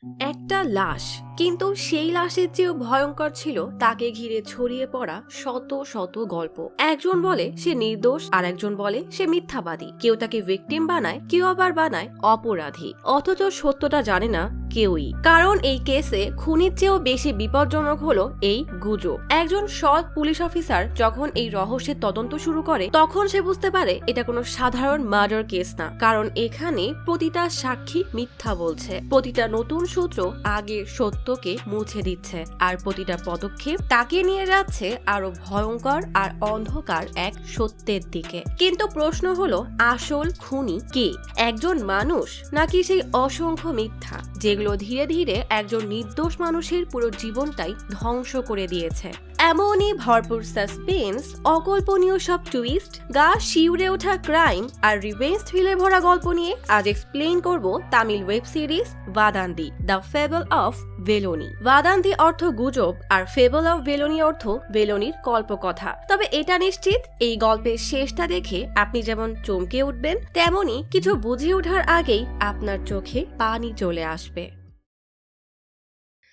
একটা লাশ, কিন্তু সেই লাশের চেয়েও ভয়ঙ্কর ছিল তাকে ঘিরে ছড়িয়ে পড়া শত শত গল্প। একজন বলে সে নির্দোষ, আর একজন বলে সে মিথ্যাবাদী। কেউ তাকে ভিকটিম বানায়, কেউ আবার বানায় অপরাধী। অথচ সত্যটা জানে না কেউই, কারণ এই কেসে খুনির চেয়েও বেশি বিপজ্জনক হলো এই গুজব। একজন সৎ পুলিশ অফিসার যখন এই রহস্যের তদন্ত শুরু করে, তখন সে বুঝতে পারে এটা কোনো সাধারণ মার্ডার কেস না, কারণ এখানে প্রতিটা সাক্ষী মিথ্যা বলছে, প্রতিটা নতুন সূত্র আগের সত্যকে মুছে দিচ্ছে, আর প্রতিটা পদক্ষেপ তাকে নিয়ে যাচ্ছে আরো ভয়ঙ্কর আর অন্ধকার এক সত্যের দিকে। কিন্তু প্রশ্ন হলো, আসল খুনি কে? একজন মানুষ, নাকি সেই অসংখ্য মিথ্যা যেগুলো ধীরে ধীরে একজন নির্দোষ মানুষের পুরো জীবনটাই ধ্বংস করে দিয়েছে? এমনই ভরপুর সাসপেন্স, অকল্পনীয় সব টুইস্ট, গা শিউরে ওঠা ক্রাইম আর রিভেঞ্জ থ্রিলে ভরা গল্প নিয়ে আজ এক্সপ্লেইন করব Tamil web series Vadhandhi, the fable of Velonie. Vadhandhi অর্থ গুজব, আর ফেবল অফ ভেলোনি অর্থ ভেলোনির কল্পকথা। তবে এটা নিশ্চিত, এই গল্পের শেষটা দেখে আপনি যেমন চমকে উঠবেন, তেমনি কিছু বুঝে ওঠার আগেই আপনার চোখে পানি চলে আসবে।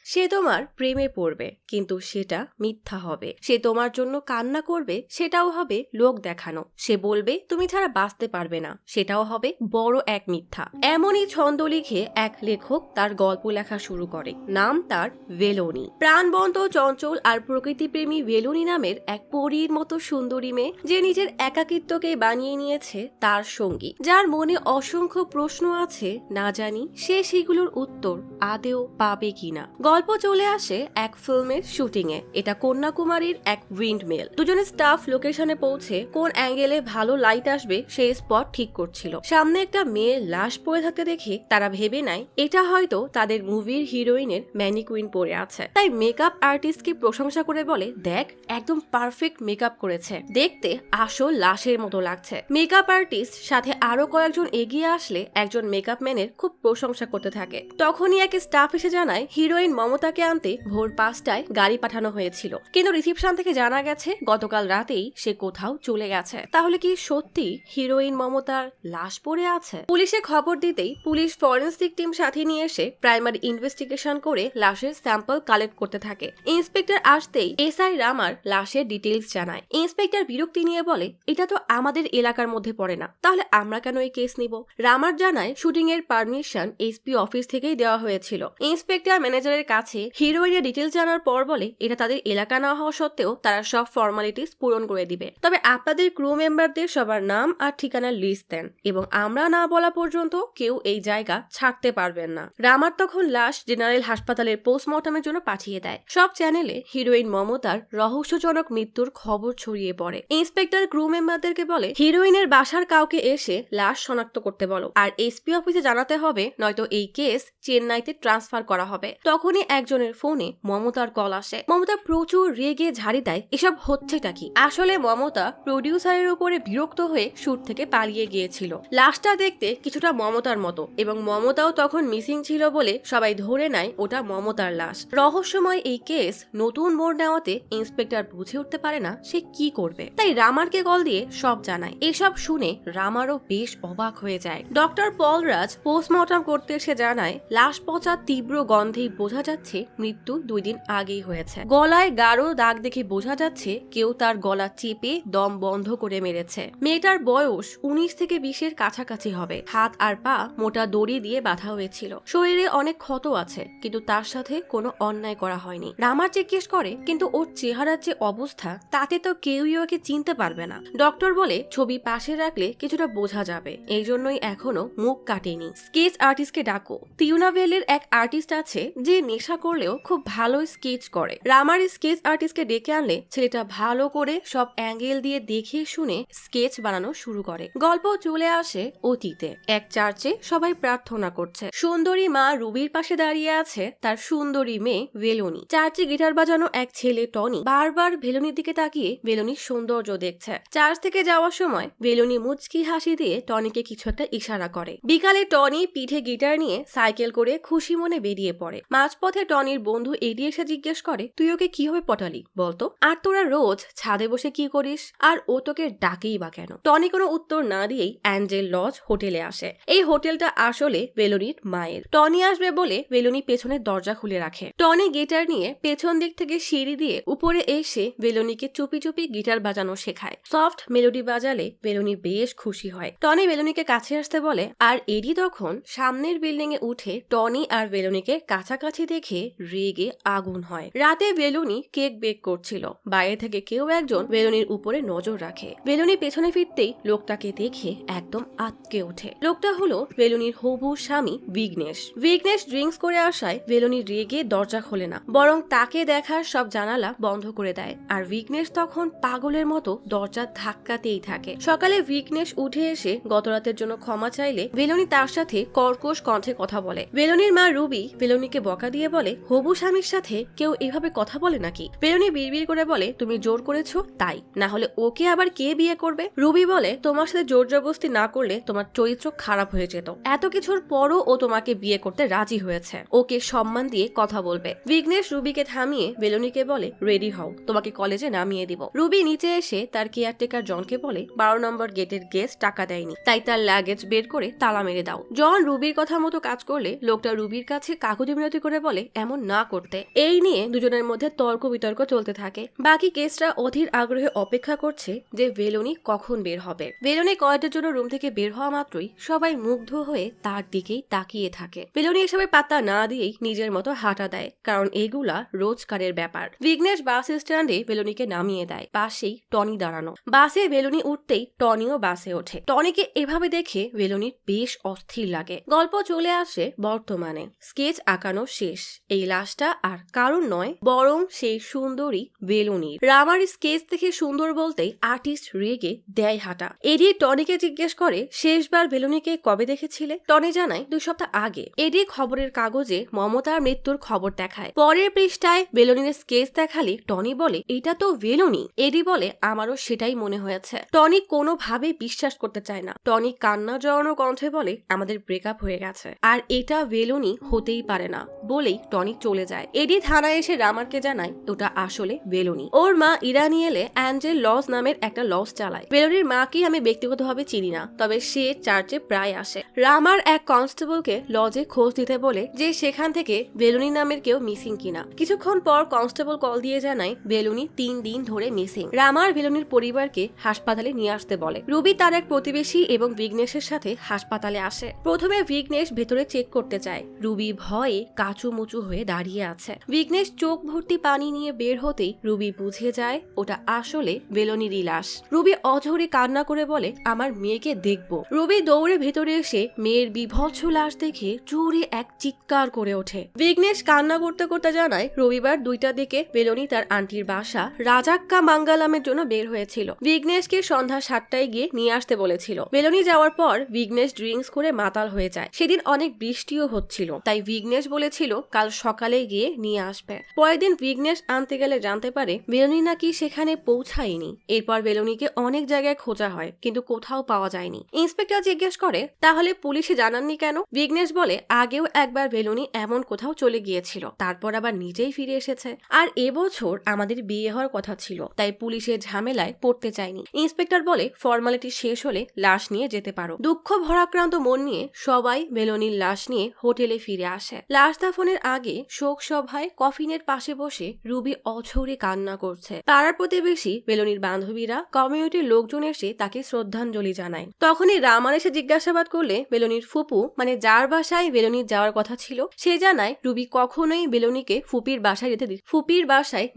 সে তোমার প্রেমে পড়বে, কিন্তু সেটা মিথ্যা হবে। সে তোমার জন্য কান্না করবে, সেটাও হবে লোক দেখানো। সে বলবে তুমি ছাড়া বাঁচতে পারবে না, সেটাও হবে বড় এক মিথ্যা। এমনই ছন্দ লিখে এক লেখক তার গল্প লেখা শুরু করে। নাম তার ভেলোনি। প্রাণবন্ত, চঞ্চল আর প্রকৃতিপ্রেমী ভেলোনি নামের এক পরীর মতো সুন্দরী মেয়ে, যে নিজের একাকিত্বকে বানিয়ে নিয়েছে তার সঙ্গী, যার মনে অসংখ্য প্রশ্ন আছে, না জানি সে সেগুলোর উত্তর আদেও পাবে কিনা। গল্প চলে আসে এক ফিল্মের শুটিং এ। এটা কন্যাকুমারীর এক উইন্ড মিল। দুজনে স্টাফ লোকেশনে পৌঁছে কোন অ্যাঙ্গেলে ভালো লাইট আসবে সেই স্পট ঠিক করছিল। সামনে একটা মেয়ের লাশ পড়ে থাকতে দেখে তারা ভেবে নেয় এটা হয়তো তাদের মুভির হিরোইনের ম্যানিকুইন পরে আছে। তাই মেকআপ আর্টিস্টকে প্রশংসা করে বলে, দেখ একদম পারফেক্ট মেকআপ করেছে, দেখতে আসল লাশের মতো লাগছে। মেকআপ আর্টিস্ট সাথে আরো কয়েকজন এগিয়ে আসলে একজন মেকআপ ম্যানের খুব প্রশংসা করতে থাকে। তখনই এক স্টাফ এসে জানায় হিরোইন মমতাকে আনতে ভোর 5টায় গাড়ি পাঠানো হয়েছিল, কিন্তু রিসিপশন থেকে জানা গেছে গতকাল রাতেই সে কোথাও চলে গেছে। তাহলে কি সত্যি হিরোইন মমতার লাশ পড়ে আছে? পুলিশে খবর দিতেই পুলিশ ফরেন্সিক টিম সাথে নিয়ে এসে প্রাইমারি ইনভেস্টিগেশন করে লাশের স্যাম্পল কালেক্ট করতে থাকে। ইন্সপেক্টর আসতেই এসআই রামার লাশের ডিটেইলস জানায়। ইন্সপেক্টর বিরক্তি নিয়ে বলে, এটা তো আমাদের এলাকার মধ্যে পড়ে না, তাহলে আমরা কেন এই কেস নিব? রামার জানায় শুটিং এর পারমিশন এসপি অফিস থেকেই দেওয়া হয়েছিল। ইন্সপেক্টর ম্যানেজারের কাছে হিরোইনের ডিটেইলস জানার পর বলে, এটা তাদের এলাকা না হওয়া সত্ত্বেও তারা সব ফর্মালিটিস পূরণ করে দিবে, তবে আপনাদের ক্রু মেম্বারদের সবার নাম আর ঠিকানার লিস্ট দেন, এবং আমরা না বলা পর্যন্ত কেউ এই জায়গা ছাড়তে পারবেন না। রামার তখন লাশ জেনারেল হাসপাতালের পোস্টমর্টমের জন্য পাঠিয়ে দেয়। সব চ্যানেলে হিরোইন মমতার রহস্যজনক মৃত্যুর খবর ছড়িয়ে পড়ে। ইন্সপেক্টর ক্রু মেম্বারদেরকে বলে, হিরোইনের বাসার কাউকে এসে লাশ শনাক্ত করতে বলো, আর এসপি অফিসে জানাতে হবে, নয়তো এই কেস চেন্নাইতে ট্রান্সফার করা হবে। তখনই একজনের ফোনে মমতার কল আসে। মমতা প্রচুর রেগে ঝাড়ি দেয়, এসব হচ্ছেটা কি? আসলে মমতা প্রডিউসারের উপরে বিরক্ত হয়ে শুট থেকে পালিয়ে গিয়েছিল। লাশটা দেখতে কিছুটা মমতার মতো, এবং মমতাও তখন মিসিং ছিল বলে সবাই ধরে নেয় ওটা মমতার লাশ। রহস্যময় এই কেস নতুন মোড় নেওয়াতে ইন্সপেক্টর বুঝে উঠতে পারে না সে কি করবে, তাই রামারকে কল দিয়ে সব জানায়। এসব শুনে রামারও বেশ অবাক হয়ে যায়। ডক্টর পলরাজ পোস্টমর্টম করতে এসে জানায়, লাশ পচার তীব্র গন্ধেই বোঝা যাচ্ছে মৃত্যু 2 দিন আগেই হয়েছে। গলায় গাঢ় দাগ দেখে বোঝা যাচ্ছে কেউ তার গলা চেপে দম বন্ধ করে মেরেছে। মেয়েটার বয়স 19 থেকে 20-এর কাছাকাছি হবে। হাত আর পা মোটা দড়ি দিয়ে বাঁধা হয়েছিল। শরীরে অনেক ক্ষত আছে, কিন্তু তার সাথে কোনো অন্যায় করা হয়নি। রামার জিজ্ঞেস করে, কিন্তু ওর চেহারার যে অবস্থা, তাতে তো কেউই ওকে চিনতে পারবে না। ডক্টর বলে, ছবি পাশে রাখলে কিছুটা বোঝা যাবে, এই জন্যই এখনো মুখ কাটেনি। স্কেচ আর্টিস্টকে ডাকো। তিরুনাভেলের এক আর্টিস্ট আছে যে নেশা করলেও খুব ভালো স্কেচ করে। রামার স্কেচ আর্টিস্টকে ডেকে আনলে ছেলেটা ভালো করে সব অ্যাঙ্গেল দিয়ে দেখে শুনে স্কেচ বানানো শুরু করে। গল্প চলে আসে অতীতে। এক চার্চে সবাই প্রার্থনা করছে। সুন্দরী মা রুবির পাশে দাঁড়িয়ে আছে তার সুন্দরী মেয়ে ভেলোনি। চার্চে গিটার বাজানো এক ছেলে টনি বারবার ভেলোনির দিকে তাকিয়ে ভেলোনির সৌন্দর্য দেখছে। চার্চ থেকে যাওয়ার সময় ভেলোনি মুচকি হাসি দিয়ে টনিকে কিছু একটা ইশারা করে। বিকালে টনি পিঠে গিটার নিয়ে সাইকেল করে খুশি মনে বেরিয়ে পড়ে। মাঝপথ পথে টনির বন্ধু এডি এসে জিজ্ঞেস করে, তুই ওকে কিভাবে পটালি বলতো, আর তোরা রোজ ছাদে বসে কি করিস, আর ও তোকে ডাকেই বা কেন। টনি কোনো উত্তর না দিয়েই অ্যাঞ্জেল লজ হোটেলে আসে। এই হোটেলটা আসলে বেলুনির মায়ের। টনি আসবে বলে বেলুনি পেছনের দরজা খুলে রাখে। টনি গিটার নিয়ে পেছন দিক থেকে সিঁড়ি দিয়ে উপরে এসে বেলুনিকে চুপি চুপি গিটার বাজানো শেখায়। সফট মেলোডি বাজালে বেলুনি বেশ খুশি হয়। টনি বেলুনিকে কাছে আসতে বলে, আর এডি তখন সামনের বিল্ডিং এ উঠে টনি আর বেলুনিকে কাছাকাছি দেখে রেগে আগুন হয়। রাতে বেলুনি কেক বেক করছিল। বাইরে থেকে কেউ একজন বেলুনির উপরে নজর রাখে। বেলুনি পেছনে ফিরতেই লোকটাকে দেখে একদম আটকে ওঠে। লোকটা হলো বেলুনির হবু স্বামী বিঘ্নেশ। বিঘ্নেশ ড্রিঙ্কস করে আসায় বেলুনি রেগে দরজা খোলে না, বরং তাকে দেখার সব জানালা বন্ধ করে দেয়। আর বিঘ্নেশ তখন পাগলের মতো দরজা ধাক্কাতেই থাকে। সকালে বিঘ্নেশ উঠে এসে গতরাতের জন্য ক্ষমা চাইলে বেলুনি তার সাথে কর্কশ কণ্ঠে কথা বলে। বেলুনির মা রুবি বেলুনিকে বকা দিয়ে বলে, হবু স্বামীর সাথে কেউ এভাবে কথা বলে নাকি? বেলুনি বিড়বিড় করে বলে, তুমি জোর করেছো তাই, না হলে ওকে আবার কে বিয়ে করবে? রুবি বলে, তোমার সাথে জোর জবরদস্তি না করলে তোমার চরিত্র খারাপ হয়ে যেত। এত কিছুর পরও ও তোমাকে বিয়ে করতে রাজি হয়েছে, ওকে সম্মান দিয়ে কথা বলবে। বিঘ্নেশ রুবিকে থামিয়ে বেলুনিকে বলে, রেডি হও, তোমাকে কলেজে নামিয়ে দিব। রুবি নিচে এসে তার কেয়ারটেকার জনকে বলে, 12 নম্বর গেটের গেস্ট টাকা দেয়নি, তাই তার লাগেজ বের করে তালা মেরে দাও। জন রুবির কথা মতো কাজ করলে লোকটা রুবির কাছে কাকুতি মিনতি করে বলে এমন না করতে। এই নিয়ে দুজনের মধ্যে তর্ক বিতর্ক চলতে থাকে। বাকি গেস্টরা অধীর আগ্রহে অপেক্ষা করছে যে বেলুনি কখন বের হবে। বেলুনি কয়েকটার জন্য রুম থেকে বের হওয়া মাত্রই সবাই মুগ্ধ হয়ে তার দিকেই তাকিয়ে থাকে। বেলুনি এসবের পাত্তা না দিয়েই নিজের মতো হাঁটা দেয়, কারণ এগুলা রোজকারের ব্যাপার। বিঘ্নেশ বাস স্ট্যান্ডে বেলুনিকে নামিয়ে দেয়। পাশেই টনি দাঁড়ানো। বাসে বেলুনি উঠতেই টনিও বাসে ওঠে। টনিকে এভাবে দেখে বেলুনির বেশ অস্থির লাগে। গল্প চলে আসে বর্তমানে। স্কেচ আঁকানো শেষ। এই লাশটা আর কারণ নয়, বরং সেই সুন্দরী বেলুনির। রামার স্কেচ দেখে সুন্দর বলতেই আর্টিস্ট রেগে দেয় হাঁটা। এডি টনিকে জিজ্ঞেস করে, শেষবার বেলুনিকে কবে দেখেছিলে? টনি জানায় 2 সপ্তাহ আগে। এডি খবরের কাগজে মমতার মৃত্যুর খবর দেখায়। পরের পৃষ্ঠায় বেলুনির স্কেচ দেখালে টনি বলে, এটা তো বেলুনি। এডি বলে, আমারও সেটাই মনে হয়েছে। টনি কোনোভাবেই বিশ্বাস করতে চায় না। টনি কান্না জড়ানো কণ্ঠে বলে, আমাদের ব্রেকআপ হয়ে গেছে, আর এটা বেলুনি হতেই পারে না বলেই টনি চলে যায়। এডি থানায় এসে রামারকে জানায় ওটা আসলে বেলুনি। ওর মা ইরানিয়েলে অ্যাঞ্জেল লজ নামের একটা লজ চালায়। বেলুনির মাকে আমি ব্যক্তিগতভাবে চিনি না, তবে সে চার্চে প্রায় আসে। রামার এক কনস্টেবলকে লজে খোঁজ দিতে বলে যে সেখান থেকে বেলুনি নামের কেউ মিসিং কিনা। কিছুক্ষণ পর কনস্টেবল কল দিয়ে জানায় বেলুনি 3 দিন ধরে মিসিং। রামার বেলুনির পরিবারকে হাসপাতালে নিয়ে আসতে বলে। রুবি তার এক প্রতিবেশী এবং বিঘ্নেশের সাথে হাসপাতালে আসে। প্রথমে বিঘ্নেশ ভেতরে চেক করতে চায়। রুবি ভয়ে কাচুমুচু হয়ে দাঁড়িয়ে আছে। বিঘ্নেশ চোখ ভর্তি পানি নিয়ে বের হতেই রুবি বুঝে যায় ওটা আসলে বেলুনিরই লাশ। রুবি অঝরে কান্না করে বলে, আমার মেয়েকে দেখব। রুবি দৌড়ে ভেতরে এসে মেয়ের বিভৎস লাশ দেখে জোরে এক চিৎকার করে ওঠে। বিঘ্নেশ কান্না করতে করতে জানায় রবিবার 2টার দিকে বেলুনি তার আন্টির বাসা রাজাক্কা মাঙ্গালামের জন্য বের হয়েছিল। বিঘ্নেশকে সন্ধ্যা 7টায় গিয়ে নিয়ে আসতে বলেছিল। বেলুনি যাওয়ার পর বিঘ্নেশ ড্রিঙ্কস করে মাতাল হয়ে যায়। সেদিন অনেক বৃষ্টিও হচ্ছিল, তাই বিঘ্নেশ বলেছিল কাল সকালে গিয়ে নিয়ে আসবে। পরের দিন বিঘ্নেশ আনতে গেলে জানতে পারে বেলুনি নাকি সেখানে পৌঁছায়নি। এরপর বেলুনিকে অনেক জায়গায় খোঁজা হয়, কিন্তু কোথাও পাওয়া যায়নি। ইন্সপেক্টর জিজ্ঞেস করে, তাহলে পুলিশে জানাননি কেন? বিঘ্নেশ বলে, আগেও একবার বেলুনি এমন কোথাও চলে গিয়েছিল, তারপর আবার নিজেই ফিরে এসেছে। আর এবছর আমাদের বিয়ে হওয়ার কথা ছিল, তাই পুলিশের ঝামেলায় পড়তে চাইনি। ইন্সপেক্টর বলে, ফর্মালিটি শেষ হলে লাশ নিয়ে যেতে পারো। দুঃখ ভরাক্রান্ত মন নিয়ে সবাই বেলুনির লাশ নিয়ে হোটেলে ফিরে আসে। লাশ দাফনের আগে শোক সভায় কফিনের পাশে বসে রুবি অঝরে কান্না করছে। পাড়ার প্রতিবেশী বেলুনির বান্ধবীরা, কমিউনিটির লোকজন এসে তাকে শ্রদ্ধাঞ্জলি জানায়। তখনই রামান এসে জিজ্ঞাসাবাদ করলে বেলুনির ফুপু, মানে যার বাসায় বেলুনির যাওয়ার কথা ছিল, সে জানায় রুবি কখনোই বেলুনিকে ফুপির বাসায়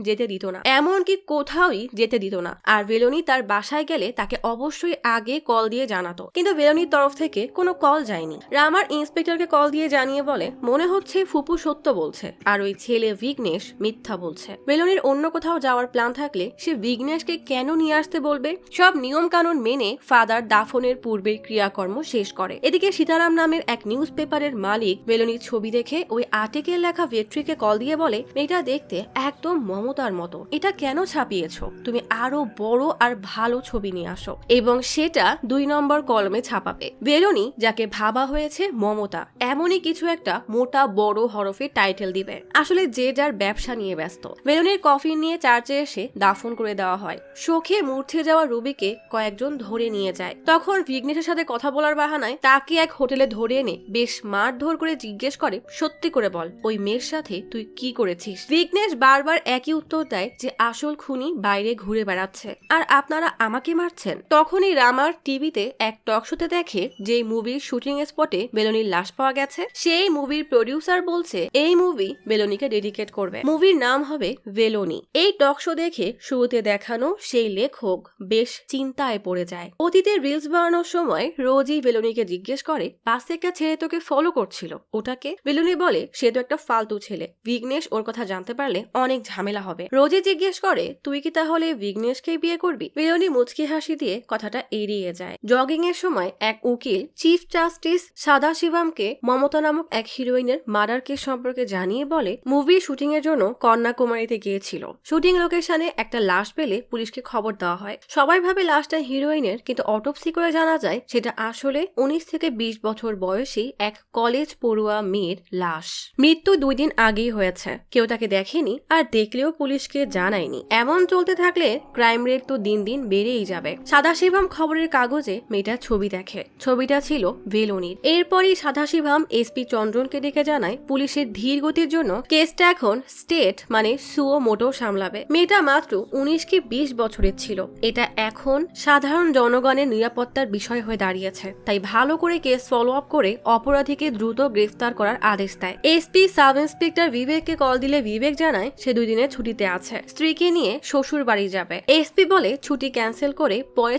যেতে দিত না, এমনকি কোথাওই যেতে দিত না। আর বেলুনি তার বাসায় গেলে তাকে অবশ্যই আগে কল দিয়ে জানাতো, কিন্তু বেলুনির তরফ থেকে কোনো কল যায়নি। রামার ইন্সপেক্টরকে কল দিয়ে জানিয়ে বলে, মনে হচ্ছে ফুপু সত্য বলছে, আর ওই ছেলে বিঘ্নেশ মিথ্যা বলছে। বেলুনির অন্য কোথাও যাওয়ার প্ল্যান থাকলে সে বিঘ্নেশকে কেন নিয়ে আসতে বলবে? সব নিয়ম কানুন মেনে ফাদার দাফনের পূর্বের ক্রিয়াকর্ম শেষ করে। এদিকে সীতারাম নামের এক নিউজ পেপারের মালিক বেলুনির ছবি দেখে ওই আর্টিকেল লেখা ভেট্রিকে কল দিয়ে বলে, এটা দেখতে একদম মমতার মতো, এটা কেন ছাপিয়েছো? তুমি আরো বড় আর ভালো ছবি নিয়ে আসো এবং সেটা 2 নম্বর কলমে ছাপাবে। বেলুনি যাকে ভাবা হয়েছে মমতা, এমনই কিছু একটা মোটা বড় হরফে টাইটেল দিবে। আসলে যে যার ব্যবসা নিয়ে ব্যস্ত। বেলুনির কফিন নিয়ে চার্চে এসে দাফন করে দেওয়া হয়। শোকে মূর্ছে যাওয়া রুবিকে কয়েকজন ধরে নিয়ে যায়। তখন বিঘ্নেশের সাথে কথা বলার বাহানায় তাকে এক হোটেলে ধরে এনে বেশ মারধর করে জিজ্ঞেস করে, সত্যি করে বল ওই মেয়ের সাথে তুই কি করেছিস? বিঘ্নেশ বারবার একই উত্তর দেয় যে আসল খুনি বাইরে ঘুরে বেড়াচ্ছে আর আপনারা আমাকে মারছেন। তখনই রামার টিভিতে এক টক শোতে দেখে যে মুভির শুটিং স্পটে বেলুনির লাশ পাওয়া গেছে, সেই মুভির প্রডিউসার বলছে এই মুভি বেলুনিকে ডেডিকেট করবে। মুভির নাম হবে ভেলোনি। এই টক শো দেখে শুরুতে দেখানো সেই লেখক বেশ চিন্তায় পড়ে যায়। অতীতে রিলস বানানোর সময় রোজই বেলুনিকে জিজ্ঞেস করে পাশে একটা ছেলে তোকে ফলো করছিল, ওটাকে? বেলুনি বলে সে তো একটা ফালতু ছেলে, বিঘ্নেশ ওর কথা জানতে পারলে অনেক ঝামেলা হবে। রোজি জিজ্ঞেস করে তুই কি তাহলে বিঘ্নেশকেই বিয়ে করবি? বেলুনি মুচকি হাসি দিয়ে কথাটা এড়িয়ে যায়। জগিং এর সময় এক উকিল চিফ জাস্টিস সাদাশিবমকে মমতা নামক এক হিরোইনের মার্ডার কেস সম্পর্কে জানিয়ে বলে মুভির শুটিং এর জন্য কন্যাকুমারীতে গিয়েছিল। শুটিং লোকেশনে একটা লাশ পেলে পুলিশকে খবর দেওয়া হয়। সবাই ভাবে লাশটা হিরোইনের, কিন্তু অটোপসি করে জানা যায় সেটা আসলে 19 থেকে 20 বছর বয়সী এক কলেজ পড়ুয়া মেয়ের লাশ। মৃত্যু 2 দিন আগেই হয়েছে, কেউ তাকে দেখেনি আর দেখলেও পুলিশকে জানায়নি। এমন চলতে থাকলে ক্রাইম রেট তো দিন দিন বেড়েই যাবে। সাদাশিবম খবরের কাগজে মেয়েটার ছবি দেখে, ছবিটা ছিল ভেলোনির। এরপরই সাদাশিবম এসপি চন্দ্রনকে ডেকে জানায় পুলিশের ধীর গতির জন্য কেসটা এখন স্টেট মানে সুও মোটো সামলাবে। মেয়েটা মাত্র 19 কি 20 বছরের ছিল। এটা এখন সাধারণ জনগণের নিরাপত্তার বিষয় হয়ে দাঁড়িয়েছে, তাই ভালো করে কেস ফলো আপ করে অপরাধীকে দ্রুত গ্রেফতার করার আদেশ দেয়। এসপি সাব ইন্সপেক্টর বিবেককে কল দিলে বিবেক জানায় সে 2 দিনের ছুটিতে আছে, স্ত্রীকে নিয়ে শ্বশুর বাড়ি যাবে। এসপি বলে ছুটি ক্যান্সেল করে পরে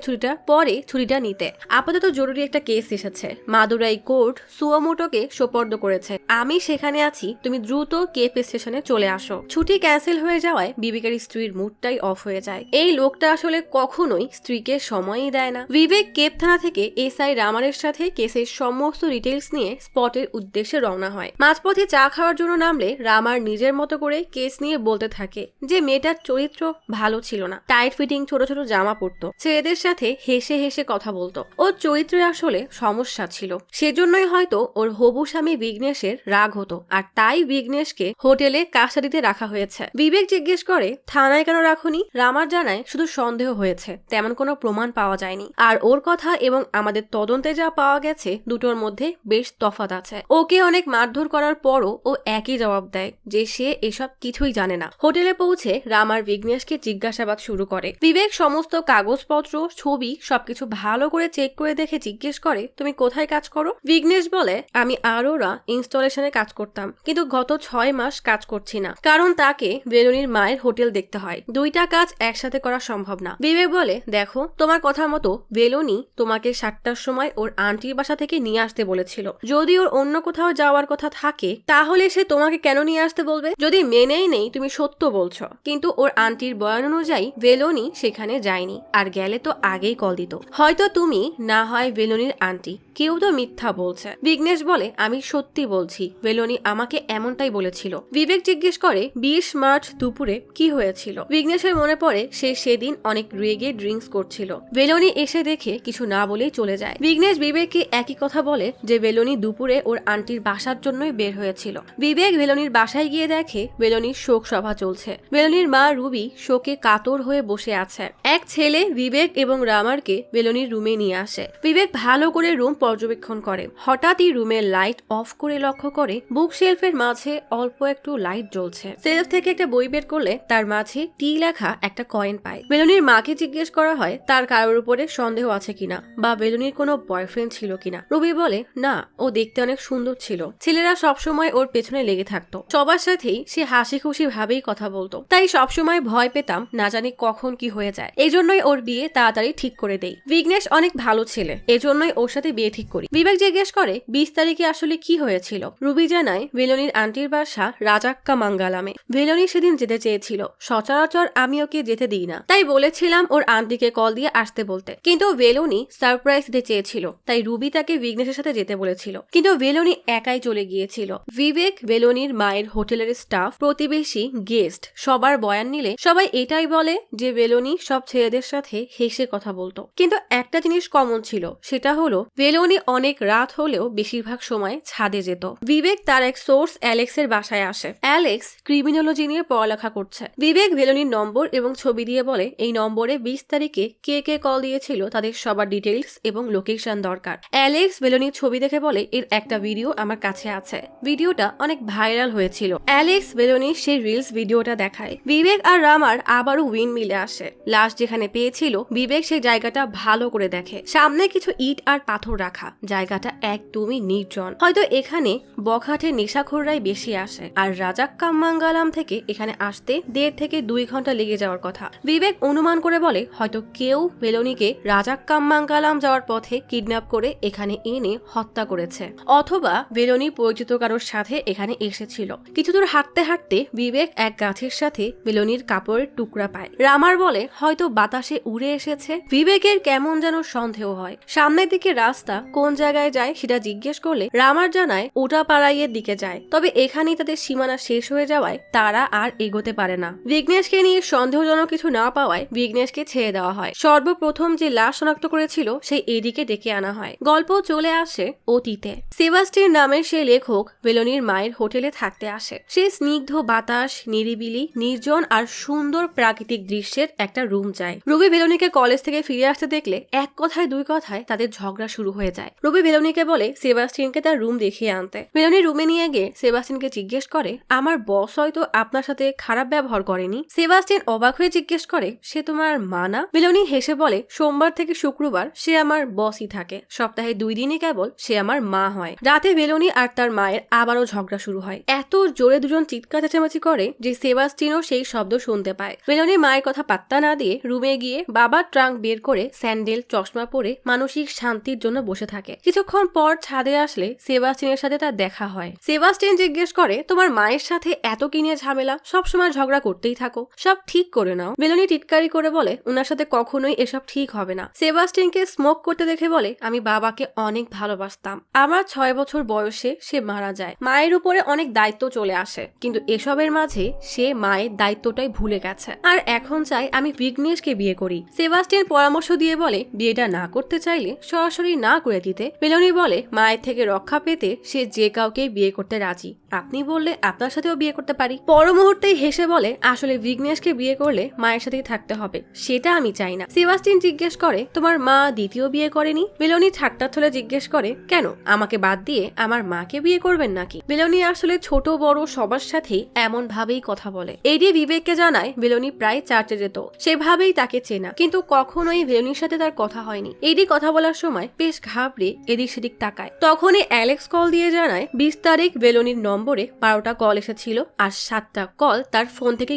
ছুটিটা নিতে। আপাতত জরুরি একটা কেস এসেছে, মাদুরাই কোর্ট সুয়ামোটোকে সোপর্দ করেছে, আমি সেখানে আছি, তুমি দ্রুত কেপ স্টেশনে চলে আসো। ছুটি ক্যান্সেল হয়ে যাওয়ায় বিবেকের স্ত্রীর মুডটাই অফ হয়ে যায়। এই লোকটা আসলে কখনোই স্ত্রীকে সময়ই দেয় না। বিবেক কেপ থানা থেকে এসআই রামারের সাথে কেসের সমস্ত ডিটেইলস নিয়ে স্পটের উদ্দেশ্যে রওনা হয়। মাঝপথে চা খাওয়ার জন্য নামলে রামার নিজের মতো করে কেস নিয়ে বলতে থাকে যে মেয়েটার চরিত্র ভালো ছিল না, টাইট ফিটিং ছোট ছোট জামা পরতো, ছেলেদের সাথে হেসে হেসে কথা বলতো, ওর চরিত্রে আসলে সমস্যা ছিল। সেজন্যই হয়তো ওর হবু স্বামী বিঘ্নেশের রাগ হতো আর তাই বিঘ্নেশকে হোটেলে কাস্টাডিতে রাখা হয়েছে। বিবেক জিজ্ঞেস করে থানায় কেন রাখুনি? রামার জানায় শুধু সন্দেহ হয়েছে, তেমন কোনো প্রমাণ পাওয়া যায়নি। আর ওর কথা এবং আমাদের তদন্তে যা পাওয়া গেছে দুটোর মধ্যে বেশ তফাৎ আছে। ওকে অনেক মারধর করার পরও ও একই জবাব দেয় যে সে এসব কিছুই জানে না। হোটেলে পৌঁছে রামার বিঘ্নেশকে জিজ্ঞাসাবাদ শুরু করে। বিবেক সমস্ত কাগজপত্র ছবি সবকিছু ভালো করে চেক করে দেখে জিজ্ঞেস করে তুমি কোথায় কাজ করো? বিঘ্নেশ বলে আমি আরোরা ইনস্টলেশনে কাজ করতাম, কিন্তু গত 6 মাস কাজ করছি না, কারণ তাকে বেলুনির মায়ের হোটেল দেখতে হয়। 2টা কাজ একসাথে করা সম্ভব না। বিবেক বলে দেখো তোমার কথা মতো বেলুনি তোমাকে 7টার সময় ওর আন্টির বাসা থেকে নিয়ে আসতে বলেছিল। যদি ওর অন্য কোথাও যাওয়ার কথা থাকে তাহলে সে তোমাকে কেন নিয়ে আসতে বলবে? যদি মেনেই নেই তুমি সত্য বলছো, কিন্তু ওর আন্টির বয়ান অনুযায়ী বেলুনি সেখানে যায়নি, আর গেলে তো আগেই কল দিত। হয়তো তুমি, না হয় বেলুনির আন্টি, কেউ তো মিথ্যা বলছে। বিঘ্নেশ বলে আমি সত্যি বলছি, বেলুনি আমাকে এমনটাই বলেছিল। বিবেক জিজ্ঞেস করে 20 মার্চ দুপুরে কি হয়েছিল? বিঘ্নেশের মনে পড়ে সে সেদিন অনেক রেগে ড্রিঙ্কস করছিল। বেলুনি এসে দেখে কিছু না বলেই চলে যায়। বিঘ্নেশ বিবেককে একই কথা বলে যে বেলুনি দুপুরে ওর আন্টির বাসার জন্যই বের হয়েছিল। বিবেক বেলুনির বাসায় গিয়ে দেখে বেলুনির শোক সভা চলছে। বেলুনির মা রুবি শোকে কাতর হয়ে বসে আছে। এক ছেলে বিবেক এবং রামারকে বেলুনির রুমে নিয়ে আসে। বিবেক ভালো করে রুম পর্যবেক্ষণ করে। হঠাৎই রুমের লাইট অফ করে লক্ষ্য করে বুক শেলফের মাঝে অল্প একটু লাইট জ্বলছে। সেলফ থেকে একটা বই বের করলে তার মাঝে টি লেখা একটা কয়েন পায়। বেলুনির মাকে জিজ্ঞেস করা হয় তার কারোর উপরে সন্দেহ আছে কিনা বা বেলুনির কোনো বয়ফ্রেন্ড ছিল কিনা। রুবি বলে না, ও দেখতে অনেক সুন্দর ছিল, ছেলেরা সবসময় ওর পেছনে লেগে থাকতো, সবার সাথেই সে হাসি খুশি ভাবেই কথা বলতো, তাই সবসময় ভয় পেতাম না জানি কখন কি হয়ে যায়, এজন্যই ওর বিয়ে তাড়াতাড়ি ঠিক করে দেই। বিঘ্নেশ অনেক ভালো ছেলে, এজন্যই ওর সাথে বিয়ে ঠিক করি। বিবেক জিজ্ঞেস করে 20 তারিখে আসলে কি হয়েছিল? রুবি জানায় বেলুনির আন্টির বাসা রাজাক্কা মাঙ্গালামে। বেলুনি সেদিন যেতে চেয়েছিল, সচরাচর আমি ওকে যেতে দিই না, তাই বলেছিলাম ওর আন্টিকে কল দিয়ে আসতে বলতে, কিন্তু বেলুনি সারপ্রাইজ দিতে চেয়েছিল, তাই রুবি তাকে বিঘ্নেশের সাথে যেতে বলেছিল, কিন্তু বেলুনি একাই চলে গিয়েছিল। বিবেক, বেলুনির মায়ের হোটেলের স্টাফ, প্রতিবেশী, গেস্ট সবার বয়ান নিলে সবাই এটাই বলে যে বেলুনি সব ছেলেদের সাথে হেসে কথা বলতো, কিন্তু একটা জিনিস কমন ছিল, সেটা হলো বেলুনি অনেক রাত হলেও বেশিরভাগ সময় ছাদে যেত। বিবেক তার তার এক সোর্স অ্যালেক্সের বাসায় আসে। অ্যালেক্স ক্রিমিনোলজি নিয়ে পড়ালেখা করছে। বিবেক ভেলোনির নম্বর এবং ছবি দিয়ে বলে এই নম্বরে 20 তারিখে কে কে কল দিয়েছিল তাদের সবার ডিটেইলস এবং লোকেশন দরকার। অ্যালেক্স ভেলোনির ছবি দেখে বলে এর একটা ভিডিও আমার কাছে আছে। ভিডিওটা অনেক ভাইরাল হয়েছিল। অ্যালেক্স ভেলোনির সেই রিলস ভিডিওটা দেখায়। বিবেক আর রামার আবারও উইন মিলে আসে। লাশ যেখানে পেয়েছিল বিবেক সেই জায়গাটা ভালো করে দেখে। সামনে কিছু ইট আর পাথর রাখা, জায়গাটা একদমই নির্জন। হয়তো এখানে বখাটে নেশাখোররাই বেশি আসে। আর রাজাক্কামমাঙ্গালাম থেকে এখানে আসতে 1.5 থেকে 2 ঘন্টা লেগে যাওয়ার কথা। বিবেক অনুমান করে বলে হয়তো কেউ ভেলোনিকে রাজাক্কামমাঙ্গালাম যাওয়ার পথে কিডন্যাপ করে এখানে এনে হত্যা করেছে, অথবা ভেলোনি পরিচিত কারোর সাথে এখানে এসেছিল। কিছু দূর হাঁটতে হাঁটতে বিবেক এক গাছের সাথে ভেলোনির কাপড়ের টুকরা পায়। রামার বলে হয়তো বাতাসে উড়ে এসেছে। বিবেকের কেমন যেন সন্দেহ হয়। সামনের দিকে রাস্তা কোন জায়গায় যায় সেটা জিজ্ঞেস করলে রামার জানায় ওটা পাড়াইয়ের দিকে যায়। তবে এখানেই তাদের সীমানা শেষ হয়ে যাওয়ায় তারা আর এগোতে পারে না। বিঘ্নেশকে নিয়ে সন্দেহজনক কিছু না পাওয়ায় বিঘ্নেশকে ছেড়ে দেওয়া হয়। সর্বপ্রথম যে লাশ শনাক্ত করেছিল সেই এদিকে ডেকে আনা হয়। গল্প চলে আসে অতীতে। সেবাস্টিন নামের সেই লেখক ভেলোনির মায়ের হোটেলে থাকতে আসে। সে স্নিগ্ধ বাতাস, নিরিবিলি, নির্জন আর সুন্দর প্রাকৃতিক দৃশ্যের একটা রুম চায়। রবি ভেলোনিকে কলেজ থেকে ফিরে আসতে দেখলে এক কথায় দুই কথায় তাদের ঝগড়া শুরু হয়ে যায়। রবি ভেলোনিকে বলে সেবাস্টিনকে তার রুম দেখিয়ে আনতে। ভেলোনি রুমে নিয়ে গিয়ে সেবাস্টিনকে জিজ্ঞেস করে আমার বস হয়তো আপনার সাথে খারাপ ব্যবহার করেনি। সেবাস্টিন অবাক হয়ে জিজ্ঞেস করে সে তোমার মা না? ভেলোনি হেসে বলে সোমবার থেকে শুক্রবার সে আমার বসই থাকে, সপ্তাহে 2 দিনই কেবল সে আমার মা হয়। রাতে ভেলোনি আর তার মায়ের আবারও ঝগড়া শুরু হয়। এত জোরে দুজন চিৎকার চেঁচামেচি করে যে সেবাস্টিনও সেই শব্দ শুনতে পায়। ভেলোনি মায়ের কথা পাত্তা না দিয়ে রুমে গিয়ে বাবার ট্রাঙ্ক বের করে স্যান্ডেল চশমা পরে মানসিক শান্তির জন্য বসে থাকে। কিছুক্ষণ পর ছাদে আসলে সেবাস্টিনের সাথে তার দেখা হয়। সেবাস্টিন জিজ্ঞেস করে তোমার মায়ের সাথে এত কি নিয়ে ঝামেলা? সবসময় ঝগড়া করতেই থাকো, সব ঠিক করে নাও। ভেলোনি টিটকারি করে বলে উনার সাথে কখনোই এসব ঠিক হবে না। সেবাস্টিনকে স্মোক করতে দেখে বলে আমি বাবাকে অনেক ভালোবাসতাম। আমার 6 বছর বয়সে সে মারা যায়। মায়ের উপরে অনেক দায়িত্ব চলে আসে, কিন্তু এসবের মাঝে সে মায়ের দায়িত্বটাই ভুলে গেছে আর এখন চাই আমি বিঘ্নেশকে বিয়ে করি। সেবাস্টিন পরামর্শ দিয়ে বলে বিয়েটা না করতে চাইলে সরাসরি না করে দিতে। ভেলোনি বলে মায়ের থেকে রক্ষা পেতে সে যে কাউকে বিয়ে করতে রাজি, আপনি বললে আপনার সাথেও বিয়ে করতে পারি। পর মুহূর্তেই হেসে বলে আসলে বিঘ্নেশকে বিয়ে করলে মায়ের সাথেই থাকতে হবে, সেটা আমি চাই না। সেবাস্টিন জিজ্ঞেস করে তোমার মা দ্বিতীয় বিয়ে করেনি? ভেলোনি ঠাট্টা ছলে জিজ্ঞেস করে কেন, আমাকে বাদ দিয়ে আমার মাকে বিয়ে করবেন নাকি? ভেলোনি আসলে ছোট বড় সবার সাথেই এমন ভাবেই কথা বলে। এডি বিবেককে জানায় ভেলোনি প্রায় চার্চে যেত, সেভাবেই তাকে চেনা, কিন্তু কখনোই ভেলোনির সাথে তার কথা হয়নি। এডি কথা বলার সময় বেশ ঘাবড়ে এদিক সেদিক তাকায়। তখনই অ্যালেক্স কল দিয়ে জানায় 20 তারিখ ভেলোনির নম্বরে 12টা কল এসেছিল আর 7টা কল তার ফোন থেকে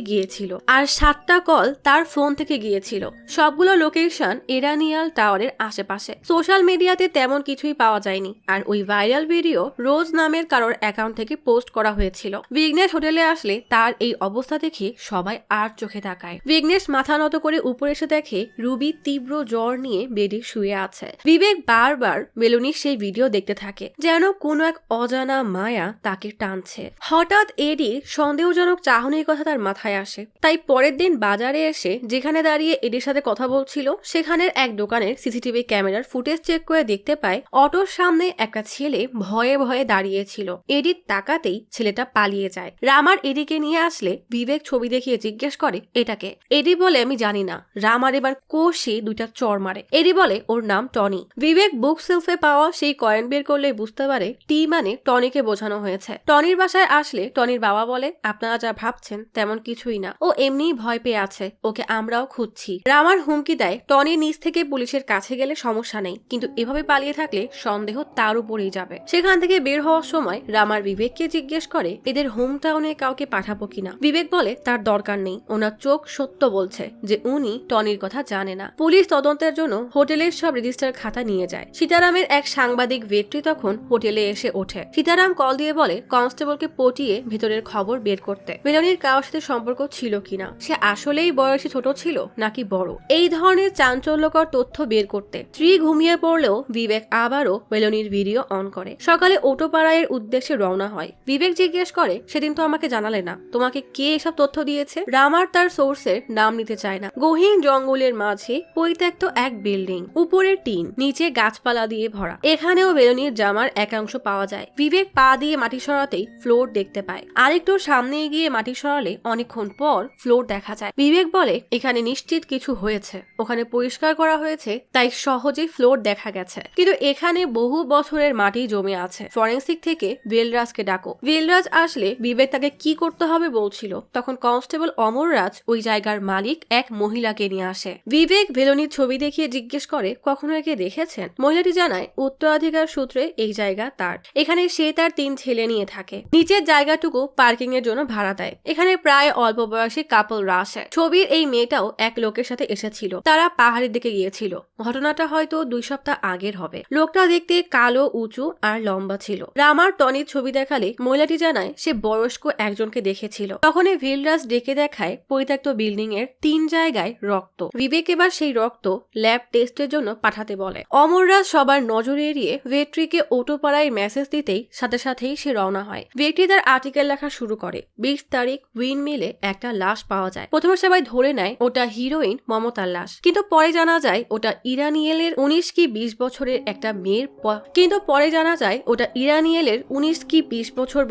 গিয়েছিল। সবগুলো লোকেশন ইরানিয়াল টাওয়ারের আশেপাশে। সোশ্যাল মিডিয়াতে তেমন কিছুই পাওয়া যায়নি। আর ওই ভাইরাল ভিডিও রোজ নামের কারোর অ্যাকাউন্ট থেকে পোস্ট করা হয়েছিল। বিঘ্নেশ হোটেলে আসলে তার এই অবস্থা দেখে সবাই আর চোখে তাকায়। বিঘ্নেশ মাথা নত করে উপরে এসে দেখে রুবি তীব্র জ্বর নিয়ে বেডে শুয়ে আছে। বিবেক বারবার ভেলোনির সেই ভিডিও দেখতে থাকে, যেন কোনো এক অজানা মায়া তাকে টানছে। হঠাৎ এডির সন্দেহজনক চাহনির কথা তার মাথায় আসে। তাই পরের দিন বাজারে এসে যেখানে দাঁড়িয়ে এডির সাথে কথা বলছিল সেখানের এক দোকানের সিসিটিভি ক্যামেরার ফুটেজ চেক করে দেখতে পায় অটোর সামনে একটা ছেলে ভয়ে ভয়ে দাঁড়িয়েছিল। এডির তাকাতেই ছেলেটা পালিয়ে যায়। রামার এডিকে নিয়ে আসলে বিবেক ছবি দেখিয়ে জিজ্ঞেস করে এটাকে। এডি বলে আমি জানি না। রামার এবার কষে 2টা চড় মারে। এডি বলে ওর নাম টনি। বিবেক বুক সেলফে পাওয়া সেই কয়েন বের করলে বুঝতে পারে টি মানে টনিকে বোঝানো হয়েছে। টনির বাসায় আসলে টনির বাবা বলে আপনারা যা ভাবছেন তেমন কিছুই না, ও এমনিই ভয় পেয়ে আছে, ওকে আমরাও খুঁজছি। রামার হুমকি দেয় টনি নিজ থেকে পুলিশের কাছে গেলে সমস্যা নেই, কিন্তু এভাবে পালিয়ে থাকলে সন্দেহ তার উপরেই যাবে। সেখান থেকে বের হওয়ার সময় রামার বিবেককে জিজ্ঞেস করে এদের হোম টাউনে কাউকে পাঠাবো কিনা। বিবেক বলে তার দরকার নেই, ওনার চোখ সত্য বলছে যে উনি টনির কথা জানে না। পুলিশ তদন্তের জন্য হোটেলের সব রেজিস্টার খাতা নিয়ে যায়। সীতারামের এক সাংবাদিক ভেট্রি তখন হোটেলে এসে ওঠে। সীতারাম কল দিয়ে বলে কনস্টেবলকে পটিয়ে ভেতরের খবর বের করতে। ভেলোনির কারোর সাথে সম্পর্ক ছিল কিনা, সে আসলেই বয়সে ছোট ছিল নাকি বড়, এই ধরনের চাঞ্চল্যকর তথ্য বের করতে। স্ত্রী ঘুমিয়ে পড়লেও বিবেক আবারও ভেলোনির ভিডিও অন করে। সকালে ওটোপাড়ায়ের উদ্দেশ্যে রওনা হয়। বিবেক জিজ্ঞেস করে সেদিন তো আমাকে জানালে না, তোমাকে কে এসব তথ্য দিয়েছে? রামার তার সোর্সের নাম নিতে চায় না। গহীন জঙ্গলের মাঝে পরিত্যক্ত এক বিল্ডিং, উপরে টিন, নিচে গাছপালা দিয়ে ভরা। এখানেও ভেলোনির জামার একাংশ পাওয়া যায়। বিবেক পা দিয়ে মাটি সরাতেই ফ্লোর দেখতে পায়। আরেকটু সামনে এগিয়ে মাটি সরালে অনেকক্ষণ পর ফ্লোর দেখা যায়। বিবেক বলে এখানে নিশ্চিত কিছু হয়েছে, ওখানে পরিষ্কার করা হয়েছে, তাই সহজে ফ্লোর দেখা গেছে, কিন্তু এখানে বহু বছরের মাটি জমে আছে। ফরেন্সিক থেকে বেলরাজকে ডাকো। বেলরাজ আসলে বিবেক তাকে কি করতে হবে বলছিল, তখন কনস্টেবল অমররাজ ওই জায়গার মালিক এক মহিলাকে নিয়ে আসে। বিবেক ভেলোনির ছবি দেখিয়ে জিজ্ঞেস করে কখনো একে দেখেছেন। মহিলাটি জানায় উত্তরাধিকার সূত্রে এই জায়গা তার, এখানে সে তার 3 ছেলে নিয়ে থাকে। নিচের জায়গাটুকু পার্কিং এর জন্য ভাড়া দেয়। এখানে প্রায় অল্প বয়সী কাপলরা আসে। ছবির এই মেয়েটাও এক লোকের সাথে এসেছিল, তারা পাহাড়ের দিকে গিয়েছিল। ঘটনাটা হয়তো 2 সপ্তাহ আগের হবে। লোকটা দেখতে কালো, উঁচু আর লম্বা ছিল। রামার টনির ছবি দেখালে মহিলাটি জানায় সে বয়স্ক একজনকে দেখেছিল। তখনই ভিলরাজ ডেকে দেখায় পরিত্যক্ত বিল্ডিং এর 3 জায়গায় রক্ত। বিবেক এবার সেই রক্ত ল্যাব টেস্টের জন্য পাঠাতে বলে। অমররাজ সবার নজর এড়িয়ে ভেট্রিকে অটোপাড়ায় মেসেজ দিতেই সাথে সাথেই সে রওনা হয়। ভেট্রি তার আর্টিকেল লেখা শুরু করে। 20 তারিখ উইন মিলে একটা লাশ পাওয়া যায়। প্রথমে সবাই ধরে নেয় ওটা হিরোইন মমতার লাশ, কিন্তু পরে জানা যায় ওটা ইরানিয়েলের 19 কি 20 বছরের একটা মেয়ের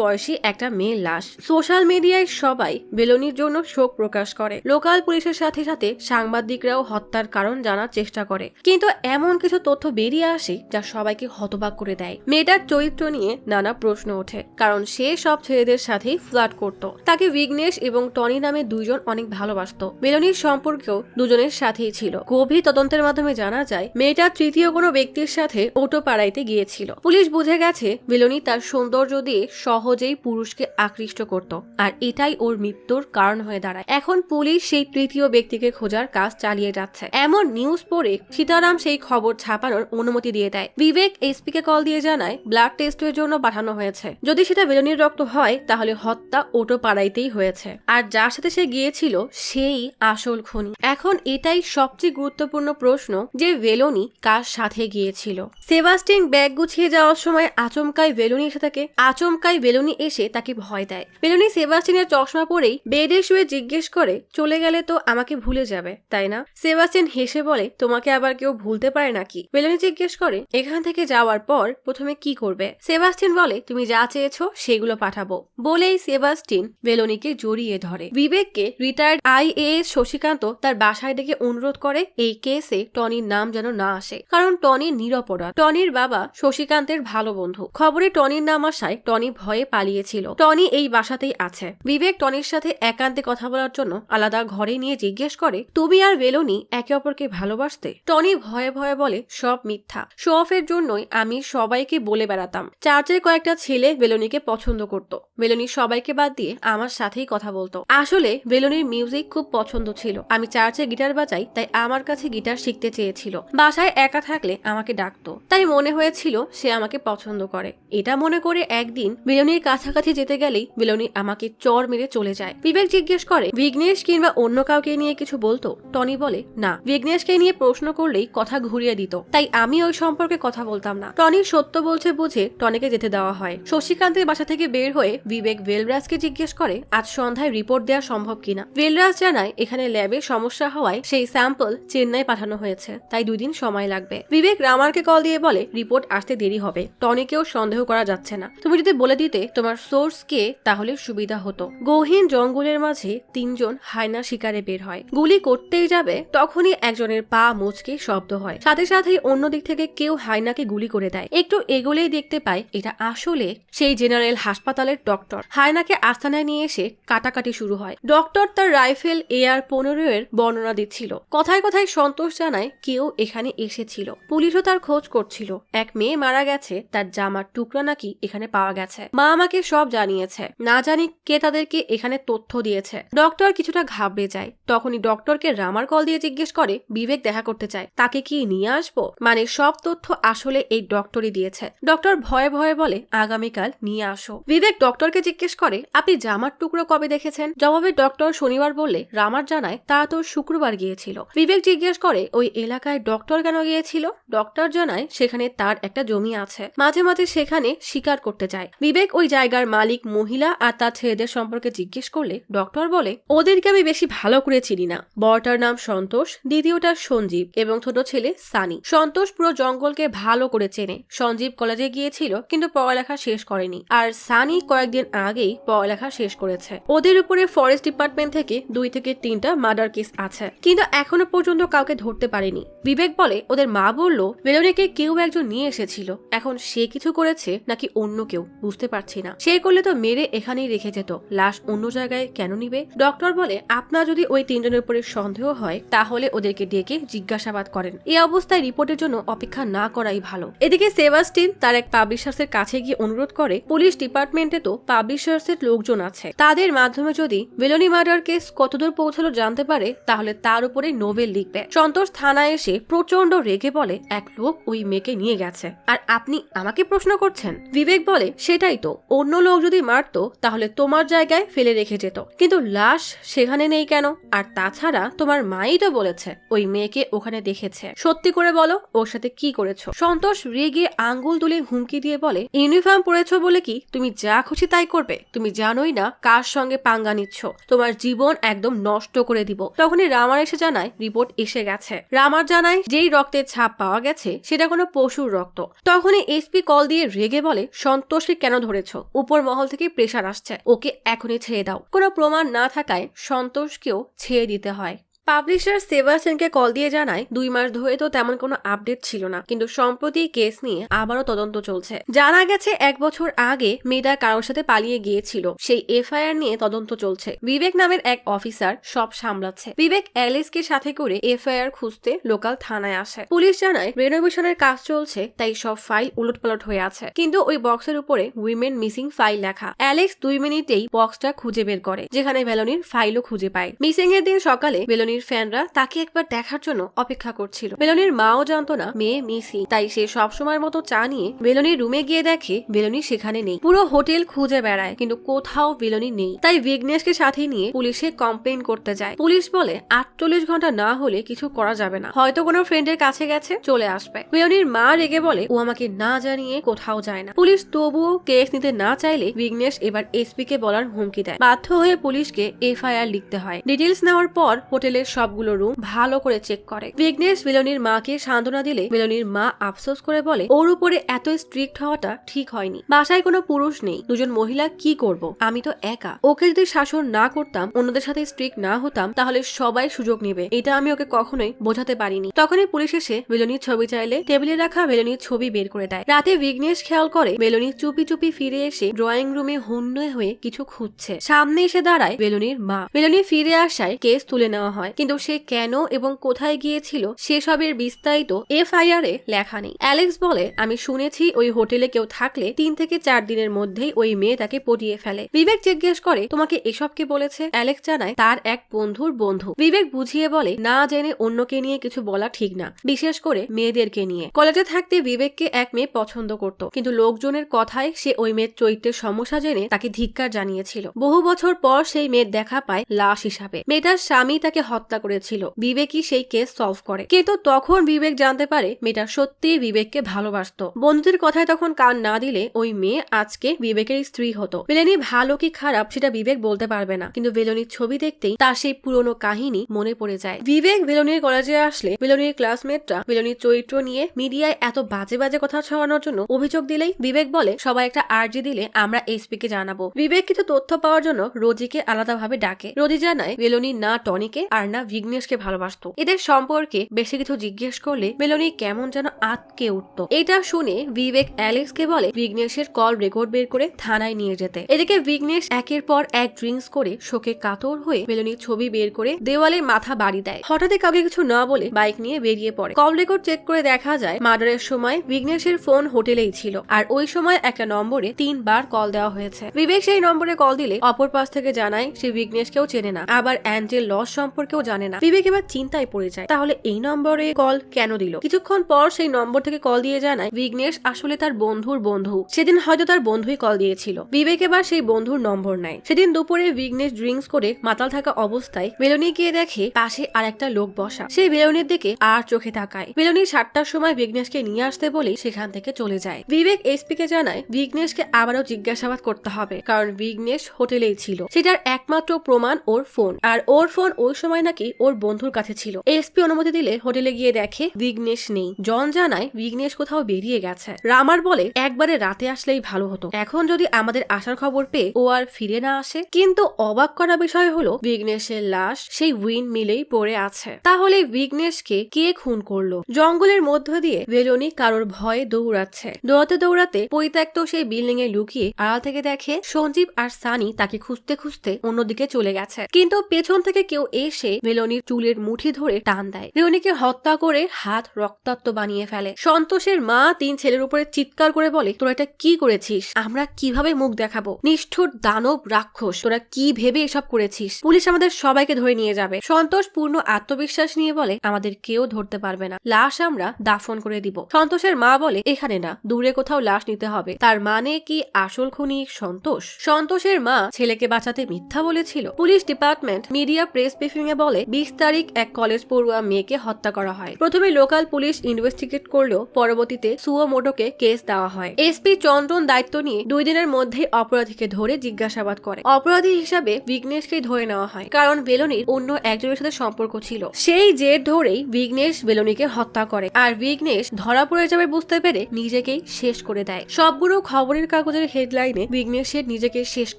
বয়সী একটা মেয়ের লাশ। সোশ্যাল মিডিয়ায় সবাই বেলোনির জন্য শোক প্রকাশ করে। লোকাল পুলিশের সাথে সাথে সাংবাদিকরাও হত্যার কারণ জানার চেষ্টা করে, কিন্তু এমন কিছু তথ্য বেরিয়ে আসে যা সবাইকে হতবাক করে দেয়। মেয়েটার চরিত্র নিয়ে নানা প্রশ্ন ওঠে, কারণ সে সব ছেলেদের সাথেই ফ্লার্ট করত। তাকে বিঘ্নেশ এবং টনি নামে 2 জন অনেক ভালোবাসতো। বেলোনির সম্পর্কেও দুজনের সাথেই ছিল। গভীর তদন্তের মাধ্যমে জানা যায় মেয়েটা তৃতীয় কোনো ব্যক্তির সাথে অটো পাড়াইতে গিয়েছিল। পুলিশ বুঝে গেছে বেলোনি তার সৌন্দর্য দিয়ে সহজেই পুরুষকে আকৃষ্ট করত, আর এটাই ওর মৃত্যুর কারণ হয়ে দাঁড়ায়। এখন পুলিশ সেই তৃতীয় ব্যক্তিকে খোঁজার কাজ চালিয়ে যাচ্ছে। এমন নিউজ পড়ে সীতারাম সেই খবর ছাপানোর অনুমতি দিয়ে দেয়। বিবেক এসপি কে কল দিয়ে জানায় ব্লাড টেস্টের জন্য পাঠানো হয়েছে। যদি সেটা বেলোনির রক্ত হয় তাহলে হত্যা অটো পাড়াইতেই হয়েছে, আর যার সাথে সে গিয়েছিল সেই আসল খুনি। এখন এটাই সবচেয়ে গুরুত্বপূর্ণ প্রশ্ন যে বেলোনি কার সাথে গিয়েছিল। সেবাস্টিন ব্যাগ গুছিয়ে যাওয়ার সময় আচমকাই বেলোনি এসে তাকে ভয় দেয়। বেলোনি সেবাস্টিনের চশমা পরেই বেডে শুয়ে জিজ্ঞেস করে চলে গেলে তো আমাকে ভুলে যাবে তাই না? সেবাস্টিন হেসে বলে তোমাকে আবার কেউ ভুলতে পারে নাকি? বেলোনি জিজ্ঞেস করে এখান থেকে যাওয়ার পর প্রথমে কি করবে? সেবাস্টিন বলে তুমি যা চেয়েছো সেগুলো পাঠাবো। বলেই সেবাস্টিন বেলোনিকে জড়িয়ে ধরে। বিবেককে রিটায়ার্ড IAS শশীকান্ত তার বাসায় ডেকে অনুরোধ করে এই কেসে টনির নাম যেন না আসে, কারণ টনি নিরপরাধ। টনির বাবা শশীকান্তের ভালো বন্ধু। খবরে টনির নাম আসায় টনি ভয়ে পালিয়েছিল। টনি এই বাসাতেই আছে। বিবেক টনির সাথে একান্তে কথা বলার জন্য আলাদা ঘরে নিয়ে জিজ্ঞেস করে তুমি আর বেলোনি একে অপরকে ভালোবাসতে? টনি ভয়ে ভয়ে বলে সব মিথ্যা। শো অফের জন্যই আমি সবাইকে বলে বেড়াতাম। চার্চের কয়েকটা ছেলে বেলোনিকে পছন্দ করত। বেলোনি সবাইকে বাদ দিয়ে আমার সাথেই কথা বলতো। আসলে বেলোনির মিউজিক খুব পছন্দ ছিল। আমি চার্চে গিটার বাজাই, তাই আমার কাছে গিটার শিখতে চেয়েছিল। বাসায় একা থাকলে আমাকে ডাকতো, তাই মনে হয়েছিল সে আমাকে পছন্দ করে। এটা মনে করে একদিন বেলোনির কাছাকাছি যেতে গেলেই বেলোনি আমাকে চড় মেরে চলে যায়। বিবেক জিজ্ঞেস করে বিঘ্নেশ কিংবা অন্য কাউকে নিয়ে কিছু বলতো? টনি বলে না, বিঘ্নেশকে নিয়ে প্রশ্ন করলেই কথা ঘুরিয়ে দিত, তাই আমি ওই সম্পর্কে কথা বলতাম না। টনি সত্য বলছে বুঝে টনিকে যেতে দেওয়া হয়। শশীকান্তের বাসা থেকে বের হয়ে বিবেক বেলরাজকে জিজ্ঞেস করে আজ সন্ধ্যায় রিপোর্ট দেওয়া সম্ভব কিনা। বেলরাজ জানায় এখানে ল্যাবে সমস্যা হওয়ায় সেই স্যাম্পল চেন্নাই পাঠানো হয়েছে, তাই 2 দিন সময় লাগবে। বিবেক রামারকে কল দিয়ে বলে রিপোর্ট আসতে দেরি হবে, টনিকেও সন্দেহ করা যাচ্ছে না। তুমি যদি বলে দিতে তোমার সোর্স কে তাহলে সুবিধা হতো। গহীন জঙ্গলের মাঝে 3 জন হায়না শিকারে বের হয়। গুলি করতেই যাবে তখনই একজনের পা মুচকে শব্দ হয়। সাথে সাথেই অন্য দিক থেকে কেউ হায়নাকে গুলি করে দেয়। একটু এগোলেই দেখতে পায় এটা আসলে সেই জেনারেল হাসপাতালের ডক্টর। হায়নাকে আস্তানায় নিয়ে এসে কাটাকাটি শুরু হয়। ডক্টর তার রাইফেল AR-15 এর বর্ণনা দিচ্ছিল। কথায় কথায় সন্তোষ জানায় কেউ এখানে এসেছিল। পুলিশও তার খোঁজ করছিল। এক মেয়ে মারা গেছে, তার জামার টুকরা নাকি এখানে পাওয়া গেছে। মা আমাকে সব জানিয়েছে, না জানি কে তাদেরকে এখানে তথ্য দিয়েছে। ডক্টর কিছুটা ঘাবড়ে যায়। তখনই ডক্টরকে রামার কল দিয়ে জিজ্ঞেস করে বিবেক দেখা করতে চায়, তাকে কি নিয়ে আসবো? মানে সব তথ্য আসলে এই ডক্টরই দিয়েছে। ডক্টর ভয়ে ভয়ে বলে আগামীকাল নিয়ে আসো। বিবেক ডক্টরকে জিজ্ঞেস করে আপনি জামার টুকরো কবে দেখেছেন? জবাবে ডক্টর শনিবার বললে রামার জানায় তারা তো শুক্রবার গিয়েছিল। বিবেক জিজ্ঞেস করে ওই এলাকায় ডক্টর কেন গিয়েছিল? ডক্টর জানায় সেখানে তার একটা জমি আছে, মাঝে মাঝে সেখানে শিকার করতে যায়। বিবেক ওই জায়গার মালিক মহিলা আর তার ছেলেদের সম্পর্কে জিজ্ঞেস করলে ডক্টর বলে ওদেরকে আমি বেশি ভালো করে চিনি না। বড়টার নাম সন্তোষ, দ্বিতীয়টা সঞ্জীব এবং ছোট ছেলে সানি। সন্তোষ পুরো জঙ্গলকে ভালো করে চেনে। সঞ্জীব কলেজে গিয়েছিল কিন্তু পড়ালেখা পড়ালেখা শেষ করেনি, আর সানি কয়েকদিন আগেই পড়ালেখা শেষ করেছে। ওদের উপরে ফরেস্ট ডিপার্টমেন্ট থেকে 2 থেকে 3টা মার্ডার কেস আছে, কিন্তু এখনো পর্যন্ত কাউকে ধরতে পারেনি। বিবেক বলে ওদের মা বলল মেলোনিকে কেউ একজন নিয়ে এসেছিল, এখন সে কিছু করেছে নাকি অন্য কেউ বুঝতে পারছি না। সে করলে তো মেরে এখানেই রেখে যেত, লাশ অন্য জায়গায় কেন নিবে? ডক্টর বলে আপনার যদি ওই 3 জনের উপরে সন্দেহ হয় তাহলে ওদেরকে ডেকে জিজ্ঞাসাবাদ করেন। এই অবস্থায় রিপোর্টের জন্য অপেক্ষা না করাই ভালো। এদিকে সেবাস্টিন তার এক পাবলিশার্সের কাছে গিয়ে অনুরোধ করে পুলিশ ডিপার্টমেন্টে তো পাবলিশার্সের লোকজন আছে, তাদের মাধ্যমে যদি মেলোনি মার্ডার কেস কতদূর পৌঁছালো জানতে পারে তাহলে তার উপরে নোবেল লিখবে। সন্তোষ থানায় এসে প্রচন্ড রেগে বলে এক লোক ওই মেয়েকে নিয়ে গেছে, আর আপনি আমাকে প্রশ্ন করছেন? বিবেক বলে সেটাই তো, অন্য লোক যদি মারতো তাহলে তোমার জায়গায় ফেলে রেখে যেত, কিন্তু লাশ সেখানে নেই কেন? আর তাছাড়া তোমার মাই তো বলেছে ওই মেয়েকে ওখানে দেখেছে, সত্যি করে বলো ওর সাথে কি করেছো? সন্তোষ রেগে আঙ্গুল তুলে হুমকি দিয়ে বলে ইউনিফর্ম পরেছো বলে কি তুমি যা খুশি তাই করবে? তুমি জানোই না কার সঙ্গে পাঙ্গা নিচ্ছ, তোমার জীবন একদম নষ্ট করে দিব। তখনই রামার এসে জানায় রিপোর্ট এসে গেছে। রামার জানায় যেই রক্তের ছাপ পাওয়া গেছে সেটা কোনো পশুর রক্ত। তখনই এসপি কল দিয়ে রেগে বলে সন্তোষকে কেন ধরেছো? উপর মহল থেকে প্রেসার আসছে, ওকে এখনই ছেড়ে দাও। কোনো প্রমাণ না থাকায় সন্তোষকেও ছেড়ে দিতে হয়। পাবলিশার সেবাস্টিনকে কল দিয়ে জানায় 2 মাস ধরে তো তেমন কোনো আপডেট ছিল না, কিন্তু সম্প্রতি কেস নিয়ে আবারও তদন্ত চলছে। জানা গেছে 1 বছর আগে মেয়েটা কারোর সাথে পালিয়ে গিয়েছিল, সেই এফআইআর নিয়ে তদন্ত চলছে। বিবেক নামের এক অফিসার সব সামলাচ্ছে। বিবেক অ্যালিসকে সাথে করে এফআইআর খুঁজতে লোকাল থানায় আসে। পুলিশ জানায় রেনোভেশনের কাজ চলছে, তাই সব ফাইল উলটপালট হয়ে আছে, কিন্তু ওই বক্সের উপরে উইমেন মিসিং ফাইল লেখা। অ্যালেক্স 2 মিনিটেই বক্সটা খুঁজে বের করে, যেখানে ভেলোনির ফাইলও খুঁজে পায়। মিসিং এর দিন সকালে ভেলোনির ফ্যানরা তাকে একবার দেখার জন্য অপেক্ষা করছিল। মেলোনির মাও জানতো না মেয়ে মিসি, তাই সে সবসময়ের মতো চা নিয়ে মেলোনির রুমে গিয়ে দেখে মেলোনি সেখানে নেই। পুরো হোটেল খুঁজে বেড়ায় কিন্তু কোথাও মেলোনি নেই, তাই বিঘ্নেশকে সাথে নিয়ে পুলিশে কমপ্লেন করতে যায়। পুলিশ বলে 48 ঘন্টা না হলে কিছু করা যাবে না, হয়তো কোনো ফ্রেন্ডের কাছে গেছে, চলে আসবে। মেলোনির মা রেগে বলে ও আমাকে না জানিয়ে কোথাও যায় না। পুলিশ তবুও কেস নিতে না চাইলে বিঘ্নেশ এবার এসপি কে বলার হুমকি দেয়। বাধ্য হয়ে পুলিশকে এফআইআর লিখতে হয়। ডিটেলস নেওয়ার পর হোটেলের সবগুলো রুম ভালো করে চেক করে। বিঘ্নেশ মেলোনির মাকে সান্ত্বনা দিলে মেলোনির মা আফসোস করে বলে ওর উপরে এত স্ট্রিক্ট হওয়াটা ঠিক হয়নি, বাসায় কোনো পুরুষ নেই, 2 জন মহিলা কি করব, আমি তো একা। ওকে যদি শাসন না করতাম, অন্যদের সাথে স্ট্রিক্ট না হতাম, তাহলে সবাই সুযোগ নেবে, এটা আমি ওকে কখনোই বোঝাতে পারিনি। তখনই পুলিশ এসে মেলোনির ছবি চাইলে টেবিলে রাখা মেলোনির ছবি বের করে দেয়। রাতে বিঘ্নেশ খেয়াল করে মেলোনি চুপি চুপি ফিরে এসে ড্রয়িং রুমে হন্য হয়ে কিছু খুঁজছে। সামনে এসে দাঁড়ায় মেলোনির মা। মেলোনি ফিরে আসায় কেস তুলে নেওয়া হয়, কিন্তু সে কেন এবং কোথায় গিয়েছিল সেসবের বিস্তারিত এফআইআর এ লেখা নেই। অ্যালেক্স বলে আমি শুনেছি ওই হোটেলে কেউ থাকলে 3 থেকে 4 দিনের মধ্যেই ওই মেয়ে তাকে পটিয়ে ফেলে। বিবেক জিজ্ঞেস করে তোমাকে এসব কে বলেছে? অ্যালেক্স জানায় তার এক বন্ধুর বন্ধু। বিবেক বুঝিয়ে বলে না জেনে অন্যকে নিয়ে কিছু বলা ঠিক না, বিশেষ করে মেয়েদেরকে নিয়ে। কলেজে থাকতে বিবেককে এক মেয়ে পছন্দ করত, কিন্তু লোকজনের কথায় সে ওই মেয়ের চরিত্রের সমস্যা জেনে তাকে ধিক্কার জানিয়েছিল। বহু বছর পর সেই মেয়ের দেখা পায় লাশ হিসাবে। মেয়েটার স্বামী তাকে হত্যা করেছিল। বিবেকই সেই কেস সলভ করে, কিন্তু তখন বিবেক জানতে পারে মেয়েটা সত্যি বিবেককে ভালোবাসতো। বন্ধুদের কথায় তখন কান না দিলে ওই মেয়ে আজকে বিবেকের স্ত্রী হতো। ভেলোনি ভালো কি খারাপ সেটা বিবেক বলতে পারবে না, কিন্তু ভেলোনির ছবি দেখতেই তার সেই পুরনো কাহিনী মনে পড়ে যায়। বিবেক ভেলোনির কলেজে আসলে ভেলোনির ক্লাসমেটরা ভেলোনির চরিত্র নিয়ে মিডিয়ায় এত বাজে বাজে কথা ছড়ানোর জন্য অভিযোগ দিলেই বিবেক বলে সবাই একটা আর্জি দিলে আমরা এসপি কে জানাবো। বিবেক কিছু তথ্য পাওয়ার জন্য রোজিকে আলাদাভাবে ডাকে। রোজি জানায় ভেলোনি না টনিকে আর না বিঘ্নেশকে ভালোবাসতো। এদের সম্পর্কে বেশি কিছু জিজ্ঞেস করলে মেলোনি কেমন যেন আটকে উঠত। এটা শুনে বিবেক অ্যালেক্সকে বলে বিঘ্নেশের কল রেকর্ড বের করে থানায় নিয়ে যেতে। এদিকে বিঘ্নেশ একের পর এক ড্রিঙ্কস করে শোকে কাতর হয়ে মেলোনির ছবি বের করে দেওয়ালে মাথা বাড়ি দেয়। হঠাৎই কাউকে কিছু না বলে বাইক নিয়ে বেরিয়ে পড়ে। কল রেকর্ড চেক করে দেখা যায় মার্ডারের সময় বিঘ্নেশের ফোন হোটেলেই ছিল, আর ওই সময় একটা নম্বরে 3 বার কল দেওয়া হয়েছে। বিবেক সেই নম্বরে কল দিলে অপর পাশ থেকে জানায় সে বিঘ্নেশকেও চেনে না, আবার অ্যাঞ্জেল লস সম্পর্কেও জানে না। বিবেক এবার চিন্তায় পড়ে যায়, তাহলে এই নম্বরে কল কেন দিল? কিছুক্ষণ পর সেই নম্বর থেকে কল দিয়ে জানায় বিঘ্নেশ আসলে তার বন্ধুর বন্ধু, সেদিন হয়তো তার বন্ধুই কল দিয়েছিল। বিবেক এবার সেই বন্ধুর নম্বর নেয়। সেদিন দুপুরে বিঘ্নেশ ড্রিঙ্কস করে মাতাল থাকা অবস্থায় বেলুনি গিয়ে দেখে পাশে আর একটা লোক বসা। সেই বেলুনির দিকে আর চোখে তাকায়। বেলুনি 7টার সময় বিঘ্নেশকে নিয়ে আসতে বলে সেখান থেকে চলে যায়। বিবেক এসপি কে জানায় বিঘ্নেশকে আবারও জিজ্ঞাসাবাদ করতে হবে, কারণ বিঘ্নেশ হোটেলেই ছিল। সেটার একমাত্র প্রমাণ ওর ফোন, আর ওর ফোন ওই সময় সময় নাকি ওর বন্ধুর কাছে ছিল। এসপি অনুমতি দিলে হোটেলে গিয়ে দেখে বিঘ্নেশ নেই। জন জানায় বিঘ্নেশ কোথাও বেরিয়ে গেছে। রামার বলে একবারে রাতে আসলেই ভালো হতো, এখন যদি আমাদের আসার খবর পেয়ে ও আর ফিরে না আসে। কিন্তু অবাক করা বিষয় হলো বিঘ্নেশের লাশ সেই উইন্ড মিলেই পড়ে আছে। তাহলে বিঘ্নেশকে কে খুন করলো? জঙ্গলের মধ্য দিয়ে বেলুনি কারোর ভয়ে দৌড়াচ্ছে। দৌড়াতে দৌড়াতে পরিত্যক্ত সেই বিল্ডিং এ লুকিয়ে আড়াল থেকে দেখে সঞ্জীব আর সানি তাকে খুঁজতে খুঁজতে অন্যদিকে চলে গেছে। কিন্তু পেছন থেকে কেউ এসে বেলুনির চুলের মুঠি ধরে টান দেয়। বেলুনিকে হত্যা করে হাত রক্তাক্ত বানিয়ে ফেলে। সন্তোষের মা 3 ছেলের উপরে চিৎকার করে বলে, তোরা এটা কি করেছিস? আমরা কিভাবে মুখ দেখাবো? নিষ্ঠুর দানব রাক্ষস, তোরা কি ভেবে এসব করেছিস? পুলিশ আমাদের সবাইকে ধরে নিয়ে যাবে। সন্তোষ পূর্ণ আত্মবিশ্বাস নিয়ে বলে, আমাদের কেউ ধরতে পারবে না, লাশ আমরা দাফন করে দিব। সন্তোষের মা বলে, এখানে না, দূরে কোথাও লাশ নিতে হবে। তার মানে কি আসল খুনি সন্তোষ? সন্তোষের মা ছেলেকে বাঁচাতে মিথ্যা বলেছিল। Police department media press briefing এ বলে 20 তারিখ এক কলেজ পড়ুয়া মেয়েকে হত্যা করা হয়। প্রথমে লোকাল পুলিশ ইনভেস্টিগেট করলেও পরবর্তীতে সুয়োমোটোকে কেস দেওয়া হয়। এসপি চন্দন দায়িত্ব নিয়ে 2 দিনের মধ্যে অপরাধীকে ধরে জিজ্ঞাসাবাদ করে। অপরাধী হিসাবে বিঘ্নেশকে ধরে নেওয়া হয়, কারণ বেলুনির অন্য একজনের সাথে সম্পর্ক ছিল। সেই জের ধরেই বিঘ্নেশ বেলুনিকে হত্যা করে। আর বিঘ্নেশ ধরা পড়ে যাবে বুঝতে পেরে নিজেকেই শেষ করে দেয়। সবগুলো খবরের কাগজের হেডলাইনে বিঘ্নেশের নিজেকে শেষ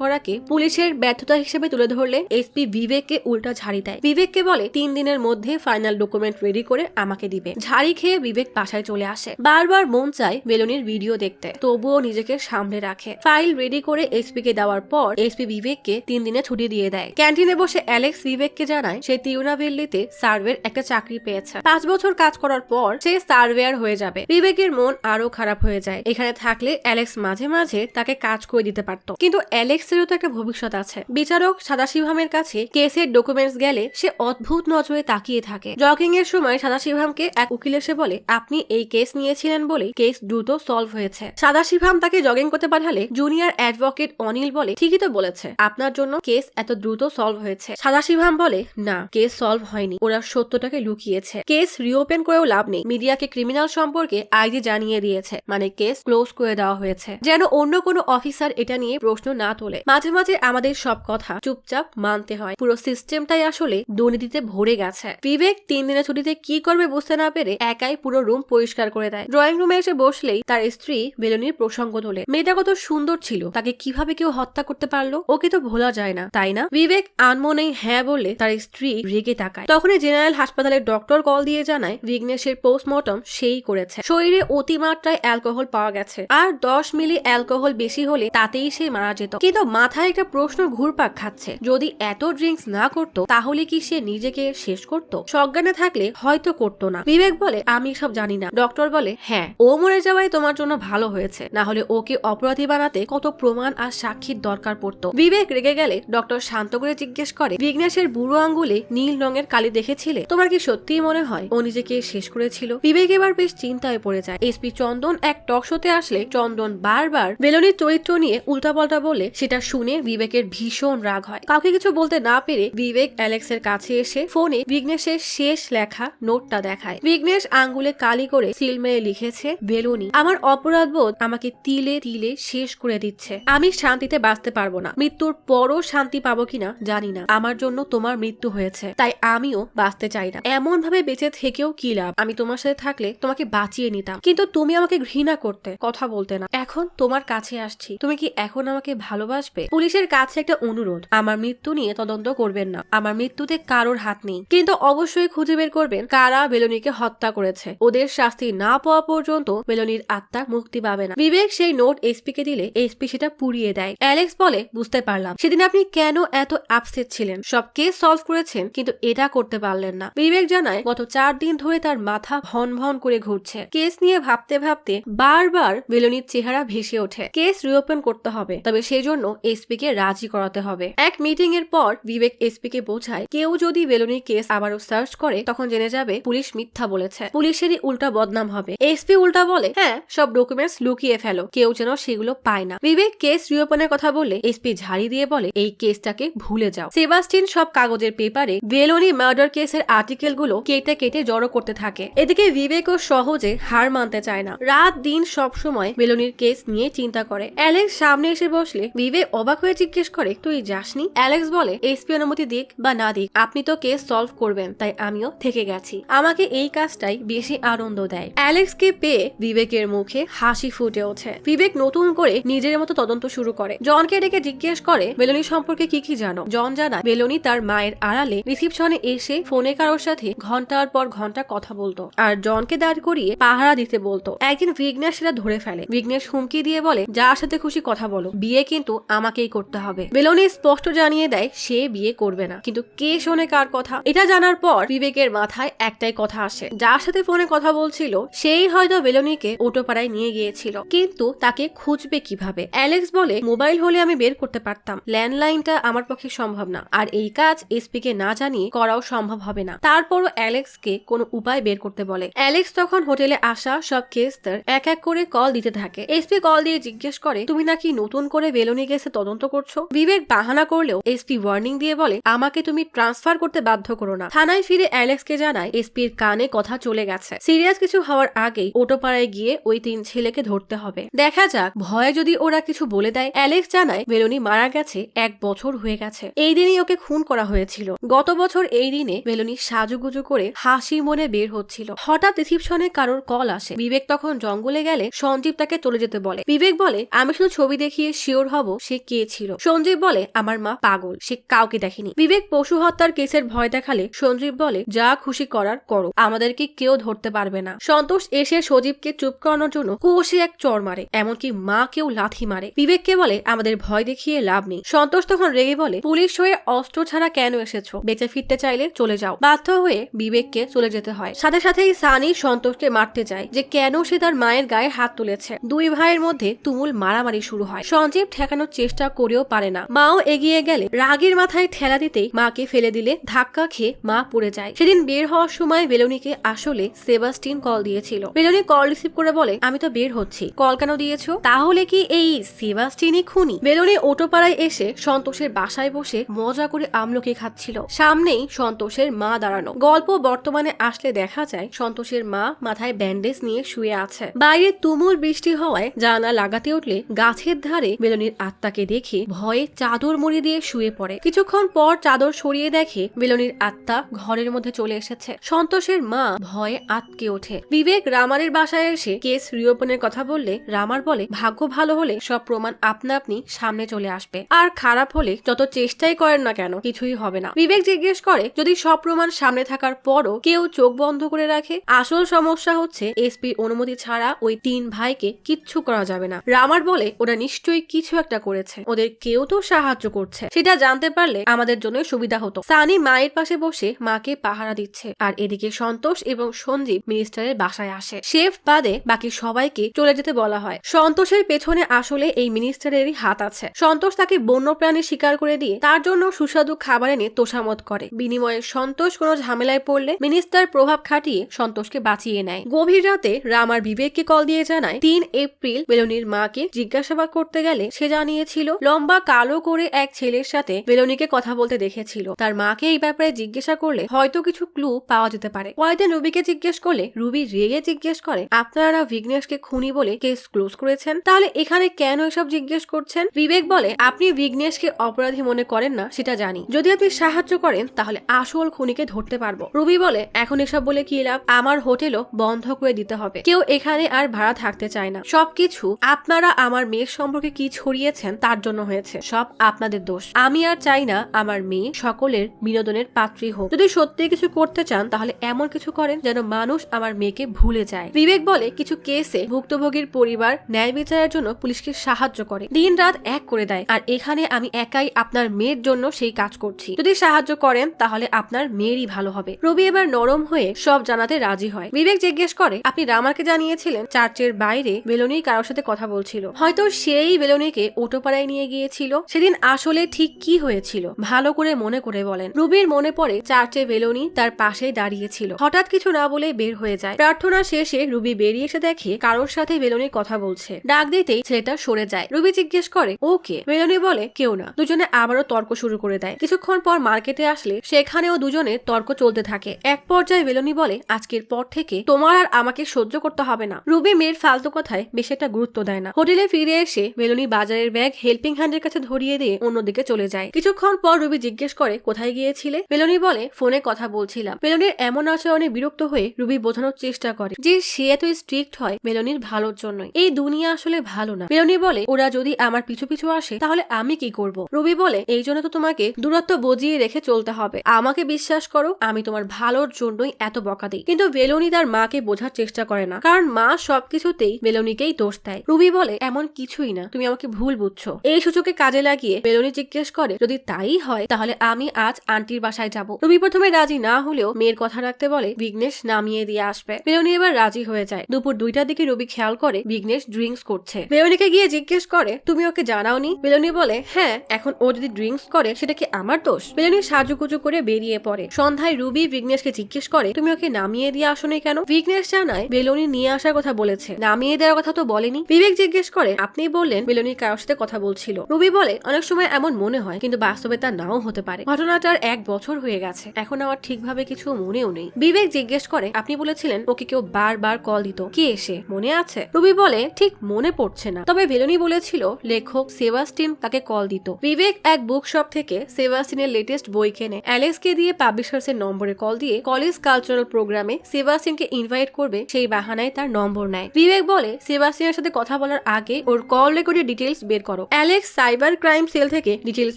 করাকে পুলিশের ব্যর্থতা হিসেবে তুলে ধরলে এসপি বিবেককে উল্টা ঝাড়ি দেয়। বিবেককে বলে 3 দিনের মধ্যে ফাইনাল ডকুমেন্ট রেডি করে আমাকে দিবে। ঝাড়ি খেয়ে বিবেক বাসায় চলে আসে। বারবার মন চায় বেলুনির ভিডিও দেখতে, তবুও নিজেকে সামলে রাখে। ফাইল রেডি করে এসপি কে দেওয়ার পর এসপি বিবেককে 3 দিনে ছুটি দিয়ে দেয়। ক্যান্টিনে বসে অ্যালেক্স বিবেককে জানায় সে তিরুনাভেল্লিতে সার্ভের একটা চাকরি পেয়েছে। 5 বছর কাজ করার পর সে সার্ভেয়ার হয়ে যাবে। বিবেকের মন আরো খারাপ হয়ে যায়। এখানে থাকলে অ্যালেক্স মাঝে মাঝে তাকে কাজ করে দিতে পারত, কিন্তু অ্যালেক্সেরও তো একটা ভবিষ্যৎ আছে। বিচারক সদাশিবহামের কাছে কেসের ডকুমেন্টস গেলে সে অদ্ভুত নজরে তাকিয়ে থাকে। জগিং এর সময় সদাশিবহামকে এক উকিল এসে বলে, আপনি এই কেস নিয়েছিলেন বলে কেস দ্রুত সলভ হয়েছে। সদাশিবহাম তাকে জগিং করতে পাঠালে জুনিয়র অ্যাডভোকেট অনিল বলে, ঠিকই তো বলেছে, আপনার জন্য কেস এত দ্রুত সলভ হয়েছে। সদাশিবহাম বলে, না, কেস সলভ হয়নি, ওরা সত্যটাকে লুকিয়েছে। কেস রিওপেন করেও লাভ নেই, মিডিয়াকে ক্রিমিনাল সম্পর্কে আইজি জানিয়ে দিয়েছে, মানে কেস ক্লোজ করে দেওয়া হয়েছে, যেন অন্য কোনো অফিসার এটা নিয়ে প্রশ্ন না তোলে। মাঝে মাঝে আমাদের সব কথা চুপচাপ মানতে হয়। পুরো সিস্টেমটাই আসলে দুর্নীতিতে ভরে গেছে। বিবেক 3 দিনের ছুটিতে কি করবে বুঝতে না পেরে একাই পুরো রুম পরিষ্কার করে দেয়। ড্রয়িং রুমে এসে বসলেই তার স্ত্রী বেলুনির প্রসঙ্গ তোলে। মেয়েটা কত সুন্দর ছিল, তাকে কিভাবে কেউ হত্যা করতে পারলো? ওকে তো ভোলা যায় না, তাই না? বিবেক আনমনেই হ্যাঁ বললে তার স্ত্রী রেগে তাকায়। তখনই জেনারেল হাসপাতালের ডক্টর কল দিয়ে জানায় বিঘ্নেশের পোস্টমর্টম সেই করেছে। শরীরে অতিমাত্রায় অ্যালকোহল পাওয়া গেছে, আর 10 মিলি অ্যালকোহল বেশি হলে তাতেই সে মারা যেত। কিন্তু মাথায় একটা প্রশ্ন ঘুরপাক খাচ্ছে, যদি এত ড্রিঙ্কস না করতো তাহলে কি সে নিজেকে শেষ করতো? সজ্ঞানে থাকলে হয়তো করতো না। বিবেক বলে, আমি সব জানি না। ডক্টর বলে, হ্যাঁ, ও মরে যাওয়াই তোমার জন্য ভালো হয়েছে, না হলে ওকে অপরাধী বানাতে কত প্রমাণ আর সাক্ষীর দরকার পড়তো। বিবেক রেগে গেলে ডক্টর শান্ত করে জিজ্ঞেস করে, বিঘ্নেশের বুড়ো আঙ্গুলে নীল রঙের কালি দেখেছিলে? তোমার কি সত্যিই মনে হয় ও নিজেকে শেষ করেছিল? বিবেক এবার বেশ চিন্তায় পড়ে যায়। এসপি চন্দন এক টক শোতে আসলে চন্দন বারবার বেলুনির চরিত্র নিয়ে উল্টাপাল্টা বলে, সেটা শুনে বিবেকের ভীষণ রাগ হয়। কাউকে কিছু বলতে না পেরে বিবেক অ্যালেক্সের কাছে এসে ফোনে বিঘ্নেশের শেষ লেখা নোটটা দেখায়। বিঘ্নেশ আঙ্গুলে কালি করে সিল মেরে লিখেছে, বেলুনি, আমার অপরাধ বোধ আমাকে তিলে তিলে শেষ করে দিচ্ছে। আমি শান্তিতে বাঁচতে পারবো না, মৃত্যুর পরও শান্তি পাবো কিনা জানি না। আমার জন্য তোমার মৃত্যু হয়েছে, তাই আমিও বাঁচতে চাই না। এমন ভাবে বেঁচে থেকেও কি লাভ? আমি তোমার সাথে থাকলে তোমাকে বাঁচিয়ে নিতাম, কিন্তু তুমি আমাকে ঘৃণা করতে, কথা বলতে না। এখন তোমার কাছে আসছি, তুমি কি এখন আমাকে ভালোবাসবে? পুলিশের কাছে একটা অনুরোধ, আমার মৃত্যু নিয়ে তদন্ত করবেন না। আমার মৃত্যুতে কারোর হাত নেই, কিন্তু অবশ্যই খুঁজে বের করবেন কারা বেলুনিকে হত্যা করেছে। ওদের শাস্তি না পাওয়া পর্যন্ত বেলুনির আত্মা মুক্তি পাবে না। বিবেক সেই নোট এসপি কে দিলে এসপি সেটা পুড়িয়ে দেয়। অ্যালেক্স বলে, বুঝতে পারলাম সেদিন আপনি কেন এত আপসেট ছিলেন। সব কেস সলভ করেছেন, কিন্তু এটা করতে পারলেন না। বিবেক জানায় গত 4 দিন ধরে তার মাথা ভন ভন করে ঘুরছে। কেস নিয়ে ভাবতে ভাবতে বারবার বেলুনির চেহারা ভেসে ওঠে। কেস রিওপেন করতে হবে, তবে সেই জন্য এসপি কে রাজি করাতে হবে। এক মিটিং এর পর বিবেক এসপি কে বোঝায়, কেউ যদি বেলুনির কেস আবারও সার্চ করে তখন জেনে যাবে পুলিশ মিথ্যা বলেছে, পুলিশেরই উল্টা বদনাম হবে। এসপি উল্টা বলে, হ্যাঁ, সব ডকুমেন্টস লুকিয়ে ফেলো, কেউ যেন সেগুলো পায় না। বিবেক কেস রিওপেনের কথা বললে এসপি ঝাড়ি দিয়ে বলে, এই কেসটাকে ভুলে যাও। সেবাস্টিন সব কাগজের পেপারে বেলুনি মার্ডার কেসের আর্টিকেল গুলো কেটে কেটে জড়ো করতে থাকে। এদিকে বিবেকও সহজে হার মানতে চায় না। রাত দিন সব সময় বেলুনির কেস নিয়ে চিন্তা করে। অ্যালেক্স সামনে এসে বসলে বিবেক অবাক হয়ে জিজ্ঞেস করে, তুই যাসনি? অ্যালেক্স বলে, এসপি অনুমতি দিক বা না দিক আপনি তো কেস সলভ করবেন, তাই আমিও থেকে গেছি। আমাকে এই কাজটাই বেশি আনন্দ দেয়। অ্যালেক্সকে পেয়ে বিবেকের মুখে হাসি ফুটে ওঠে। বিবেক নতুন করে নিজের মতো তদন্ত শুরু করে। জনকে ডেকে জিজ্ঞেস করে মেলোনি সম্পর্কে কি জানো। জন জানায় মেলোনি তার মায়ের আড়ালে রিসিপশনে এসে ফোনে কারোর সাথে ঘন্টার পর ঘন্টা কথা বলতো আর জনকে দাঁড় করিয়ে পাহারা দিতে বলতো। একদিন বিঘ্নেশ সেটা ধরে ফেলে। বিঘ্নেশ হুমকি দিয়ে বলে, যার সাথে খুশি কথা বলো, বিয়ে কিন্তু আমাকেই করতে হবে। মেলোনি স্পষ্ট জানিয়ে দেয় সে বিয়ে করবে না, কিন্তু কে শোনে কার কথা। এটা জানার পর বিবেকের মাথায় একটাই কথা আসে, যার সাথে ফোনে কথা বলছিল সেই হয়তো মেলোনিকে অটোপাড়ায় নিয়ে গিয়েছিল, কিন্তু তাকে খুঁজবে কিভাবে। অ্যালেক্স বলে, মোবাইল হলে আমি বের করতে পারতাম, ল্যান্ডলাইনটা আমার পক্ষে সম্ভব না, আর এই কাজ এসপি কে না জানিয়ে করাও সম্ভব হবে না। তারপরও অ্যালেক্সকে কোনো উপায় বের করতে বলে। অ্যালেক্স তখন হোটেলে আসা সব কেসদের এক এক করে কল দিতে থাকে। এসপি কল দিয়ে জিজ্ঞেস করে, তুমি নাকি নতুন করে বেলোনি কেসে তদন্ত করছো। বিবেক বাহানা করলেও এসপি ওয়ার্নিং দিয়ে বলে, আমাকে তুমি ট্রান্সফার করতে বাধ্য করো না। থানায় ফিরে অ্যালেক্সকে জানায় এসপির কানে কথা চলে গেছে, সিরিয়াস কিছু হওয়ার আগেই অটোপাড়ায় গিয়ে ওই 3 ছেলেকে ধরতে হবে। দেখা যাক ভয়ে যদি ওরা কিছু বলে দেয়। অ্যালেক্স জানায় বেলোনি মারা গেছে 1 বছর হয়ে গেছে, এই দিনই ওকে খুন করা হয়েছিল। গত বছর এই দিনে বেলোনি সাজুগুজু করে হাসি মনে বের হচ্ছিল। হঠাৎ রিসিপশনে কারোর কল আসে। বিবেক তখন জঙ্গলে গেলে সঞ্জীব তাকে চলে যেতে বলে। বিবেক বলে, আমি শুধু ছবি দেখিয়ে শিওর হব সে কে ছিল। সঞ্জীব বলে, আমার মা পাগল, সে কাউকে দেখেনি। বিবেক পশু হত্যার কেসের ভয় দেখালে সঞ্জীব বলে, যা খুশি করার করো, আমাদেরকে কেউ ধরতে পারবে না। সন্তোষ এসে সজীবকে চুপ করানোর জন্য কষে এক চড় মারে, এমনকি মা কেউ লাথি মারে। বিবেককে বলে, আমাদের ভয় দেখিয়ে লাভ নেই। সন্তোষ তখন রেগে বলে, পুলিশ হয়ে অস্ত্র ছাড়া কেন এসেছো, বেঁচে ফিরতে চাইলে চলে যাও। বাধ্য হয়ে বিবেককে চলে যেতে হয়। সাথে সাথেই সানি সন্তোষকে মারতে যায় যে কেন সে তার মায়ের গায়ে হাত তুলেছে। দুই ভাইয়ের মধ্যে তুমুল মারামারি শুরু হয়। সঞ্জীব ঠেকানোর চেষ্টা করেও পারে না। মাও এগিয়ে গেলে রাগের মাথায় ঠেলা দিতেই মাকে ফেলে দিলে ধাক্কা খেয়ে মা পড়ে যায়। সেদিন বের হওয়ার সময় বেলোনিকে আসলে সেবাস্টিন কল দিয়েছিল। বেলোনি কল রিসিভ করে বলে, আমি তো বের হচ্ছি, কল কেন দিয়েছো? তাহলে কি এই সেবাস্টিনই খুনি? বেলোনি অটোপাড়ায় এসে সন্তোষের বাসায় বসে মজা করে আমলকি খাচ্ছিল। সামনেই সন্তোষের মা দাঁড়ানো। গল্প বর্তমানে আসলে দেখা যায় সন্তোষের মা মাথায় ব্যান্ডেজ নিয়ে শুয়ে আছে। বাইরে তুমুল বৃষ্টি হওয়ায় জানালা লাগাতে উঠলে গাছের ধারে বেলোনির আত্মাকে দেখে ভয়ে চাদর মুড়ি দিয়ে শুয়ে পড়ে। কিছুক্ষণ পর চাদর সরিয়ে দেখে বেলোনির আত্মা ঘরের মধ্যে চলে এসেছে। সন্তোষের মা ভয়ে আটকে ওঠে। বিবেক রামারের বাসায় এসে কেস রিওপেনের কথা বললে রামার বলে, ভাগ্য ভালো হলে সব প্রমাণ আপনা আপনি সামনে চলে আসবে, আর খারাপ হলে যত চেষ্টাই করেন না কেন কিছুই হবে না। বিবেক জিজ্ঞেস করে, যদি সব প্রমাণ সামনে থাকার পরও কেউ চোখ বন্ধ করে রাখে? আসল সমস্যা হচ্ছে এসপির অনুমতি ছাড়া ওই 3 ভাইকে কিচ্ছু করা যাবে না। রামার বলে, ওরা নিশ্চয়ই কিছু একটা করেছে, ওদের কেউ তো সাহায্য করছে, সেটা জানতে পারলে আমাদের জন্য সুবিধা হতো। সানি মায়ের পাশে বসে মাকে পাহারা দিচ্ছে, আর এদিকে সন্তোষ এবং সঞ্জীব মিনিস্টারের বাসায় আসে। শেফ বাদে বাকি সবাইকে চলে যেতে বলা হয়। সন্তোষের পেছনে আসলে এই মিনিস্টারেরই হাত আছে। সন্তোষ তাকে বন্যপ্রাণী শিকার করে দিয়ে তার জন্য সুস্বাদু খাবার এনে তোষামত করে। বিনিময়ে সন্তোষ কোনো ঝামেলায় পড়লে মিনিস্টার প্রভাব খাটিয়ে সন্তোষকে বাঁচিয়ে নেয়। গভীর রাতে রামার বিবেককে কল দিয়ে জানায় 3 এপ্রিল বেলোনির মাকে জিজ্ঞাসাবাদ করতে গেলে সে জানিয়েছিল লম্বা কালো করে এক ছেলের সাথে বেলোনিকে কথা বলতে দেখেছিল। তার মাকে এই ব্যাপারে জিজ্ঞাসা করলে হয়তো কিছু ক্লু পাওয়া যেতে পারে। পরের রুবিকে জিজ্ঞেস করলে রুবি রেগে জিজ্ঞেস করে, আপনারা বিঘ্নেশকে খুনি বলে কেস ক্লোজ করেছেন, তাহলে এখানে কেন এসব জিজ্ঞেস করছেন? বিবেক বলে, আপনি বিঘ্নেশকে অপরাধী মনে করেন না সেটা জানি, যদি আপনি সাহায্য করেন তাহলে আসল খুনিকে ধরতে পারবো। রুবি বলে, এখন এসব বলে কি লাভ, আমার হোটেলও বন্ধ করে দিতে হবে, কেউ এখানে আর ভাড়া থাকতে চায় না। সবকিছু আপনারা আমার মেয়ের সম্পর্কে কি ছড়িয়েছেন তার জন্য হয়েছে, সব আপনাদের দোষ। আমি আর চাই না আমার মেয়ে সকলের বিনোদনের পাত্রী হোক। যদি সত্যি কিছু করতে চান তাহলে এমন কিছু করেন যেন মানুষ আমার মেয়েকে ভুলে যায়। বিবেক বলে, কিছু কেসে ভুক্তভোগীর পরিবার ন্যায় বিচারের জন্য পুলিশকে সাহায্য করে, দিন রাত এক করে দেয়, আর এখানে আমি একাই আপনার মেয়ের জন্য সেই কাজ করছি। যদি সাহায্য করেন তাহলে আপনার মেয়েরই ভালো হবে। রবি এবার নরম হয়ে সব জানাতে রাজি হয়। বিবেক জিজ্ঞেস করে, আপনি রামারকে জানিয়েছিলেন চার্চের বাইরে বেলোনি কারোর সাথে কথা বলছিল, হয়তো সেই বেলোনিকে অটোপাড়ায় নিয়ে গিয়েছিল। সেদিন আসলে ঠিক কি হয়েছিল ভালো করে মনে করে বলেন। রুবির মনে পড়ে চার্চে বেলোনি তার পাশে দাঁড়িয়েছিল। হঠাৎ কিছু না বলে বের হয়ে যায়। প্রার্থনা শেষে রুবি বেরিয়ে এসে দেখে কারোর সাথে বেলোনির কথা বলছে। ডাক দিতেই ছেলেটা সরে যায়। রুবি জিজ্ঞেস করে, ওকে? বেলোনি বলে, কেউ না। দুজনে আবারও তর্ক শুরু করে দেয়। কিছুক্ষণ পর মার্কেটে আসলে সেখানেও দুজনের তর্ক চলতে থাকে। এক পর্যায়ে বেলোনি বলে, আজকের পর থেকে তোমার আর আমাকে সহ্য করতে হবে না। রুবি মেয়ের ফালতু কথায় বেশি একটা গুরুত্ব দেয় না। হোটেলে ফিরে এসে বেলোনি বাজারের ব্যাগ হেল্পিং হ্যান্ডের কাছে ধরিয়ে দিয়ে অন্যদিকে চলে যায়। কিছুক্ষণ পর রুবি জিজ্ঞেস করে, কোথায় কোথায় গিয়েছিলে? মেলোনি বলে ফোনে কথা বলছিলাম। মেলোনির এমন আচরণে বিরক্ত হয়ে রুবি বোঝানোর চেষ্টা করে যে সে এত স্ট্রিক্ট হয় মেলোনির ভালোর জন্যই। এই দুনিয়া আসলে ভালো না। মেলোনি বলে ওরা যদি আমার পিছু পিছু আসে তাহলে আমি কি করব? রুবি বলে এই জন্য তো তোমাকে দূরত্ব বজিয়ে রেখে চলতে হবে। আমাকে বিশ্বাস করো, আমি তোমার ভালোর জন্যই এত বকা দিই। কিন্তু মেলোনি তার মাকে বোঝার চেষ্টা করে না, কারণ মা সবকিছুতেই মেলোনিকেই দোষ দেয়। রুবি বলে এমন কিছুই না, তুমি আমাকে ভুল বুঝছো। এই সুযোগে কাজে লাগিয়ে মেলোনি জিজ্ঞেস করে যদি তাই হয় তাহলে আমি আজ আন্টির বাসায় যাব। রুবি প্রথমে রাজি না হলেও মেয়ের কথা রাখতে বলে বিঘ্নেশ নামিয়ে দিয়ে আসবে। মেলোনি এবার রাজি হয়ে যায়। দুপুর 2টার দিকে রুবি খেয়াল করে বিঘ্নেশ ড্রিঙ্কস করছে। মেলোনিকে গিয়ে জিজ্ঞেস করে তুমি ওকে জানাওনি? মেলোনি বলে হ্যাঁ, এখন ও যদি ড্রিঙ্কস করে সেটা কি আমার দোষ? মেলোনি সাজুগুজু করে বেরিয়ে পড়ে। সন্ধ্যায় রুবি বিঘ্নেশকে জিজ্ঞেস করে তুমি ওকে নামিয়ে দিয়ে আসোনি কেন? বিঘ্নেশ জানায় মেলোনি নিয়ে আসার কথা বলেছে, নামিয়ে দেওয়ার কথা তো বলেনি। বিবেক জিজ্ঞেস করে আপনি বললেন মেলোনি কারোর সাথে কথা বলছিল। রুবি বলে অনেক সময় এমন মনে হয়, কিন্তু বাস্তবে তা নাও হতে পারে। ঘটনাটার 1 বছর হয়ে গেছে, এখন আমার ঠিকভাবে কিছু মনেও নেই। বিবেক জিজ্ঞেস করে আপনি বলেছিলেন ওকে কেউ বারবার কল দিত, কে এসে মনে আছে? রুবি বলে ঠিক মনে পড়ছে না, তবে মেলোনি বলেছিল লেখক সেবাস্টিন তাকে কল দিত। বিবেক এক বুক শপ থেকে সেবাস্টিনের লেটেস্ট বই কেনে অ্যালেক্সকে দিয়ে পাবলিশার্সের নম্বরে কল দিয়ে কলেজ কালচারাল প্রোগ্রামে সেবাস্টিনকে ইনভাইট করবে সেই বাহানায় তার নম্বর নেয়। বিবেক বলে সেবাস্টিনের সাথে কথা বলার আগে ওর কল রেকর্ডের ডিটেইলস বের করো। অ্যালেক্স সাইবার ক্রাইম সেল থেকে ডিটেইলস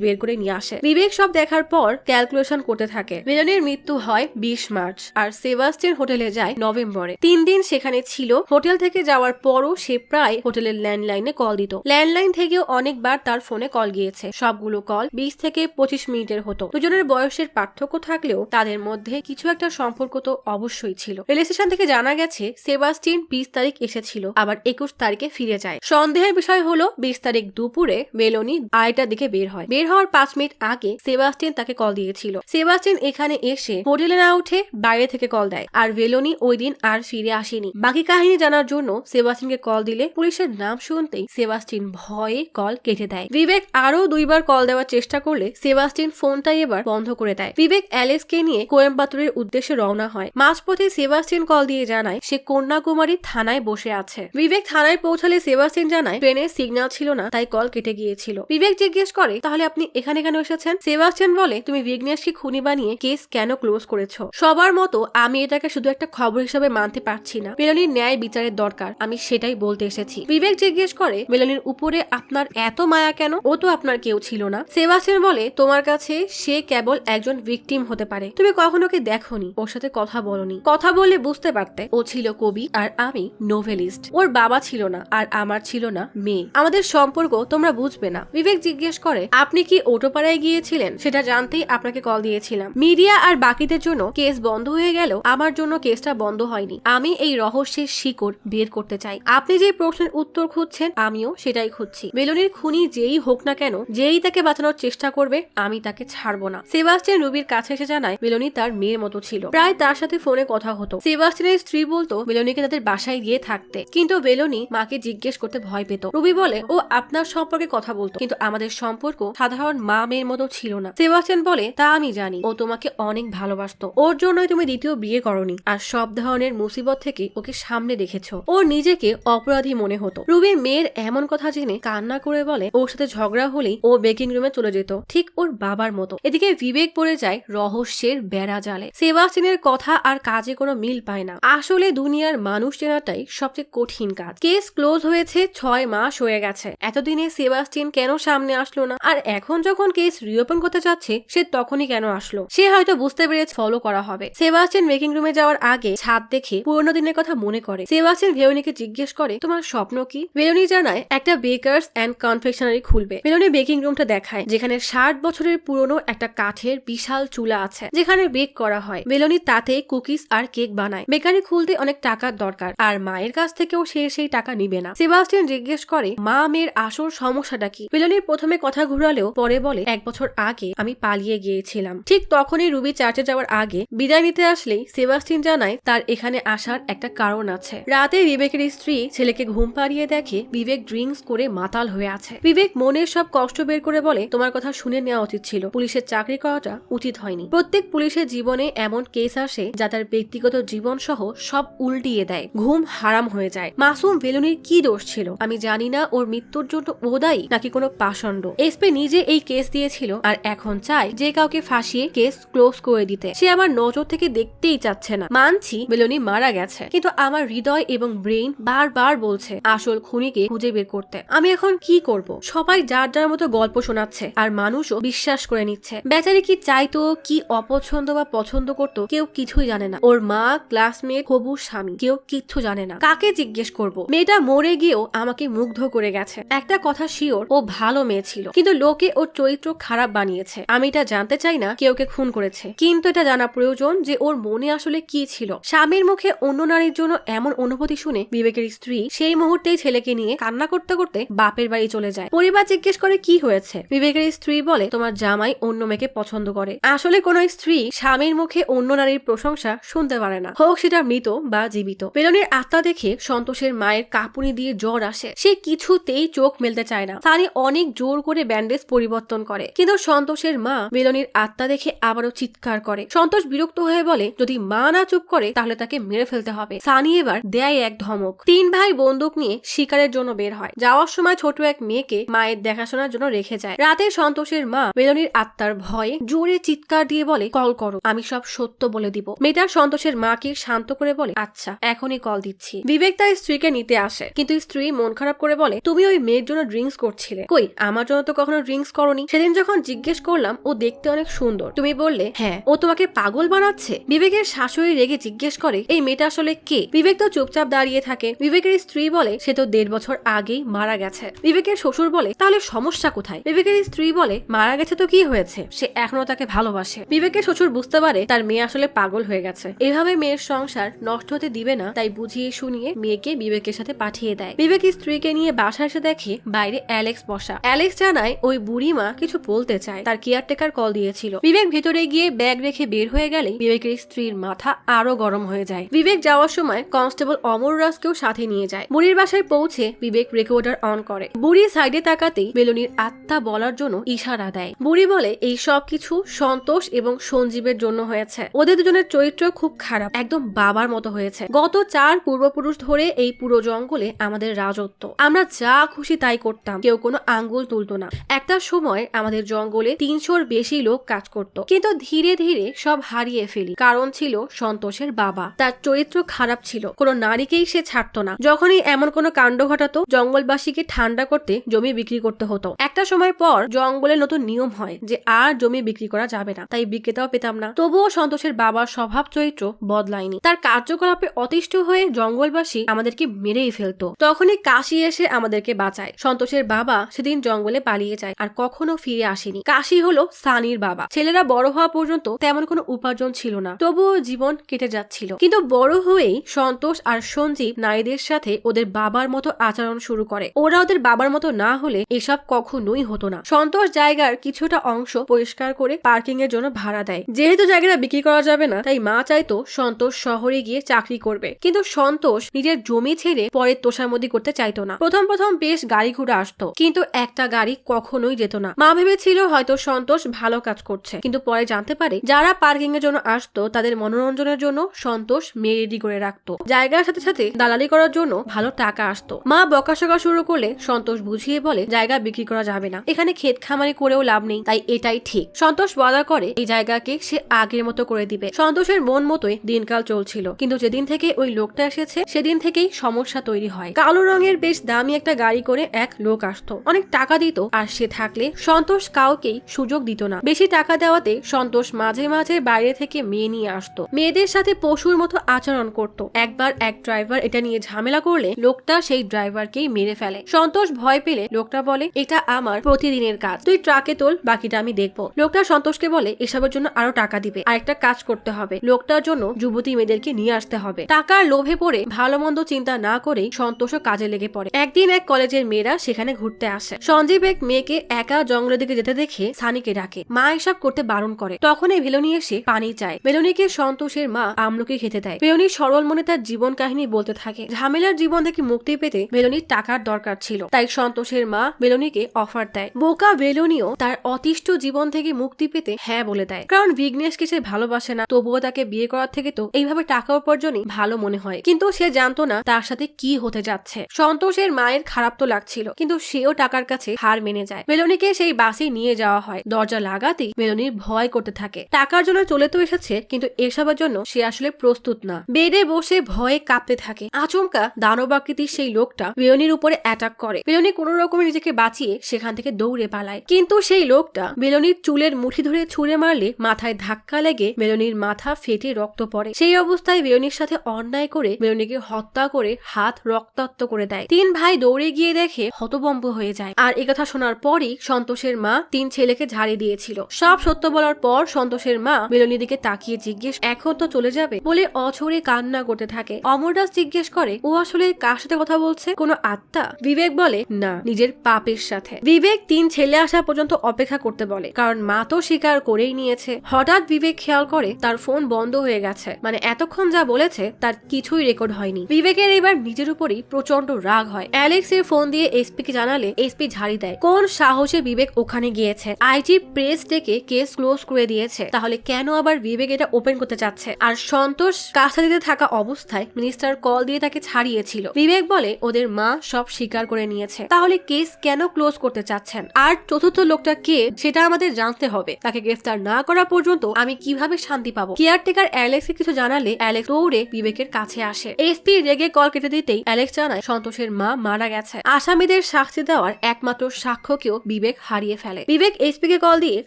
বের করে নিয়ে আসে। বিবেক সব দেখার পর ক্যালকুলেশন করতে থাকে। মেলোনির মৃত্যু হয় 20 মার্চ আর সেবাস্টিন হোটেলে যায় নভেম্বরে। 3 দিন সেখানে ছিল। হোটেল থেকে যাওয়ার পরও সে প্রায় হোটেলের ল্যান্ডলাইনে কল দিত। ল্যান্ডলাইন থেকেও অনেকবার তার ফোনে কল গিয়েছে। সবগুলো কল 20 থেকে 25 মিনিটের হতো। দুজনের বয়সের পার্থক্য থাকলেও তাদের মধ্যে কিছু একটা সম্পর্ক তো অবশ্যই ছিল। রেল স্টেশন থেকে জানা গেছে সেবাস্টিন 20 তারিখ এসেছিল, আবার 21 তারিখে ফিরে যায়। সন্দেহের বিষয় হলো 20 তারিখ দুপুরে মেলোনি 2টার দিকে বের হয়। বের হওয়ার 5 মিনিট আগে সেবাস্টিন তাকে কল দিয়েছিল। সেবাস্টিন এখানে এসে হোটেলে না উঠে বাইরে থেকে কল দেয়, আর মেলোনি ওই দিন আর ফিরে আসেনি। বাকি কাহিনী জানার জন্য সেবাস্টিনকে কল দিলে পুলিশের নাম শুনতেই সেবাস্টিন ভয়ে কল কেটে দেয়। বিবেক আরো 2বার কল দেওয়ার চেষ্টা করলে সেবাস্টিন ফোনটাই এবার বন্ধ করে দেয়। বিবেক অ্যালেক্সকে নিয়ে কোয়েম্বাতুরের উদ্দেশ্যে রওনা হয়। মাঝপথে সেবাস্টিন কল দিয়ে জানায় সে কন্যাকুমারী থানায় বসে আছে। বিবেক থানায় পৌঁছালে সেবাস্টিন জানায় ট্রেনের সিগন্যাল ছিল না, তাই কল কেটে গিয়েছিল। বিবেক জিজ্ঞেস করে তাহলে আপনি এখানে কেন এসেছেন? সেবাস্টিন বলে তুমি বিঘ্নেশকে খুনি বানিয়ে কেস কেন ক্লোজ করেছো? সবার মতো আমি এটাকে শুধু একটা খবর হিসেবে মানতে পারছি না। মেলোনির ন্যায় বিচারের দরকার, আমি সেটাই বলতে এসেছি। বিবেক জিজ্ঞেস করে মেলোনির উপরে আপনার এত মায়া কেন? ও তো আপনার কেউ ছিল না। সেবাস্টিন বলে তোমার কাছে সে কেবল একজন ভিকটিম হতে পারে। তুমি কখনো ওকে দেখোনি, ওর সাথে কথা বলোনি। কথা বললে বুঝতে পারতে ও ছিল কবি আর আমি নোভেলিস্ট। ওর বাবা ছিল না আর আমার ছিল না মেয়ে। আমাদের সম্পর্ক তোমরা বুঝবে না। বিবেক জিজ্ঞেস করে আপনি কি অটোপাড়ায় গিয়েছিলেন? সেটা জানতেই আপনাকে কল দিয়েছিলাম। মিডিয়া আর বাকিদের জন্য কেস বন্ধ হয়ে গেল, আমার জন্য কেসটা বন্ধ হয়নি। আমি এই রহস্যের শিকড় বের করতে চাই। আপনি যে প্রশ্নের উত্তর খুঁজছেন আমিও সেটাই খুঁজছি। মেলোনির খুনি যেই হোক না কেন, যেই তাকে বাঁচানোর চেষ্টা করবে আমি তাকে ছাড়বো না। সেবাস্টিন রুবির কাছে এসে জানায় মেলোনি তার মেয়ের মতো ছিল, প্রায় তার সাথে ফোনে কথা হতো। সেবাস্টিনের স্ত্রী বলতো মেলোনিকে তাদের বাসায় গিয়ে থাকতে, কিন্তু মেলোনি মাকে জিজ্ঞেস করতে ভয় পেত। রুবি বলে ও আপনার সম্পর্কে কথা বলতো, কিন্তু আমাদের সম্পর্ক সাধারণ মা মেয়ের মতো ছিল না। সেবাস্টিন বলে তা আমি জানি, ও তোমাকে অনেক ভালোবাসতো, ওর জন্যই তুমি দ্বিতীয় বিয়ে করনি আর সব ধরনের মুসিবত থেকে ওকে সামনে রেখেছো। ওর নিজেকে অপরাধী মনে হতো। রুবি মেয়ের এমন কথা জেনে কান্না করে বলে ওর সাথে ঝগড়া হলেই ও বেকিং রুমে চলে যেত, ঠিক ওর বাবার মতো। এদিকে বিবেক পড়ে যায় রহস্যের বেড়া জালে। সেবাস্টিনের কথা আর কাজে কোনো মিল পায় না। আসলে দুনিয়ার মানুষ চেনাটাই সবচেয়ে কঠিন কাজ। কেস ক্লোজ হয়েছে 6 মাস হয়ে গেছে। এতদিনে সেবাস্টিন কেন সামনে আসলো না? আর এখন যখন কেস রিওপেন করতে যাচ্ছে সে তখনই কেন আসলো? সে হয়তো বুঝতে পেরেছে ফলো করা হবে। সেবাস্টিন বেকিং রুমে যাওয়ার আগে ছাদ দেখে পুরোনো দিনের কথা মনে করে। সেবাস্টিন ভেরোনিকে জিজ্ঞেস করে তোমার স্বপ্ন কি? ভেরোনি জানায় একটা বেকার্স এন্ড কনফেকশনারি খুলবে। ভেরোনি বেকিং রুমটা দেখায়, যেখানে 60 বছরের পুরনো একটা কাঠের বিশাল চুলা আছে যেখানে বেক করা হয়। ভেরোনি তাতে কুকিজ আর কেক বানায়। বেকারি খুলতে অনেক টাকার দরকার, আর মায়ের কাছ থেকেও সে সেই টাকা নিবে না। সেবাস্টিন জিজ্ঞেস করে মা মেয়ের আসল সমস্যাটা কি? ভেরোনির প্রথমে কথা ঘুরালেও পরে বলে 1 বছর আগে আমি পালিয়ে গিয়েছিলাম। ঠিক তখনই রুবি চার্চে যাওয়ার আগে বিদায় নিতে আসলেই সেবাস্টিন জানায় তার এখানে আসার একটা কারণ আছে। রাতে বিবেকের স্ত্রী ছেলেকে ঘুম পাড়িয়ে দেখে বিবেক ড্রিঙ্কস করে মাতাল হয়ে আছে। বিবেক মনের সব কষ্ট বের করে বলে তোমার কথা শুনে নেওয়া উচিত ছিল, পুলিশের চাকরি করাটা উচিত হয়নি। প্রত্যেক পুলিশের জীবনে এমন কেস আসে যা তার ব্যক্তিগত জীবন সহ সব উল্টিয়ে দেয়। ঘুম হারাম হয়ে যায়। মাসুম ভেলুনির কি দোষ ছিল? আমি জানি না ওর মৃত্যুর জন্য ও দায়ী নাকি কোনো পাষণ্ড। এসপি নিজে এই কেস দিয়েছিল আর এখন চাই চায় যে কাউকে ফাঁসিয়ে কেস ক্লোজ করে দিতে। সে আমার নজর থেকে দেখতেই চাচ্ছে না। মানছি মেলোনি মারা গেছে, কিন্তু আমার হৃদয় এবং ব্রেইন বারবার বলছে আসল খুনিকে খুঁজে বের করতে। আমি এখন কি করব? সবাই যার যার মতো গল্প শোনাচ্ছে আর মানুষও বিশ্বাস করে নিচ্ছে। বেচারি কি চাইতো, কি অপছন্দ বা পছন্দ করতো, কেউ কিছুই জানে না। ওর মা, ক্লাসমেট, হবু স্বামী, কেউ কিচ্ছু জানে না। কাকে জিজ্ঞেস করব? মেয়েটা মরে গিয়েও আমাকে মুগ্ধ করে গেছে। একটা কথা শিওর, ও ভালো মেয়ে ছিল, কিন্তু লোকে ওর চরিত্র খারাপ বানিয়েছে। আমি এটা জানতে চাই না কে ওকে খুন করেছে, কিন্তু এটা জানা প্রয়োজন যে ওর মনে আসলে কি ছিল। স্বামীর মুখে অন্য নারীর জন্য এমন অনুভূতি শুনে বিবেকের স্ত্রী সেই মুহূর্তেই ছেলেকে নিয়ে কান্না করতে করতে বাপের বাড়ি চলে যায়। পরিবার জিজ্ঞেস করে কি হয়েছে। বিবেকের স্ত্রী বলে তোমার জামাই অন্য মেয়েকে পছন্দ করে। আসলে কোন স্ত্রী স্বামীর মুখে অন্য নারীর প্রশংসা শুনতে পারে না, হোক সেটা মৃত বা জীবিত। বেলনির আত্মা দেখে সন্তোষের মায়ের কাঁপুনি দিয়ে জ্বর আসে। সে কিছুতেই চোখ মেলতে চায় না। সানি অনেক জোর করে ব্যান্ডেজ পরিবর্তন করে, কিন্তু সন্তোষের মা বেলনির আত্মা দেখে আবারও চিৎকার করে। সন্তোষ বিরক্ত হয়ে বলে যদি মা না চুপ করে তাহলে তাকে মেরে ফেলতে হবে। সানি এবার দেয় এক ধমক। 3 ভাই বন্দুক নিয়ে শিকারের জন্য বের হয়। যাওয়ার সময় ছোট এক মেয়েকে মায়ের দেখাশোনার জন্য রেখে যায়। রাতে সন্তোষের মা বেলনির আত্মার ভয়ে জোরে চিৎকার দিয়ে বলে কল করো, আমি সব সত্য বলে দিব। মেয়েটা সন্তোষের মাকে শান্ত করে বলে আচ্ছা এখনই কল দিচ্ছি। বিবেক তার স্ত্রীকে নিতে আসে, কিন্তু স্ত্রী মন খারাপ করে বলে তুমি ওই মেয়ের জন্য ড্রিঙ্কস করছিলে। কই, আমার জন্য তো কখনো ড্রিঙ্কস করনি। সেদিন যখন জিজ্ঞেস করলাম ও দেখতে অনেক সুন্দর, তুমি বললে হ্যাঁ ও তোমাকে পাগল বানাচ্ছে। বিবেকের শাশুড়ি রেগে জিজ্ঞেস করে এই মেয়েটা আসলে কে? বিবেক তো চুপচাপ দাঁড়িয়ে থাকে। বিবেকের স্ত্রী বলে সে তো 1.5 বছর আগেই মারা গেছে। বিবেকের শ্বশুর বলে তাহলে সমস্যা কোথায়? বিবেকের স্ত্রী বলে মারা গেছে তো কি হয়েছে, সে এখনো তাকে ভালোবাসে। বিবেকের শ্বশুর বুঝতে পারে তার মেয়ে আসলে পাগল হয়ে গেছে। এভাবে মেয়ের সংসার নষ্ট হতে দিবে না, তাই বুঝিয়ে শুনিয়ে মেয়েকে বিবেকের সাথে পাঠিয়ে দেয়। বিবেক স্ত্রীকে নিয়ে বাসায় এসে দেখে বাইরে অ্যালেক্স বসা। অ্যালেক্স জানায় ওই বুড়ি মা কিছু বলতে চায়, তার কেয়ারটেকার কল দিয়েছিল। বিবেক ভেতরে গিয়ে ব্যাগ রেখে বের হয়ে গেলে বিবেকের স্ত্রীর মাথা আরো গরম হয়ে যায়। বিবেক যাওয়ার সময় কনস্টেবল অমর রাজকেও সাথে নিয়ে যায়। বুড়ির বাসায় পৌঁছে বিবেক রেকর্ডার অন করে। বুড়ি সাইডে তাকাতেই বেলুনির আত্মা বলার জন্য ইশারা দেয়। বুড়ি বলে এই সব কিছু সন্তোষ এবং সঞ্জীবের জন্য হয়েছে। ওদের দুজনের চরিত্র খুব খারাপ, একদম বাবার মতো হয়েছে। গত 4 পূর্বপুরুষ ধরে এই পুরো জঙ্গলে আমাদের রাজত্ব। আমরা যা খুশি তাই করতাম, কেউ কোনো আঙ্গুল তুলতো না। একটা সময় আমাদের জঙ্গলে 300-র বেশি লোক কাজ করত, কিন্তু ধীরে ধীরে সব হারিয়ে ফেলি। কারণ ছিল সন্তোষের বাবা। তার চরিত্র খারাপ ছিল, কোনো নারীকেই সে ছাড়তো না। যখনই এমন কোনো কাণ্ড ঘটাতো জঙ্গলবাসীকে ঠান্ডা করতে জমি বিক্রি করতে হতো। একটা সময় পর জঙ্গলে নতুন নিয়ম হয় যে আর জমি বিক্রি করা যাবে না, তাই বিক্রেতাও পেতাম না। তবুও সন্তোষের বাবার স্বভাব চরিত্র বদলায়নি। তার কার্যকলাপে অতিষ্ঠ হয়ে জঙ্গলবাসী আমাদেরকে মেরেই ফেলতো। তখনই কাশি এসে আমাদেরকে বাঁচায়। সন্তোষের বাবা সেদিন জঙ্গলে পালিয়ে যায় আর কখনো ফিরে আসেনি। কাশি হলো সানির বাবা। ছেলেরা বড় হওয়া পর্যন্ত তেমন কোনো উপার্জন ছিল না, তবুও জীবন কেটে যাচ্ছিল। কিন্তু বড় হয়েই সন্তোষ আর সঞ্জীব নারীদের সাথে ওদের বাবার মতো আচরণ শুরু করে। ওরা ওদের বাবার মতো না হলে এসব কখনোই হতো না। সন্তোষ জায়গার কিছুটা অংশ পরিষ্কার করে পার্কিং এর জন্য ভাড়া দেয়। যেহেতু জায়গাটা বিক্রি করা যাবে না, তাই মা চাইতো সন্তোষ শহরে গিয়ে চাকরি করবে, কিন্তু সন্তোষ নিজের জমি ছেড়ে পরে তোষামদি করতে চাইতো না। প্রথম বেশ গাড়ি ঘুরে আসতো, কিন্তু একটা গাড়ি কখনোই যেত না। মা ভেবেছিল হয়তো সন্তোষ ভালো কাজ করছে, কিন্তু পরে জানতে পারে যারা পার্কিং এর জন্য আসতো তাদের মনোরঞ্জনের জন্য সন্তোষ মেয়ে রেডি করে রাখতো। জায়গার সাথে সাথে দালালি করার জন্য ভালো টাকা আসতো। মা বকাশকা শুরু করলে সন্তোষ বুঝিয়ে বলে জায়গা বিক্রি করা যাবে না, এখানে ক্ষেত খামারি করেও লাভ নেই, তাই এটাই ঠিক। সন্তোষ ওয়াদা করে এই জায়গাকে সে আগের মতো করে দিবে। সন্তোষের মন মতোই দিনকাল চলছিল, কিন্তু যেদিন থেকে ওই লোকটা এসেছে সেদিন থেকেই সমস্যা তৈরি হয়। কালো রঙের বেশ দামি একটা গাড়ি করে এক লোক আসতো, অনেক টাকা দিত, আর সে থাকলে সন্তোষ কাউকেই সুযোগ দিত না। বেশি টাকা দেওয়াতে সন্তোষ মাঝে মাঝে বাইরে থেকে মেয়ে নিয়ে আসতো, মেয়েদের সাথে পশুর মতো আচরণ করত। একবার এক ড্রাইভার এটা নিয়ে ঝামেলা করলে লোকটা সেই ড্রাইভারকেই মেরে ফেলে। সন্তোষ ভয় পেলে লোকটা বলে এটা আমার প্রতিদিনের কাজ, তুই ট্রাকে তোল, বাকিটা আমি দেখবো। লোকটা সন্তোষকে বলে এসবের জন্য আরো টাকা দিবে, আর একটা কাজ করতে হবে, লোকটার জন্য যুবতী মেয়েদেরকে নিয়ে আসতে হবে। টাকার লোভে পড়ে ভালো মন্দ চিন্তা না করেই সন্তোষও কাজে লেগে পড়ে। একদিন এক কলেজের মেয়েরা সেখানে ঘুরতে আসে। সঞ্জীব এক মেয়েকে একা জঙ্গলের দিকে যেতে দেখে সানিকে ডাকে। মা এসব করতে বারণ করে। তখনই ভেলোনি এসে পানি চায়। ভেলোনিকে সন্তোষের মা আমলকি খেতে দেয়। ভেলোনি সরল মনে তার জীবন কাহিনী বলতে থাকে। ঝামেলার জীবন থেকে মুক্তি পেতে ভেলোনির টাকার দরকার ছিল, তাই সন্তোষের মা ভেলোনিকে অফার দেয়। বোকা ভেলোনিও তার অতিষ্ঠ জীবন থেকে মুক্তি পেতে হ্যাঁ বলে দেয়, কারণ বিঘ্নেশকে সে ভালোবাসে না। তবুও তাকে বিয়ে করার থেকে তো এইভাবে টাকা উপার্জনই ভালো মনে হয়, কিন্তু সে জানতো না তার সাথে কি হতে যাচ্ছে। সন্তোষের মায়ের খারাপ তো লাগছিল, কিন্তু সেও টাকার কাছে হার মেনে যায়। ভেলোনিকে সেই বাসে নিয়ে যাওয়া হয়। দরজা লাগাতেই মেলনির ভয় করতে থাকে। টাকার জন্য চলে তো এসেছে, কিন্তু এসবের জন্য সে আসলে প্রস্তুত না। বেডে বসে ভয়ে কাঁপতে থাকে। আচমকা দানবাকৃতির সেই লোকটা মেলনির উপরে অ্যাটাক করে। মেলনি কোনো রকমে নিজেকে বাঁচিয়ে সেখান থেকে দৌড়ে পালায়, কিন্তু সেই লোকটা মেলনির চুলের মুঠি ধরে ছুঁড়ে মারলে মাথায় ধাক্কা লেগে মেলনির মাথা ফেটে রক্ত পড়ে। সেই অবস্থায় মেলনির সাথে অন্যায় করে মেলনিকে হত্যা করে হাত রক্তাক্ত করে দেয়। 3 ভাই দৌড়ে গিয়ে দেখে হতভম্ব হয়ে যায়। আর একথা শোনার পরই সন্তোষের মা 3 ছেলেকে ঝাড়ি দিয়েছিল। সব সত্য বলার পর সন্তোষের মা মেলনির দিকে তাকিয়ে জিজ্ঞেস, এখন তো চলে যাবে বলে অঝরে কান্না করতে থাকে। অমরদাস জিজ্ঞেস করে, ও আসলে কার সাথে কথা বলছে, কোনো আত্মা? বিবেক বলে, না, নিজের পাপের সাথে। বিবেক 3 ছেলে আসা পর্যন্ত অপেক্ষা করতে বলে, কারণ মা তো স্বীকার করেই নিয়েছে। হঠাৎ বিবেক খেয়াল করে তার ফোন বন্ধ হয়ে গেছে, মানে এতক্ষণ যা বলেছে তার কিছুই রেকর্ড হয়নি। বিবেকের এবার নিজের উপরই প্রচন্ড রাগ হয়। অ্যালেক্স এর ফোন দিয়ে এসপি কে জানালে এসপি ঝাড়ি দেয়। কোন সাহসে বিবেক ওখানে গিয়েছে? আইজি প্রেস ডেকে কেস ক্লোজ করে দিয়েছে, তাহলে কেন আবার বিবেক এটা ওপেন করতে চাচ্ছে? আর সন্তোষ কাস্টাডিতে থাকা অবস্থায় মিনিস্টার কল দিয়ে তাকে ছাড়িয়েছিল। বিবেক বলে ওদের মা সব স্বীকার করে নিয়েছে, তাহলে কেস কেন ক্লোজ করতে চাচ্ছেন? আর চতুর্থ লোকটা কে সেটা আমাদের জানতে হবে। তাকে গ্রেফতার না করা পর্যন্ত আমি কিভাবে শান্তি পাবো? কেয়ারটেকার অ্যালেক্সকে কিছু জানালে অ্যালেক্স দৌড়ে বিবেকের কাছে আসে। এসপি রেগে কল কেটে দিতেই অ্যালেক্স জানায় সন্তোষের মা মারা গেছে। আসামিদের শাস্তি দেওয়ার একমাত্র সাক্ষ্যকেও বিবেক হারিয়ে ফেলে। বিবেক এসপি কে কল দিয়ে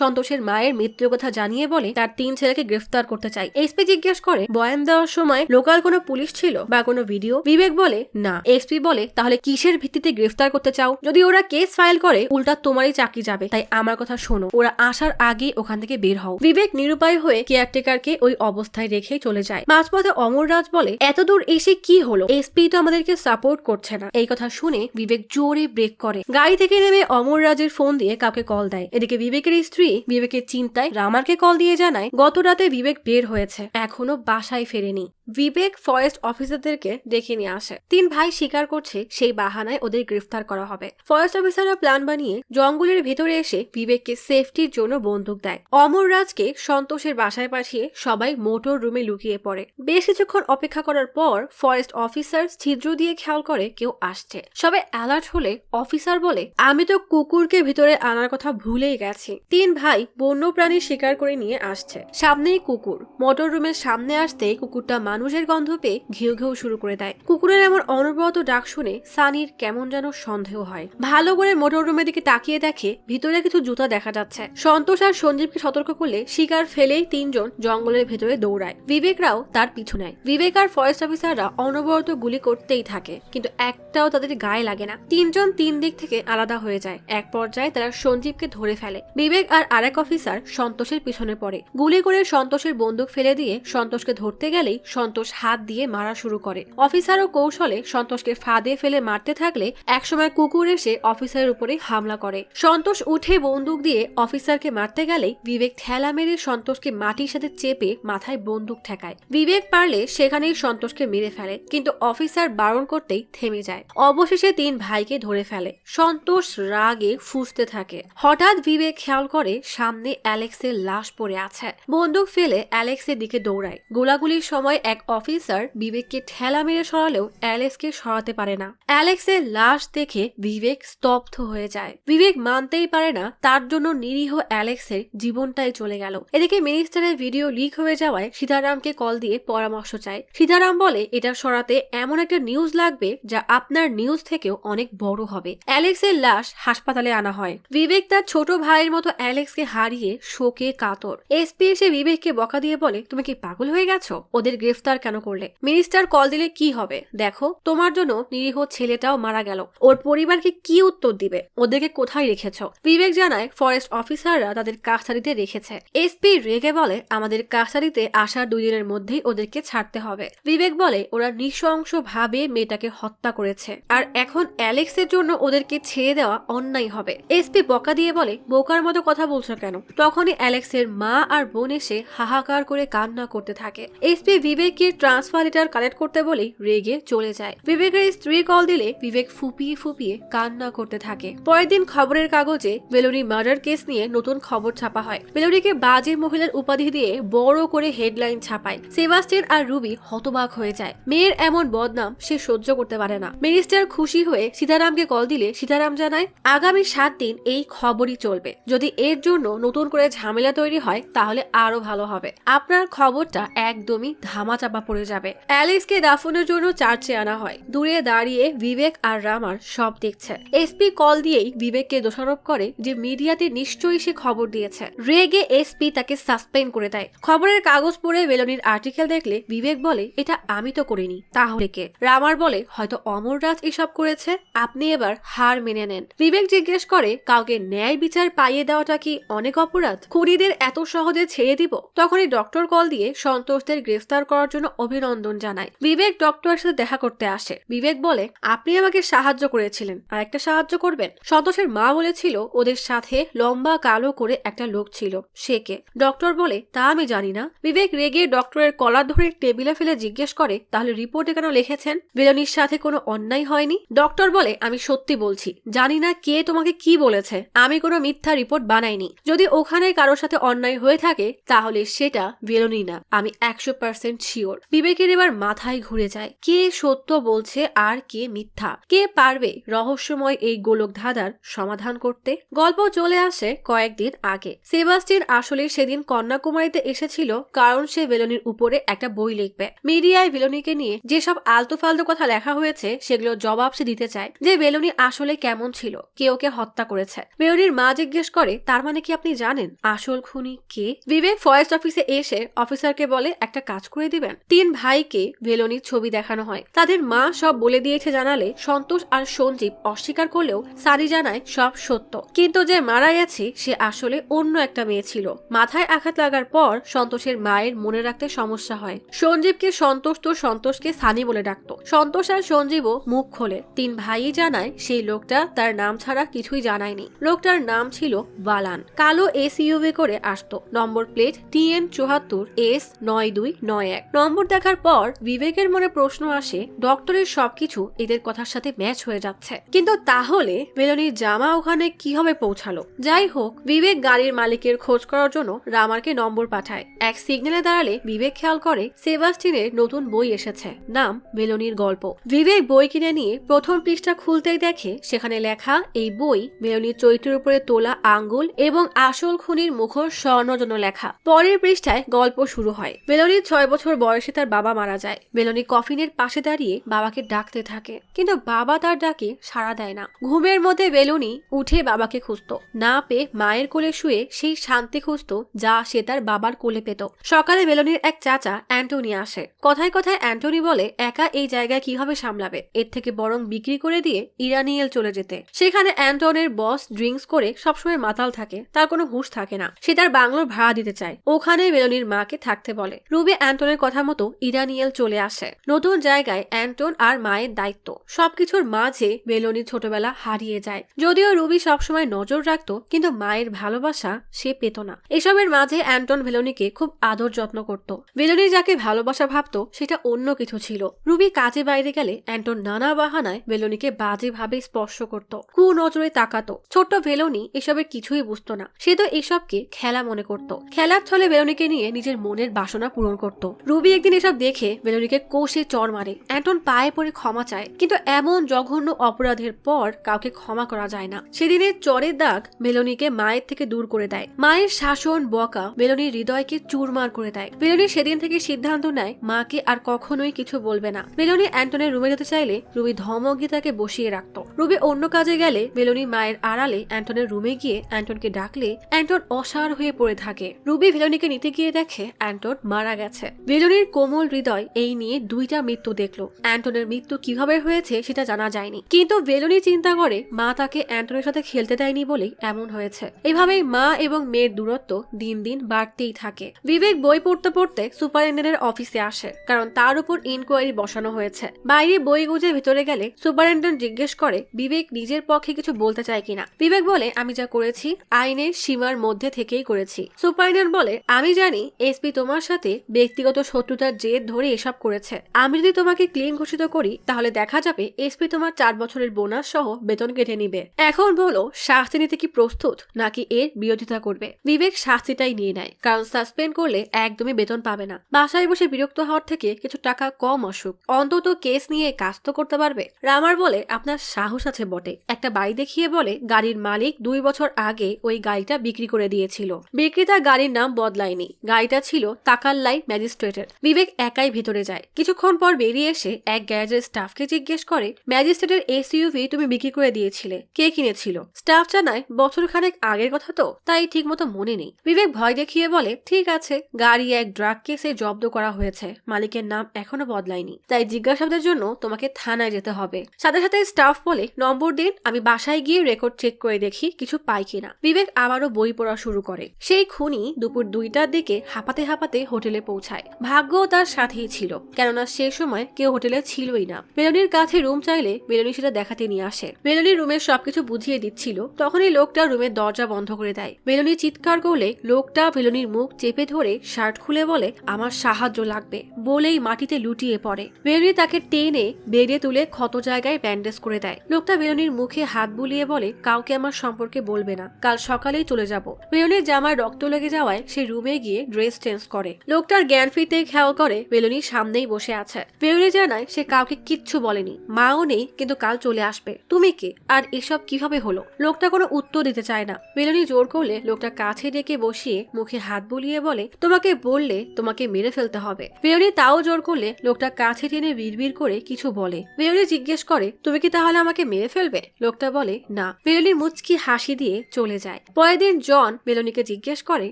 সন্তোষের মায়ের মৃত্যুর কথা জানিয়ে বলে তার 3 ছেলেকে গ্রেফতার করতে চাই। এসপি জিজ্ঞেস করে, বয়ান দেওয়ার সময় লোকাল কোনো পুলিশ ছিল বা কোনো ভিডিও? বিবেক বলে, না। এসপি বলে, তাহলে কিসের ভিত্তিতে গ্রেফতার করতে চাও? যদি ওরা কেস ফাইল করে উল্টা তোমারই চাকরি যাবে, তাই আমার কথা শোনো, ওরা আসার আগে ওখান থেকে বের হও। বিবেক নিরুপায় হয়ে কেয়ারটেকারকে ওই অবস্থায় রেখে চলে যায়। মাঝপথে অমররাজ বলে, এতদূর এসে কি হলো? এসপি তো আমাদেরকে সাপোর্ট করছে না। এই কথা শুনে বিবেক জোরে ব্রেক করে। গাড়ি থেকে নেমে অমররাজের ফোন দিয়ে কাউকে কল দেয়। এদিকে বিবেকের স্ত্রী বিবেকের চিন্তায় রামারকে কল দিয়ে জানায় গত রাতে বিবেক বের হয়েছে, এখনো বাসায় ফেরেনি। বিবেক ফরেস্ট অফিসারদেরকে ডেকে নিয়ে আসে। 3 ভাই স্বীকার করছে সেই বাহানায় ওদের গ্রেফতার করা হবে। ফরেস্ট অফিসাররা প্ল্যান বানিয়ে জঙ্গলের ভেতরে এসে বিবেককে সেফটির জন্য বন্দুক দেয়। অমররাজকে সন্তোষের বাসায় পাঠিয়ে সবাই মোটর রুমে লুকিয়ে পড়ে। বেশ কিছুক্ষণ অপেক্ষা করার পর ফরেস্ট অফিসার ছিদ্র দিয়ে খেয়াল করে কেউ আসছে। সবাই অ্যালার্ট হলে অফিসার বলে, আমি তো কুকুরকে ভিতরে আনার কথা ভুলেই গেছি। 3 ভাই বন্য প্রাণী শিকার করে নিয়ে আসছে। সামনেই কুকুর। মোটর রুমের সামনে আসতেই কুকুরটা মানুষের গন্ধ পেয়ে ঘেউ ঘেউ শুরু করে দেয়। কুকুরের এমন অনবরত ডাক শুনে সানির কেমন যেন সন্দেহ হয়। ভালো করে মোটর রুমের দিকে তাকিয়ে দেখে ভিতরে কিছু জুতা দেখা যাচ্ছে। সন্তোষ আর সঞ্জীবকে সতর্ক করলে শিকার ফেলেই 3 জন জঙ্গলের ভেতরে দৌড়ায়। বিবেকরাও তার পিছু নেয়। বিবেক আর ফরেস্ট অফিসাররা অনবরত গুলি করতেই থাকে, কিন্তু একটাও তাদের গায়ে লাগে না। 3 জন 3 দিক থেকে আলাদা হয়ে যায়। এক পর্যায়ে তারা সঞ্জীবকে ধরে ফেলে। বিবেক আর আরেক অফিসার সন্তোষের পিছনে পড়ে। গুলি করে সন্তোষের বন্দুক ফেলে দিয়ে সন্তোষকে ধরতে গেলেই সন্তোষ হাত দিয়ে মারা শুরু করে। অফিসারও কৌশলে সন্তোষকে ফাঁদে ফেলে মারতে থাকলে একসময় কুকুর এসে অফিসারের উপরে হামলা করে। সন্তোষ উঠে বন্দুক দিয়ে অফিসারকে মারতে গেলেই বিবেক ঠেলা মেরে সন্তোষকে মাটির সাথে চেপে মাথায় বন্দুক ঠেকায়। বিবেক পারলে সেখানেই সন্তোষকে মেরে ফেলে, কিন্তু অফিসার বারণ করতেই থেমে যায়। অবশেষে 3 ভাইকে ধরে ফেলে। সন্তোষ রাগে ফুঁসতে থাকে। হঠাৎ বিবেক খেয়াল করে সামনে অ্যালেক্সের লাশ পড়ে আছে। বন্দুক ফেলে অ্যালেক্সের দিকে দৌড়ায়। গোলাগুলির সময় এক অফিসার বিবেককে ঠেলা মেরে সরালেও অ্যালেক্সকে সরাতে পারে না। অ্যালেক্সের লাশ দেখে বিবেক স্তব্ধ হয়ে যায়। বিবেক মানতেই পারে না তার জন্য নিরীহ অ্যালেক্সের জীবনটাই চলে গেল। এদিকে মিনিস্টারের ভিডিও লিক হয়ে যাওয়ায় সীতারামকে কল দিয়ে পরামর্শ চায়। সীতারাম বলে, এটা সরাতে এমন একটা নিউজ লাগবে যা আপনার নিউজ থেকেও অনেক বড় হবে। অ্যালেক্সের লাশ হাসপাতালে আনা হয়। বিবেক তার ছোট ভাইয়ের মতো অ্যালেক্সকে হারিয়ে শোকে কাতর। এসপি এসে বিবেককে বকা দিয়ে বলে, তুমি কি পাগল হয়ে গেছো? ওদের গ্রেফতার কেন করলে? মিনিস্টার কল দিলে কি হবে? দেখো, তোমার জন্য নিরীহ ছেলেটাও মারা গেল। ওর পরিবারকে কি উত্তর দিবে? ওদেরকে কোথায় রেখেছ? বিবেক জানায় ফরেস্ট অফিসাররা তাদের কাস্টাডিতে রেখেছে। এসপি রেগে বলে, আমাদের কাস্টাডিতে আসার 2 দিনের মধ্যেই ওদেরকে ছাড়তে হবে। বিবেক বলে, ওরা নৃশংস ভাবে মেয়েটাকে হত্যা করেছে, আর এখন অ্যালেক্সের জন্য ওদেরকে ছেড়ে দেওয়া অন্যায় হবে। এসপি বকা দিয়ে বলে, বোকার মতো কথা বলছো কেন? তখনই অ্যালেক্সের মা আর বোন এসে হাহাকার করে কান্না করতে থাকে। এসপি বিবেক বিবেককে ট্রান্সফার লেটার কালেক্ট করতে বলেই রেগে চলে যায়। বিবেকের স্ত্রী কল দিলে বিবেক ফুপিয়ে ফুপিয়ে কান্না করতে থাকে। পরের দিন খবরের কাগজে বেলুনি মার্ডার কেস নিয়ে নতুন খবর ছাপা হয়। বেলুনিকে বাজে মহিলার উপাধি দিয়ে বড় করে হেডলাইন ছাপায়। সেবাস্টিয়ান আর রুবি হতবাক হয়ে যায়। মেয়ের এমন বদনাম সে সহ্য করতে পারে না। মিনিস্টার খুশি হয়ে সীতারামকে কল দিলে সীতারাম জানায় আগামী 7 দিন এই খবরই চলবে। যদি এর জন্য নতুন করে ঝামেলা তৈরি হয় তাহলে আরো ভালো হবে। আপনার খবরটা একদমই ধামাচাপা পড়ে যাবে। অ্যালেক্সকে দাফনের জন্য চার্চে আনা হয়। দূরে দাঁড়িয়ে বিবেক আর রামার সব দেখছে। এসপি কল দিয়েই বিবেককে দোষারোপ করে যে মিডিয়াতে নিশ্চয়ই সে খবর দিয়েছে। রেগে এসপি তাকে সাসপেন্ড করে দেয়। খবরের কাগজ পড়ে বেলুনির আর্টিকেল দেখলে বিবেক বলে এটা আমি তো করিনি, তাহলে কে? রামার বলে হয়তো অমররাজ এসব করেছে, আপনি এবার হার মেনে নেন। বিবেক জিজ্ঞেস করে কাউকে ন্যায় বিচার পাইয়ে দেওয়াটা কি অনেক অপরাধ? খুনিদের এত সহজে ছেড়ে দিব? তখনই ডক্টর কল দিয়ে সন্তোষদের গ্রেফতার করার জন্য অভিনন্দন জানায়। বিবেক ডক্টরের সাথে দেখা করতে আসে। বিবেক বলে আপনি আমাকে সাহায্য করেছিলেন, আর একটা সাহায্য করবেন? সন্তোষের মা বলেছিল ওদের সাথে লম্বা কালো করে একটা লোক ছিল, সে কে? ডক্টর বলে তা আমি জানি না। বিবেক রেগে ডক্টরের কলার ধরে টেবিলে ফেলে জিজ্ঞেস করে তাহলে রিপোর্টে কেন লিখেছেন বেলুনির সাথে কোনো অন্যায় হয়নি? ডক্টর বলে আমি সত্যি বলছি, জানি না কে তোমাকে কি বলেছে, আমি কোনো মিথ্যা রিপোর্ট বানাইনি। যদি ওখানে কারোর সাথে অন্যায় হয়ে থাকে তাহলে সেটা বেলুনি না, আমি 100% শিওর। বিবেকের এবার মাথায় ঘুরে যায়, কে সত্য বলছে আর কে মিথ্যা? কে পারবে রহস্যময় এই গোলক ধাঁধার সমাধান করতে? গল্প চলে আসে কয়েকদিন আগে। সেবাস্টিয়ান আসলে সেদিন কন্যাকুমারীতে এসেছিল কারণ সে বেলুনির উপরে একটা বই লিখবে। মিডিয়ায় বেলুনিকে নিয়ে যেসব আলতু ফালতু কথা লেখা হয়েছে সেগুলো জবাব সে দিতে চায়, যে বেলুনি আসলে কেমন ছিল, কে ওকে হত্যা করেছে। বেলুনির মা জিজ্ঞেস করে তার মানে কি আপনি জানেন আসল খুনি কে? বিবেক ফরেস্ট অফিসে এসে অফিসারকে বলে একটা কাজ করে দিবেন। 3 ভাইকে বেলুনির ছবি দেখানো হয়। তাদের মা সব বলে দিয়েছে জানালে সন্তোষ আর সঞ্জীব অস্বীকার করলেও সারি জানায় সব সত্য, কিন্তু যে মারা গেছে সে আসলে অন্য একটা মেয়ে ছিল। মাথায় আঘাত লাগার পর সন্তোষের মায়ের মনে রাখতে সমস্যা হয়। সঞ্জীবকে সন্তোষ তো সন্তোষকে সানি বলে ডাকতো। সন্তোষ আর সঞ্জীবও মুখ খোলে। 3 ভাই জানায় সেই লোকটা তার নাম ছাড়া কিছুই জানায়নি। লোকটার নাম ছিল বালান। কালো এসইউভি করে আসতো। Number plate TN74S9291। নম্বর দেখার পর বিবেকের মনে প্রশ্ন আসে, ডক্টরের সবকিছু এদের কথার সাথে ম্যাচ হয়ে যাচ্ছে, কিন্তু তাহলে বেলুনির জামা ওখানে কিভাবে পৌঁছালো? যাই হোক, বিবেক গাড়ির মালিকের খোঁজ করার জন্য রামারকে নম্বর পাঠায়। এক সিগন্যালে দাঁড়ালে বিবেক খেয়াল করে সেবাস্টিনের নতুন বই এসেছে, নাম বেলুনির গল্প। বিবেক বই কিনে নিয়ে প্রথম পৃষ্ঠা খুলতেই দেখে সেখানে লেখা এই বই বেলুনির চরিত্রের উপরে তোলা আঙ্গুল এবং আসল খুনির মুখোশ স্বর্ণের জন্য লেখা। পরের পৃষ্ঠায় গল্প শুরু হয়। বেলুনির 6 বছর বয়সে তার বাবা মারা যায়। বেলুনি কফিনের পাশে দাঁড়িয়ে বাবাকে ডাকতে থাকে, কিন্তু বাবা তার ডাকে সাড়া দেয় না। ঘুমের মধ্যে বেলুনি উঠে বাবাকে খুঁজতো, না পেয়ে মায়ের কোলে শুয়ে সেই শান্তি খুঁজতো যা সে তার বাবার কোলে পেত। সকালে বেলুনির এক চাচা অ্যান্টনি আসে। কথায় কথায় অ্যান্টনি বলে একা এই জায়গায় কিভাবে সামলাবে, এর থেকে বরং বিক্রি করে দিয়ে ইরানিয়েল চলে যেতে। সেখানে অ্যান্টনের বস ড্রিঙ্কস করে সবসময় মাতাল থাকে, তার কোনো হুঁশ থাকে না। সে তার বাংলোর ভাড়া দিতে চায়। ওখানে বেলুনির মাকে থাকতে বলে। রুবি অ্যান্টনের কথা মতো ইরানিয়েল চলে আসে। নতুন জায়গায় অ্যান্টন আর মায়ের দায়িত্ব। সবকিছুর মাঝে বেলুনির ছোটবেলা হারিয়ে যায়। যদিও রুবি সবসময় নজর রাখতো, কিন্তু মায়ের ভালোবাসা সে পেত না। এসবের মাঝে অ্যান্টন বেলুনিকে খুব আদর যত্ন করত। বেলুনি যাকে ভালোবাসা ভাবতো সেটা অন্য কিছু ছিল। রুবি কাজে বাইরে গেলে অ্যান্টন নানা বাহানায় বেলুনিকে বাজে ভাবে স্পর্শ করত, কুনজরে তাকাতো। ছোট্ট বেলুনি এসবের কিছুই বুঝতো না। সে তো এসবকে খেলা মনে করত। খেলার ছলে বেলুনিকে নিয়ে নিজের মনের বাসনা পূরণ করত। রুবি একদিন এসব দেখে বেলুনিকে কষে চড় মারে। অ্যান্টন পায়ে পড়ে ক্ষমা চায়, কিন্তু এমন জঘন্য অপরাধের পর কাউকে ক্ষমা করা যায় না। সেদিনের চরের দাগ বেলুনিকে মায়ের থেকে দূর করে দেয়। মায়ের শাসন বকা বেলুনির হৃদয়কে চুরমার করে দেয়। বেলুনি সেদিন থেকে সিদ্ধান্ত নেয় মাকে আর কখনোই কিছু বলবে না। বেলুনি অ্যান্টনের রুমে যেতে চাইলে রুবি ধমক দিয়ে তাকে বসিয়ে রাখতো। রুবি অন্য কাজে গেলে বেলুনি মায়ের আড়ালে অ্যান্টনের রুমে গিয়ে অ্যান্টনকে ডাকলে অ্যান্টন অসাড় হয়ে পড়ে থাকে। রুবি বেলুনিকে নিতে গিয়ে দেখে অ্যান্টন মারা গেছে। বেলুনির কোমল হৃদয় এই নিয়ে 2টা মৃত্যু দেখলো। অ্যান্টনের মৃত্যু কিভাবে হয়েছে সেটা জানা যায়নি, কিন্তু বেলুনি চিন্তা করে মা তাকে অ্যান্টনের সাথে খেলতে দেয়নি বলেই এমন হয়েছে। এভাবেই মা এবং মেয়ের দূরত্ব দিন দিন বাড়তেই থাকে। বিবেক বই পড়তে পড়তে সুপারিনটেন্ডেন্টের অফিসে আসে, কারণ তার উপর ইনকোয়ারি বসানো হয়েছে। বাইরে বই গুজে ভিতরে গেলে সুপারিনটেন্ডেন্ট জিজ্ঞেস করে বিবেক নিজের পক্ষে কিছু বলতে চায় কিনা। বিবেক বলে আমি যা করেছি আইনের সীমার মধ্যে থেকেই করেছি। সুপারিনটেন্ডেন্ট বলে আমি জানি এসপি তোমার সাথে ব্যক্তিগত শত্রুতার জেদ ধরে এসব করেছে। আমি যদি তোমাকে ক্লিন ঘোষিত করি তাহলে দেখা যাবে এসপি তোমার 4 বছরের বোনাস সহ বেতন কেটে নিবে। এখন বলো শাস্তি নিতে কি প্রস্তুত নাকি এর বিরোধিতা করবে? বিবেক শাস্তিটাই নিয়ে নেয়, কারণ সাসপেন্ড করলে একদমই বেতন পাবে না। বাসায় বসে বিরক্ত হওয়ার থেকে কিছু টাকা কম আসুক, অন্তত কেস নিয়ে কাজ তো করতে পারবে। রামার বলে আপনার সাহস আছে বটে। একটা বাড়ি দেখিয়ে বলে গাড়ির মালিক 2 বছর আগে ওই গাড়িটা বিক্রি করে দিয়েছিল। বিক্রেতা গাড়ির নাম বদলায়নি, গাড়িটা ছিল তাকাল্লাই ম্যাজিস্ট্রেটের। বিবেক একাই ভেতরে যায়। কিছুক্ষণ পর বেরিয়ে এসে এক গ্যারেজের স্টাফকে জিজ্ঞেস করে ম্যাজিস্ট্রেটের এসইউভি তুমি বিক্রি করে দিয়েছিলে, কে কিনেছিল? স্টাফ জানায় বছরখানেক আগের কথা তো, তাই ঠিক মতো মনে নেই। বিবেক ভয় দেখিয়ে বলে ঠিক আছে, গাড়ি এক ড্রাগ কেসে জব্দ করা হয়েছে, মালিকের নাম এখনো বদলায়নি, তাই জিজ্ঞাসাবাদের জন্য তোমাকে থানায় যেতে হবে। সাথে সাথে স্টাফ বলে নম্বর দিন, আমি বাসায় গিয়ে রেকর্ড চেক করে দেখি কিছু পাই কিনা। বিবেক আবারও বই পড়া শুরু করে। সেই খুনি দুপুর 2টার দিকে হাঁপাতে হাঁপাতে হোটেলে পৌঁছায়। ভাগ্যও তার সাথেই ছিল, কেননা সে সময় কেউ হোটেলে ছিলই না। বেলনির কাছে রুম চাইলে বেলনি সেটা দেখাতে নিয়ে আসে। বেলনি রুমের সবকিছু বুঝিয়ে দিচ্ছিল, তখনই লোকটা রুমের দরজা বন্ধ করে দেয়। বেলনি চিৎকার করলে লোকটা বেলনির মুখ চেপে ধরে শার্ট খুলে বলে আমার সাহায্য লাগবে, বলেই মাটিতে লুটিয়ে পড়ে। বেলনি তাকে টেনে বেরিয়ে তুলে ক্ষত জায়গায় ব্যান্ডেজ করে দেয়। লোকটা বেলনির মুখে হাত বুলিয়ে বলে কাউকে আমার সম্পর্কে বলবে না, কাল সকালেই চলে যাব। বেলনির জামায় রক্ত লেগে যাওয়ায় সে রুমে গিয়ে ড্রেস চেঞ্জ করে। লোকটার জ্ঞান ফিরতেই খেয়াল করে বেলনি সামনেই বসে আছে। বেলনি জানায় সে কাউকে কিচ্ছু বলেনি, মাও নেই, কিন্তু কাল চলে আসবে। তুমি কে আর এসব কিভাবে হলো? লোকটা কোনো উত্তর দিতে চায় না। বেলনি জোর করলে লোকটা কাছে ডেকে বসিয়ে মুখে হাত বুলিয়ে বলে তোমাকে বললে তোমাকে মেরে ফেলতে হবে। বেলনি তাও জোর করলে লোকটা কাছে টেনে বিড়বিড় করে কিছু বলে। বেলনি জিজ্ঞেস করে তুমি কি তাহলে আমাকে মেরে ফেলবে? লোকটা বলে না। বেলনি মুচকি হাসি দিয়ে চলে যায়। পরের দিন জন বেলনিকে জিজ্ঞেস করে